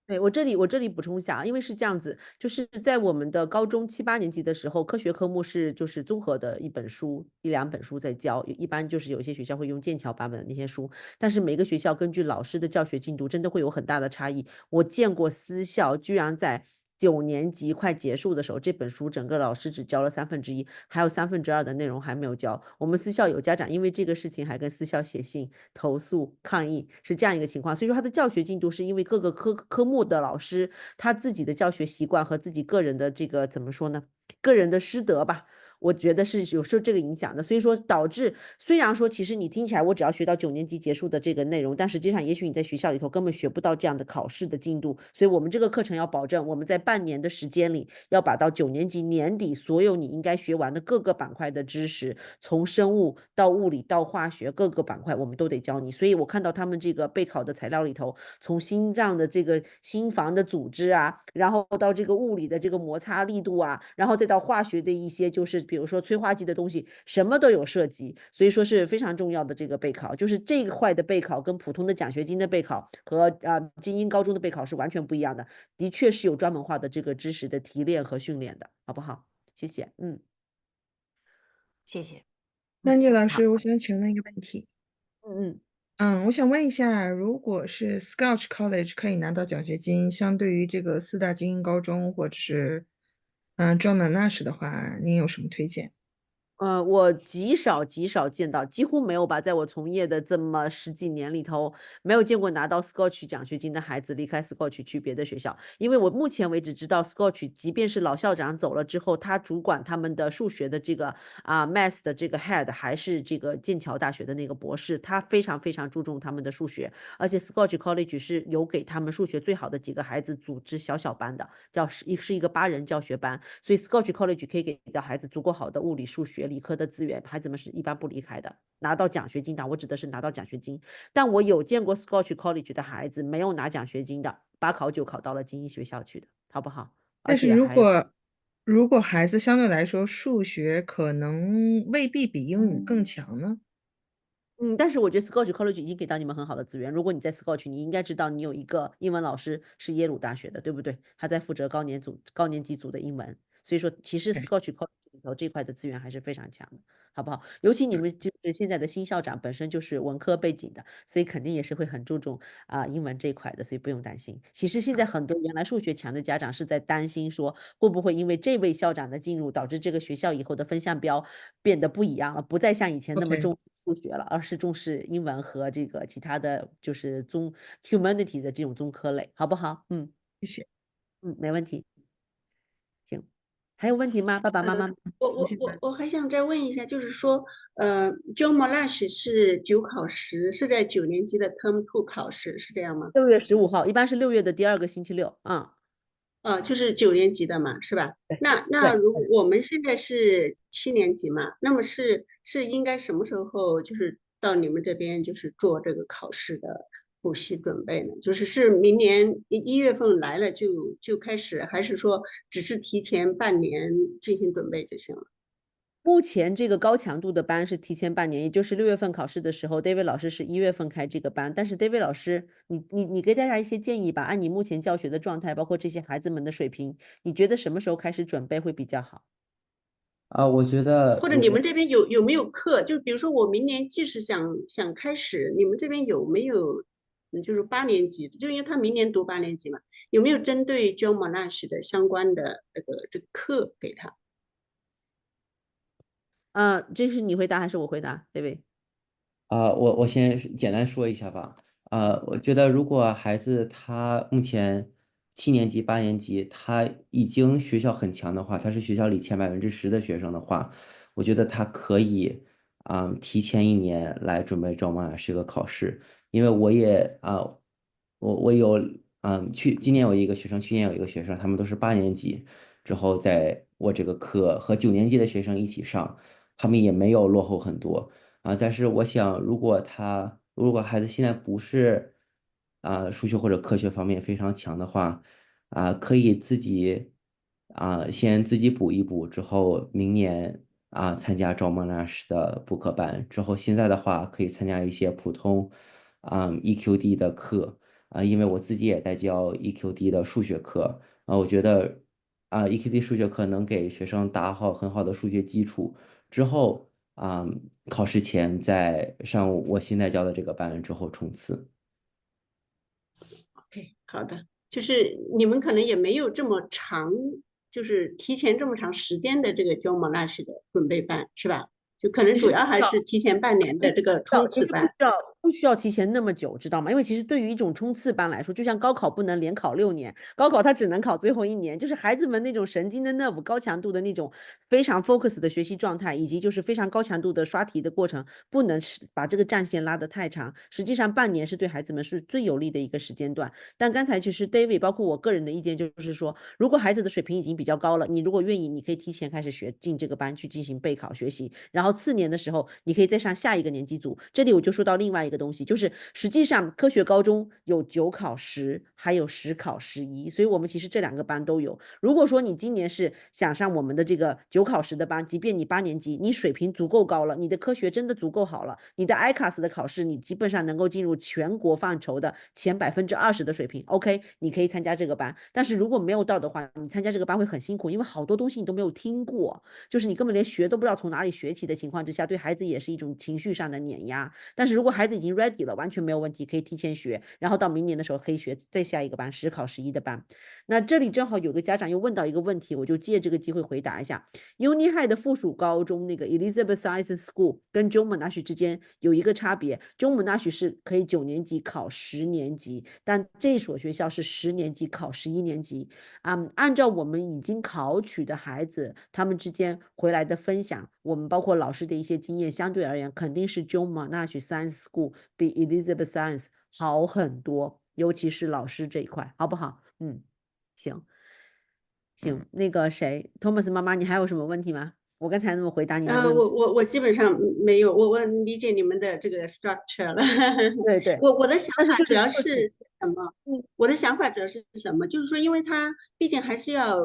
对，我这里补充一下因为是这样子，就是在我们的高中7、8年级的时候，科学科目是就是综合的1本书、1、2本书在教，一般就是有些学校会用剑桥版本的那些书，但是每个学校根据老师的教学进度真的会有很大的差异。我见过私校居然在9年级快结束的时候，这本书整个老师只教了1/3，还有2/3的内容还没有教。我们私校有家长因为这个事情还跟私校写信投诉抗议，是这样一个情况。所以说他的教学进度是因为各个科目的老师他自己的教学习惯和自己个人的这个怎么说呢？个人的师德吧。我觉得是有受这个影响的，所以说导致虽然说其实你听起来我只要学到9年级结束的这个内容，但实际上也许你在学校里头根本学不到这样的考试的进度，所以我们这个课程要保证我们在半年的时间里要把到9年级年底所有你应该学完的各个板块的知识，从生物到物理到化学各个板块我们都得教你。所以我看到他们这个备考的材料里头，从心脏的这个心房的组织啊，然后到这个物理的这个摩擦力度啊，然后再到化学的一些就是比如说催化剂的东西，什么都有涉及，所以说是非常重要的这个备考。就是这一块的备考跟普通的奖学金的备考和精英高中的备考是完全不一样的，的确是有专门化的这个知识的提炼和训练的，好不好？谢谢。谢谢。曼妮老师，我想请问一个问题。嗯，我想问一下，如果是 Scotch College 可以拿到奖学金，相对于这个4大精英高中或者是John Monash 的话，您有什么推荐？我极少见到，几乎没有吧，在我从业的这么10几年里头，没有见过拿到 Scotch 奖学金的孩子离开 Scotch 去别的学校。因为我目前为止知道 Scotch，即便是老校长走了之后，他主管他们的数学的这个Math 的这个 Head 还是这个剑桥大学的那个博士，他非常注重他们的数学，而且 Scotch College 是有给他们数学最好的几个孩子组织小班的，是一个8人教学班，所以 Scotch College 可以给到孩子足够好的物理、数学、理科的资源，孩子们是一般不离开的。拿到奖学金的，我指的是拿到奖学金。但我有见过 Scotch College 的孩子没有拿奖学金的，8考9考到了精英学校去的，好不好？但是如果孩子相对来说数学可能未必比英语更强呢？但是我觉得 Scotch College 已经给到你们很好的资源。如果你在 Scotch，你应该知道你有一个英文老师是耶鲁大学的，对不对？他在负责高年级组的英文。所以说，其实 Scotch College 里头这块的资源还是非常强的，好不好？尤其你们就是现在的新校长本身就是文科背景的，所以肯定也是会很注重英文这一块的，所以不用担心。其实现在很多原来数学强的家长是在担心说，会不会因为这位校长的进入，导致这个学校以后的分项标变得不一样了，不再像以前那么重视数学了，而是重视英文和这个其他的就是humanity 的这种综科类，好不好？谢谢。没问题。行，还有问题吗？爸爸妈妈？我还想再问一下，就是说John Monash 是9考10，是在9年级的 Term 2考试，是这样吗？6月15号，一般是6月的第2个星期六。就是9年级的嘛，是吧？那如果我们现在是7年级嘛，那么是应该什么时候就是到你们这边就是做这个考试的补习准备呢？是明年1月份来了就开始，还是说只是提前半年进行准备就行了？目前这个高强度的班是提前半年，也就是6月份考试的时候 ，David 老师是1月份开这个班。但是 David 老师，你给大家一些建议吧，按你目前教学的状态，包括这些孩子们的水平，你觉得什么时候开始准备会比较好？我觉得或者你们这边有没有课？就比如说我明年即使想开始，你们这边有没有就是8年级的？就因为他明年读8年级嘛，有没有针对 John Monash 的相关的这个课给他？这是你回答还是我回答，David？我先简单说一下吧。我觉得如果孩子他目前7年级、8年级，他已经学校很强的话，他是学校里前10%的学生的话，我觉得他可以提前1年来准备John Monash这个考试。因为我也我有今年有一个学生，去年有一个学生，他们都是8年级之后在我这个课和9年级的学生一起上，他们也没有落后很多。但是我想，如果孩子现在不是数学或者科学方面非常强的话，可以自己先自己补一补，之后明年参加赵梦老师的补课班，之后现在的话可以参加一些普通EQD 的课因为我自己也在教 EQD 的数学课我觉得EQD 数学课能给学生打好很好的数学基础，之后考试前再上我现在教的这个班之后冲刺。OK，好的，就是你们可能也没有这么长，就是提前这么长时间的这个 John Monash 的准备班，是吧？就可能其实主要还是提前半年的这个冲刺班。不需要提前那么久，知道吗？因为其实对于一种冲刺班来说，就像高考不能连考6年，高考它只能考最后1年，就是孩子们那种神经的 nerve 高强度的那种非常 focus 的学习状态，以及就是非常高强度的刷题的过程，不能把这个战线拉得太长。实际上半年是对孩子们是最有利的一个时间段。但刚才其实 David 包括我个人的意见就是说，如果孩子的水平已经比较高了，你如果愿意，你可以提前开始进这个班去进行备考学习，然后次年的时候你可以再上下一个年级组。这里我就说到另外一个东西，就是实际上科学高中有9考10，还有10考11，所以我们其实这2个班都有。如果说你今年是想上我们的这个9考10的班，即便你8年级你水平足够高了，你的科学真的足够好了，你的 ICAS 的考试你基本上能够进入全国范畴的前20%的水平 ，OK， 你可以参加这个班。但是如果没有到的话，你参加这个班会很辛苦，因为好多东西你都没有听过，就是你根本连学都不知道从哪里学起的情况之下，对孩子也是一种情绪上的碾压。但是如果孩子已经 ready 了，完全没有问题，可以提前学，然后到明年的时候可以学再下一个班10考11的班。那这里正好有个家长又问到一个问题，我就借这个机会回答一下。Uni High 的附属高中那个 Elizabeth Science School 跟 John Monash 之间有一个差别，John Monash 是可以9年级考10年级，但这所学校是10年级考11年级。按照我们已经考取的孩子他们之间回来的分享，我们包括老师的一些经验，相对而言肯定是 John Monash Science School 比 Elizabeth Science 好很多，尤其是老师这一块，好不好？行，那个谁 ，Thomas 妈妈，你还有什么问题吗？我刚才那么回答你的问题。我基本上没有，我理解你们的这个 structure 了。对对，我的想但是法主要就是是什么？我的想法主要是什么？就是说，因为他毕竟还是要，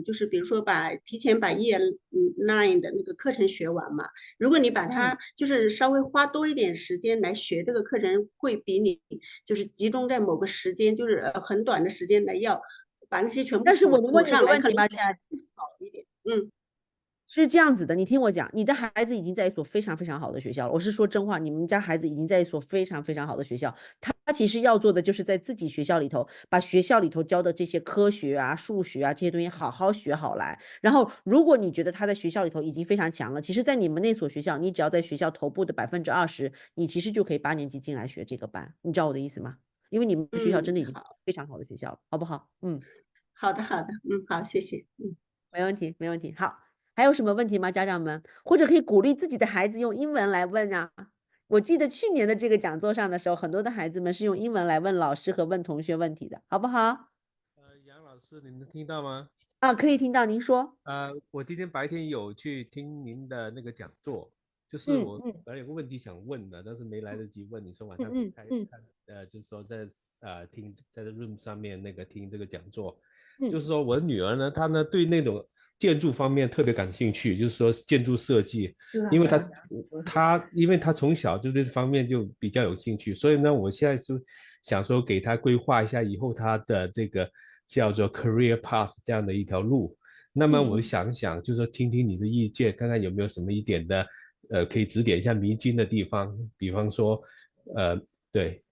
就是比如说提前把Year 9的那个课程学完嘛。如果你把它就是稍微花多一点时间来学这个课程，会比你就是集中在某个时间，就是很短的时间来要把那些全部但是我能问你上来，个问题吗，可能亲爱的？好一点。是这样子的，你听我讲，你的孩子已经在一所非常非常好的学校了。我是说真话，你们家孩子已经在一所非常非常好的学校。他其实要做的就是在自己学校里头，把学校里头教的这些科学啊、数学啊这些东西好好学好来。然后，如果你觉得他在学校里头已经非常强了，其实，在你们那所学校，你只要在学校头部的20%，你其实就可以8年级进来学这个班。你知道我的意思吗？因为你们学校真的已经非常好的学校了，好不好？好的，好，谢谢。没问题，没问题。好。还有什么问题吗，家长们？或者可以鼓励自己的孩子用英文来问啊。我记得去年的这个讲座上的时候，很多的孩子们是用英文来问老师和问同学问题的，好不好？杨老师，您能听到吗？可以听到，您说。我今天白天有去听您的那个讲座，就是我本来有个问题想问的，但是没来得及问。你说晚上就是说在听在 Room 上面那个听这个讲座，就是说我的女儿呢，她呢对那种建筑方面特别感兴趣，就是说建筑设计，因为她从小就这方面就比较有兴趣，所以呢，我现在就想说给她规划一下以后她的这个叫做 career path 这样的一条路。那么我想想，就是说听听你的意见，看看有没有什么一点的可以指点一下迷津的地方，比方说对。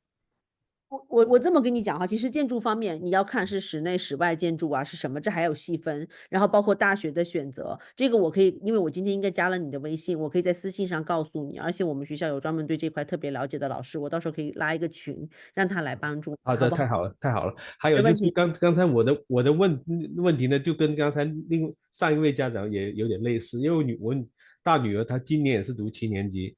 我这么跟你讲哈，其实建筑方面你要看是室内室外建筑啊是什么，这还有细分，然后包括大学的选择，这个我可以，因为我今天应该加了你的微信，我可以在私信上告诉你，而且我们学校有专门对这块特别了解的老师，我到时候可以拉一个群，让他来帮助。好的，好不好？太好了，太好了。还有就是刚才我的问题呢，就跟刚才上一位家长也有点类似，因为我大女儿她今年也是读7年级，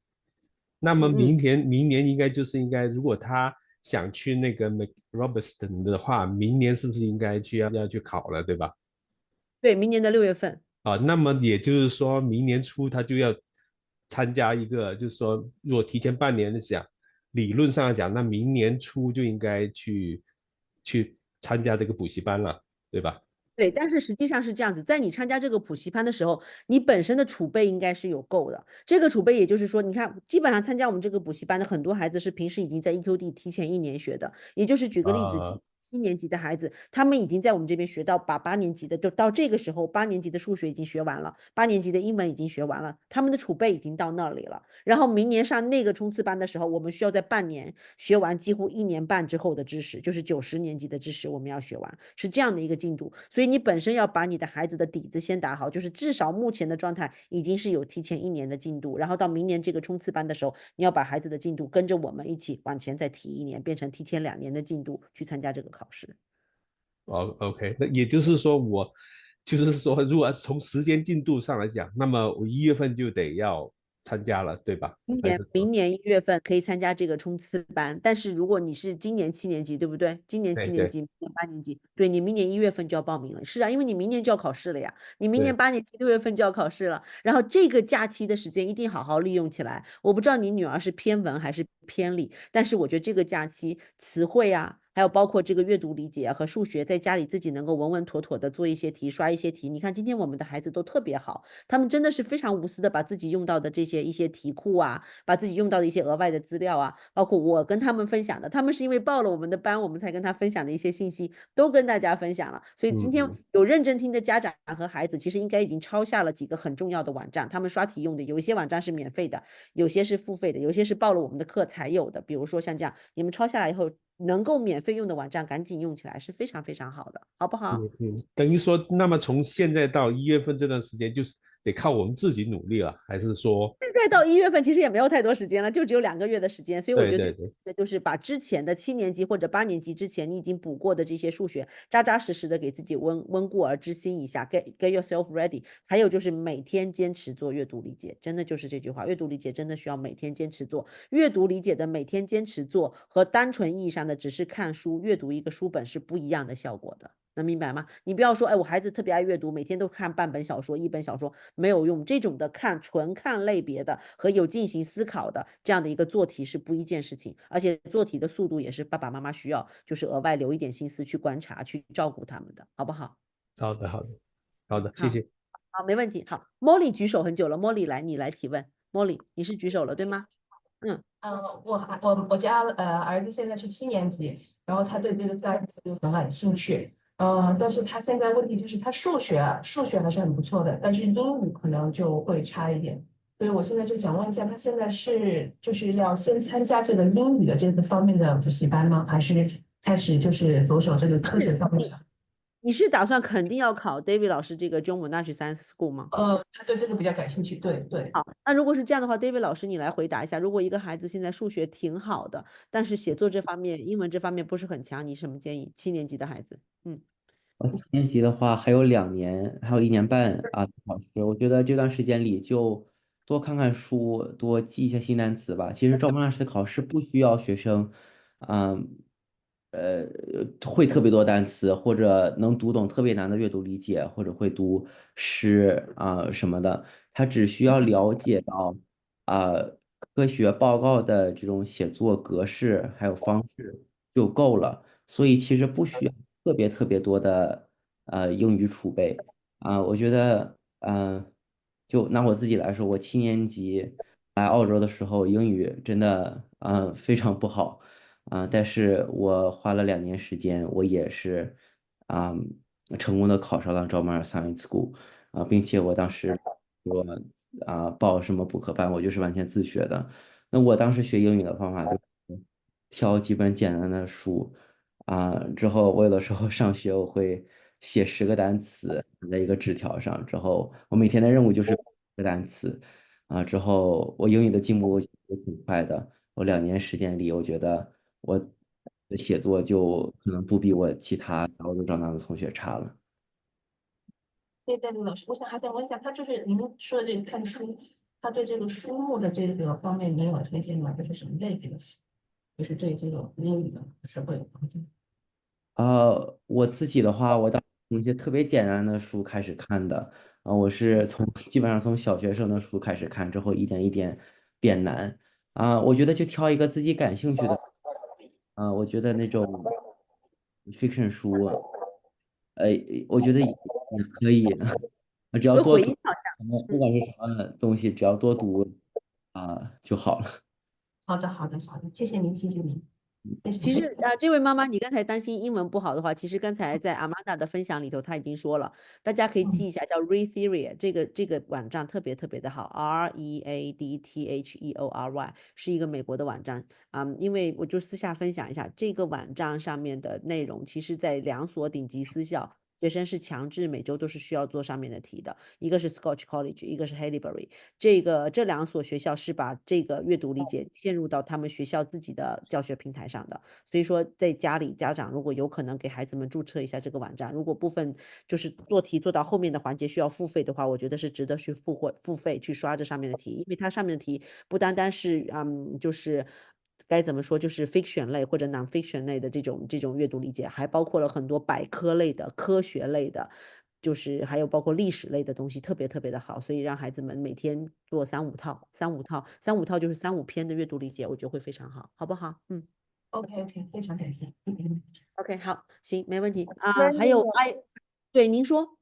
那么明年应该，如果她想去那个 Robertson 的话，明年是不是应该要去考了，对吧？对，明年的6月份。那么也就是说明年初她就要参加一个，就是说如果提前半年讲，理论上讲，那明年初就应该去参加这个补习班了，对吧？对，但是实际上是这样子，在你参加这个补习班的时候，你本身的储备应该是有够的。这个储备也就是说，你看，基本上参加我们这个补习班的很多孩子是平时已经在 EQD 提前1年学的。也就是举个例子， 7年级的孩子，他们已经在我们这边学到把8年级的，就到这个时候8年级的数学已经学完了，8年级的英文已经学完了，他们的储备已经到那里了。然后明年上那个冲刺班的时候，我们需要在半年学完几乎1年半之后的知识，就是90年级的知识我们要学完，是这样的一个进度。所以你本身要把你的孩子的底子先打好，就是至少目前的状态已经是有提前1年的进度，然后到明年这个冲刺班的时候，你要把孩子的进度跟着我们一起往前再提1年，变成提前2年的进度去参加这个考试。OK，那也就是说就是说，如果从时间进度上来讲，那么我1月份就得要参加了，对吧？明年1月份可以参加这个冲刺班，但是如果你是今年7年级，对不对？今年7年级，明年8年级，对，你明年1月份就要报名了。是啊，因为你明年就要考试了呀，你明年8年级6月份就要考试了，然后这个假期的时间一定好好利用起来。我不知道你女儿是偏文还是偏理，但是我觉得这个假期词汇啊，还有包括这个阅读理解啊和数学，在家里自己能够稳稳妥妥的做一些题，刷一些题。你看今天我们的孩子都特别好，他们真的是非常无私的把自己用到的这些一些题库啊，把自己用到的一些额外的资料啊，包括我跟他们分享的，他们是因为报了我们的班，我们才跟他分享的一些信息，都跟大家分享了。所以今天有认真听的家长和孩子，其实应该已经抄下了几个很重要的网站，他们刷题用的，有一些网站是免费的，有些是付费的，有些是报了我们的课才有的。比如说像这样，你们抄下来以后，能够免费用的网站赶紧用起来，是非常非常好的，好不好？等于说，那么从现在到1月份这段时间，就是得靠我们自己努力了，还是说？现在到1月份其实也没有太多时间了，就只有2个月的时间，所以我觉得就是把之前的7年级或者8年级之前你已经补过的这些数学，扎扎实实的给自己温故而知新一下 ，get yourself ready。还有就是每天坚持做阅读理解，真的就是这句话，阅读理解真的需要每天坚持做。阅读理解的每天坚持做和单纯意义上的只是看书、阅读一个书本是不一样的效果的。能明白吗？你不要说，哎，我孩子特别爱阅读，每天都看半本小说、1本小说，没有用。这种的纯看类别的和有进行思考的这样的一个做题是不一件事情，而且做题的速度也是爸爸妈妈需要，就是额外留一点心思去观察、去照顾他们的，好不好？好的，谢谢。好，没问题。好，Molly 举手很久了，Molly 来，你来提问。Molly， 你是举手了对吗？我家儿子现在是7年级，然后他对这个 science 就很感兴趣，但是他现在问题就是他数学还是很不错的，但是英语可能就会差一点，所以我现在就想问一下，他现在就是要先参加这个英语的这个方面的补习班吗？还是开始就是着手这个科学方面的？你是打算肯定要考 David 老师这个 John Monash Science School 吗？他对这个比较感兴趣，对。好，那如果是这样的话 ，David 老师你来回答一下，如果一个孩子现在数学挺好的，但是写作这方面、英文这方面不是很强，你什么建议？7年级的孩子7年级的话还有2年，还有1年半啊考试。我觉得这段时间里就多看看书，多记一些新单词吧。其实赵孟老师的考试不需要学生，嗯，会特别多单词，或者能读懂特别难的阅读理解，或者会读诗什么的。他只需要了解到啊、科学报告的这种写作格式还有方式就够了。所以其实不需要特别特别多的英语储备我觉得就拿我自己来说，我7年级来澳洲的时候，英语真的非常不好但是我花了2年时间，我也是啊、成功的考上了 John Monash Science School 并且我当时我报什么补课班，我就是完全自学的。那我当时学英语的方法就是挑几本简单的书之后我有的时候上学我会写10个单词在一个纸条上，之后我每天的任务就是个单词之后我英语的进步也挺快的。我2年时间里，我觉得我的写作就可能不比我其他在澳洲长大的同学差了。谢谢戴林老师，我还想问一下，他就是您说的这个看书，他对这个书目的这个方面，您有推荐吗？就是什么类别的书，就是对这个英语的是会有帮助？我自己的话，我从一些特别简单的书开始看的我是基本上从小学生的书开始看，之后一点一点变难我觉得就挑一个自己感兴趣的我觉得那种 fiction 书，我觉得也可以，只要多读不管是什么东西，只要多读就好了。好的，谢谢您，谢谢您。其实这位妈妈，你刚才担心英文不好的话，其实刚才在阿玛达的分享里头，她已经说了，大家可以记一下，叫 Retheory，这个网站特别特别的好，READTHEORY 是一个美国的网站因为我就私下分享一下，这个网站上面的内容，其实在2所顶级私校。学生是强制每周都是需要做上面的题的，一个是 Scotch College，一个是 Haileybury。这2所学校是把这个阅读理解嵌入到他们学校自己的教学平台上的。所以说，在家里家长如果有可能给孩子们注册一下这个网站，如果部分就是做题做到后面的环节需要付费的话，我觉得是值得去付费去刷这上面的题，因为它上面的题不单单是就是该怎么说，就是 fiction 类或者 non-fiction 类的这种阅读理解，还包括了很多百科类的、科学类的，就是还有包括历史类的东西，特别特别的好。所以让孩子们每天做3、5套，3、5套就是3、5篇的阅读理解，我觉得会非常好，好不好？OK，非常感谢。OK，好，行，没问题那还有对，您说。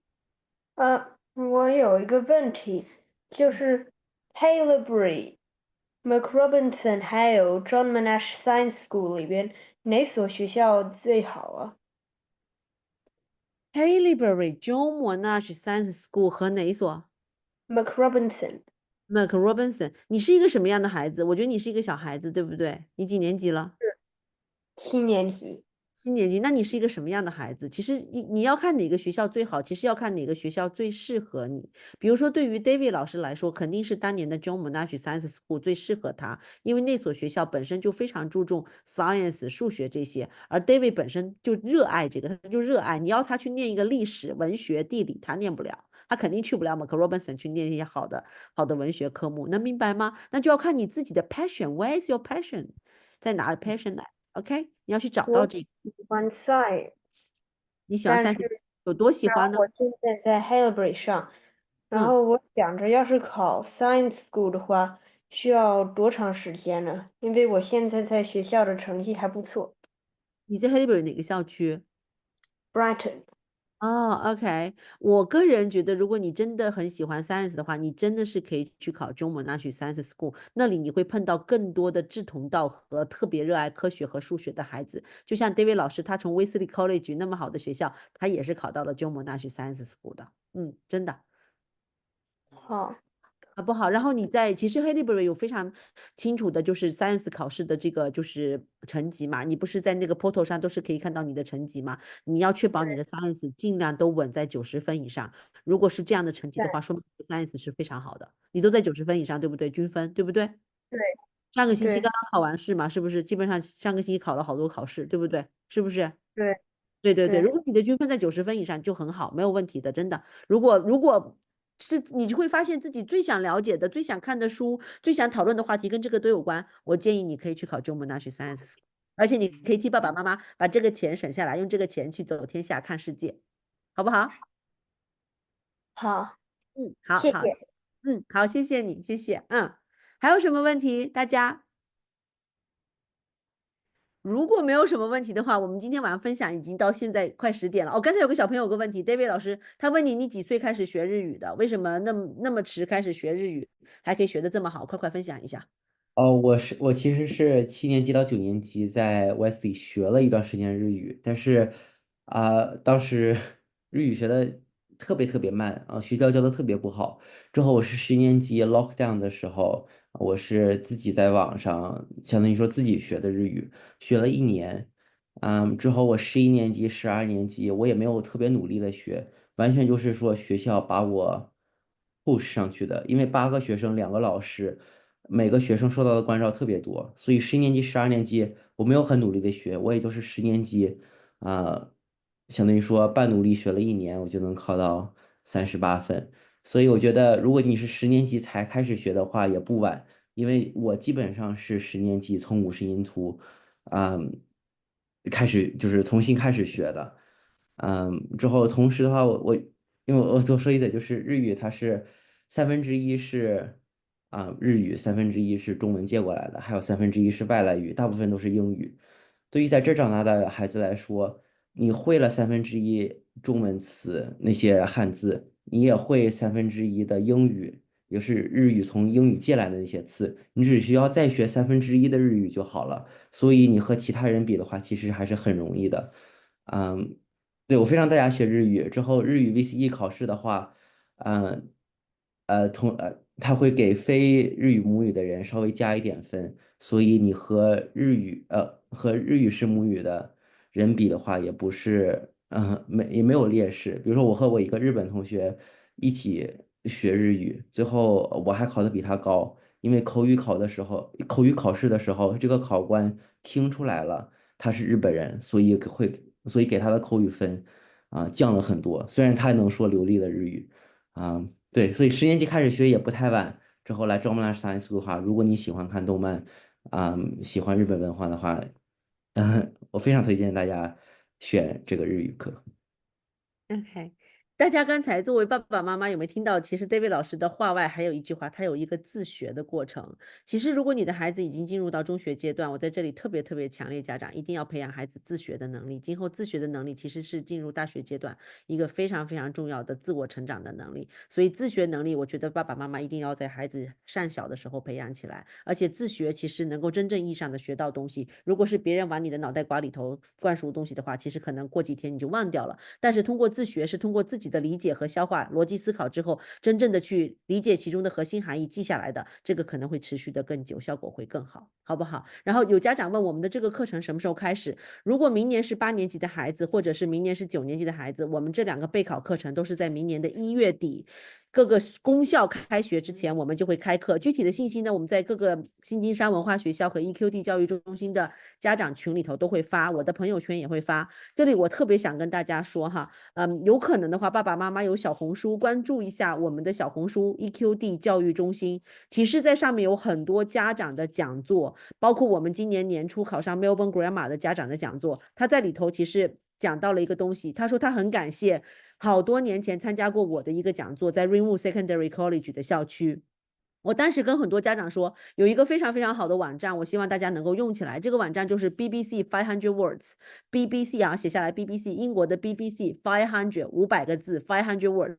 我有一个问题，就是 Haileybury、McRobinson 还有 John Monash Science School 里边哪所学校最好啊 Haileybury、John Monash Science School 和哪一所？McRobinson ？Robinson。你是一个什么样的孩子？我觉得你是一个小孩子，对不对？你几年级了7年级。7年级。那你是一个什么样的孩子？其实你要看哪个学校最好，其实要看哪个学校最适合你。比如说，对于 David 老师来说，肯定是当年的 John Monash Science School 最适合他，因为那所学校本身就非常注重 science 数学这些，而 David 本身就热爱这个，他就热爱。你要他去念一个历史、文学、地理，他念不了。他肯定去不了 McRobinson 去念一些好的文学科目，能明白吗？那就要看你自己的 passion，where is your passion， 在哪里 passion 来？OK，你要去找到我这个。喜欢 science，你喜欢但 science 是有多喜欢呢？我现在在 Haileybury 上，然后我想着要是考 science school 的话，需要多长时间呢？因为我现在在学校的成绩还不错你在 Haileybury 哪个校区？ ，Brighton。OK，我个人觉得，如果你真的很喜欢 science 的话，你真的是可以去考中文大学 Science School，那里你会碰到更多的志同道合、特别热爱科学和数学的孩子。就像 David 老师，他从威斯利 College 那么好的学校，他也是考到了中文大学 Science School 的。真的。好，好不好？然后其实 Haileybury 有非常清楚的，就是 science 考试的这个就是成绩嘛，你不是在那个 portal 上都是可以看到你的成绩嘛？你要确保你的 science 尽量都稳在90分以上。如果是这样的成绩的话，说明 science 是非常好的，你都在90分以上，对不对？均分，对不对？对上个星期对刚刚考完试嘛，是不是？基本上上个星期考了好多考试，对不对？是不是？对对，如果你的均分在90分以上就很好，没有问题的，真的。如果是你就会发现自己最想了解的、最想看的书、最想讨论的话题跟这个都有关，我建议你可以去考中文大学 Science， 而且你可以替爸爸妈妈把这个钱省下来，用这个钱去走天下看世界，好不好？好，好，谢谢。好，谢谢你，谢谢。还有什么问题？大家？如果没有什么问题的话，我们今天晚上分享已经到现在快10点了。刚才有个小朋友有个问题，David 老师，他问你几岁开始学日语的？为什么那么迟开始学日语，还可以学得这么好？快分享一下。我其实是7年级到9年级在 Wesley 学了一段时间日语，但是当时日语学的特别特别慢学校教的特别不好。之后我是10年级 lockdown 的时候，我是自己在网上相当于说自己学的日语，学了1年。之后我11年级、12年级我也没有特别努力的学，完全就是说学校把我 push 上去的，因为8个学生2个老师，每个学生受到的关照特别多，所以11年级、12年级我没有很努力的学，我也就是10年级啊、相当于说半努力学了1年，我就能考到38分。所以我觉得，如果你是10年级才开始学的话，也不晚，因为我基本上是10年级从50音图，嗯，开始就是重新开始学的。之后同时的话，因为我多说一点，就是日语它是1/3是日语1/3是中文借过来的，还有1/3是外来语，大部分都是英语。对于在这儿长大的孩子来说，你会了1/3中文词那些汉字，你也会1/3的英语，也是日语从英语借来的那些词，你只需要再学1/3的日语就好了。所以你和其他人比的话，其实还是很容易的。对，我非常大家学日语之后，日语 VCE 考试的话，嗯，他会给非日语母语的人稍微加一点分，所以你和日语是母语的人比的话，也不是也没有劣势。比如说我和我一个日本同学一起学日语，最后我还考得比他高，因为口语考试的时候，这个考官听出来了他是日本人，所以给他的口语分降了很多，虽然他能说流利的日语。对，所以10年级开始学也不太晚。之后来 John Monash Science School 的话，如果你喜欢看动漫，喜欢日本文化的话，我非常推荐大家选这个日语课。OK，大家刚才作为爸爸妈妈有没有听到？其实 David 老师的话外还有一句话，他有一个自学的过程。其实如果你的孩子已经进入到中学阶段，我在这里特别强烈，家长一定要培养孩子自学的能力。今后自学的能力其实是进入大学阶段一个非常重要的自我成长的能力。所以自学能力，我觉得爸爸妈妈一定要在孩子尚小的时候培养起来。而且自学其实能够真正意义上的学到东西。如果是别人往你的脑袋瓜里头灌输东西的话，其实可能过几天你就忘掉了。但是通过自学，是通过自己的理解和消化、逻辑思考之后，真正的去理解其中的核心含义，记下来的，这个可能会持续的更久，效果会更好，好不好？然后有家长问我们的这个课程什么时候开始？如果明年是8年级的孩子，或者是明年是9年级的孩子，我们这2个备考课程都是在明年的1月底。各个公校开学之前，我们就会开课。具体的信息呢，我们在各个新金山文化学校和 EQD 教育中心的家长群里头都会发，我的朋友圈也会发。这里我特别想跟大家说哈，有可能的话，爸爸妈妈有小红书，关注一下我们的小红书 EQD 教育中心。其实在上面有很多家长的讲座，包括我们今年年初考上 Melbourne Grammar 的家长的讲座，他在里头其实讲到了一个东西，他说他很感谢好多年前参加过我的一个讲座，在 Ringwood Secondary College 的校区。我当时跟很多家长说，有一个非常好的网站，我希望大家能够用起来。这个网站就是 BBC 500 words，BBC 写下来 BBC 英国的 BBC 500个字500 words，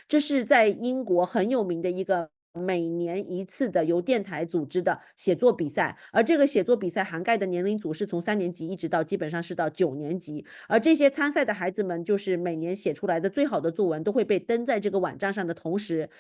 这是在英国很有名的一个每年一次的由电台组织的写作比赛，而这个写作比赛涵盖的年龄组是从3年级一直到基本上是到9年级，而这些参赛的孩子们就是每年写出来的最好的作文都会被登在这个网站上的同时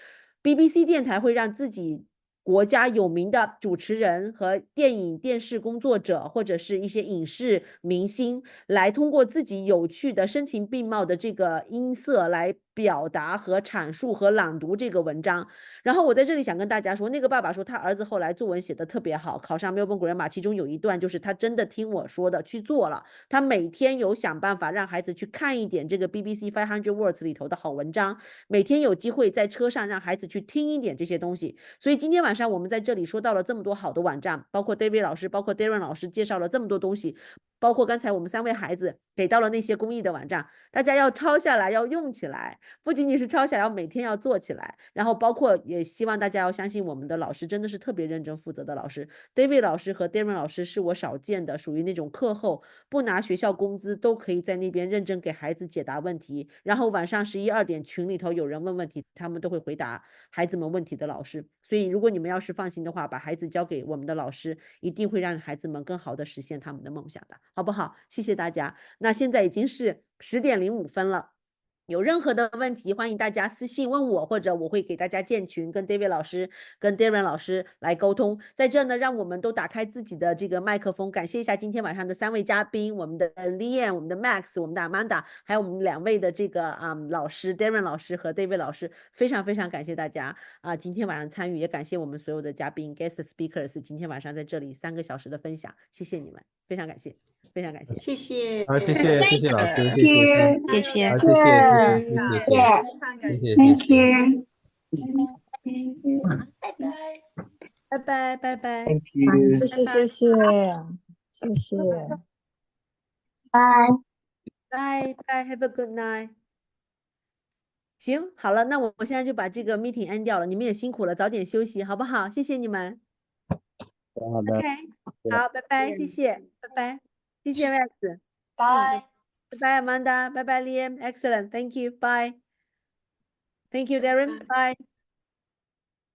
，BBC 电台会让自己国家有名的主持人和电影电视工作者或者是一些影视明星来通过自己有趣的声情并茂的这个音色来表达和阐述和朗读这个文章。然后我在这里想跟大家说，那个爸爸说他儿子后来作文写得特别好，考上 Melbourne Grammar， 其中有一段就是他真的听我说的去做了，他每天有想办法让孩子去看一点这个 BBC 500 words 里头的好文章，每天有机会在车上让孩子去听一点这些东西。所以今天晚上我们在这里说到了这么多好的网站，包括 David 老师，包括 Darren 老师介绍了这么多东西，包括刚才我们3位孩子给到了那些公益的网站，大家要抄下来，要用起来，不仅仅是抄下来，要每天要做起来。然后包括也希望大家要相信我们的老师真的是特别认真负责的老师。David 老师和 Darren 老师是我少见的属于那种课后不拿学校工资都可以在那边认真给孩子解答问题，然后晚上11、2点群里头有人问问题，他们都会回答孩子们问题的老师。所以如果你们要是放心的话，把孩子交给我们的老师，一定会让孩子们更好的实现他们的梦想的，好不好？谢谢大家。那现在已经是10点05分了。有任何的问题，欢迎大家私信问我，或者我会给大家建群，跟 David 老师、跟 Darren 老师来沟通。在这呢，让我们都打开自己的这个麦克风，感谢一下今天晚上的3位嘉宾，我们的 Lian、我们的 Max、我们的 Amanda， 还有我们2位的这个老师 Darren 老师和 David 老师，非常感谢大家今天晚上参与，也感谢我们所有的嘉宾 guest speakers 今天晚上在这里3个小时的分享，谢谢你们，非常感谢。谢谢。好，谢谢老师，谢谢。好，谢谢Thank you。拜拜。Thank you。谢谢。Bye。Have a good night。行，好了，那我现在就把这个 meeting end 掉了，你们也辛苦了，早点休息，好不好？谢谢你们。好的。OK， 好，拜拜，谢谢，拜拜，谢谢 Max， Bye。拜拜 Amanda， 拜拜 Liam， Excellent， Thank you， Bye。Thank you Darren， Bye。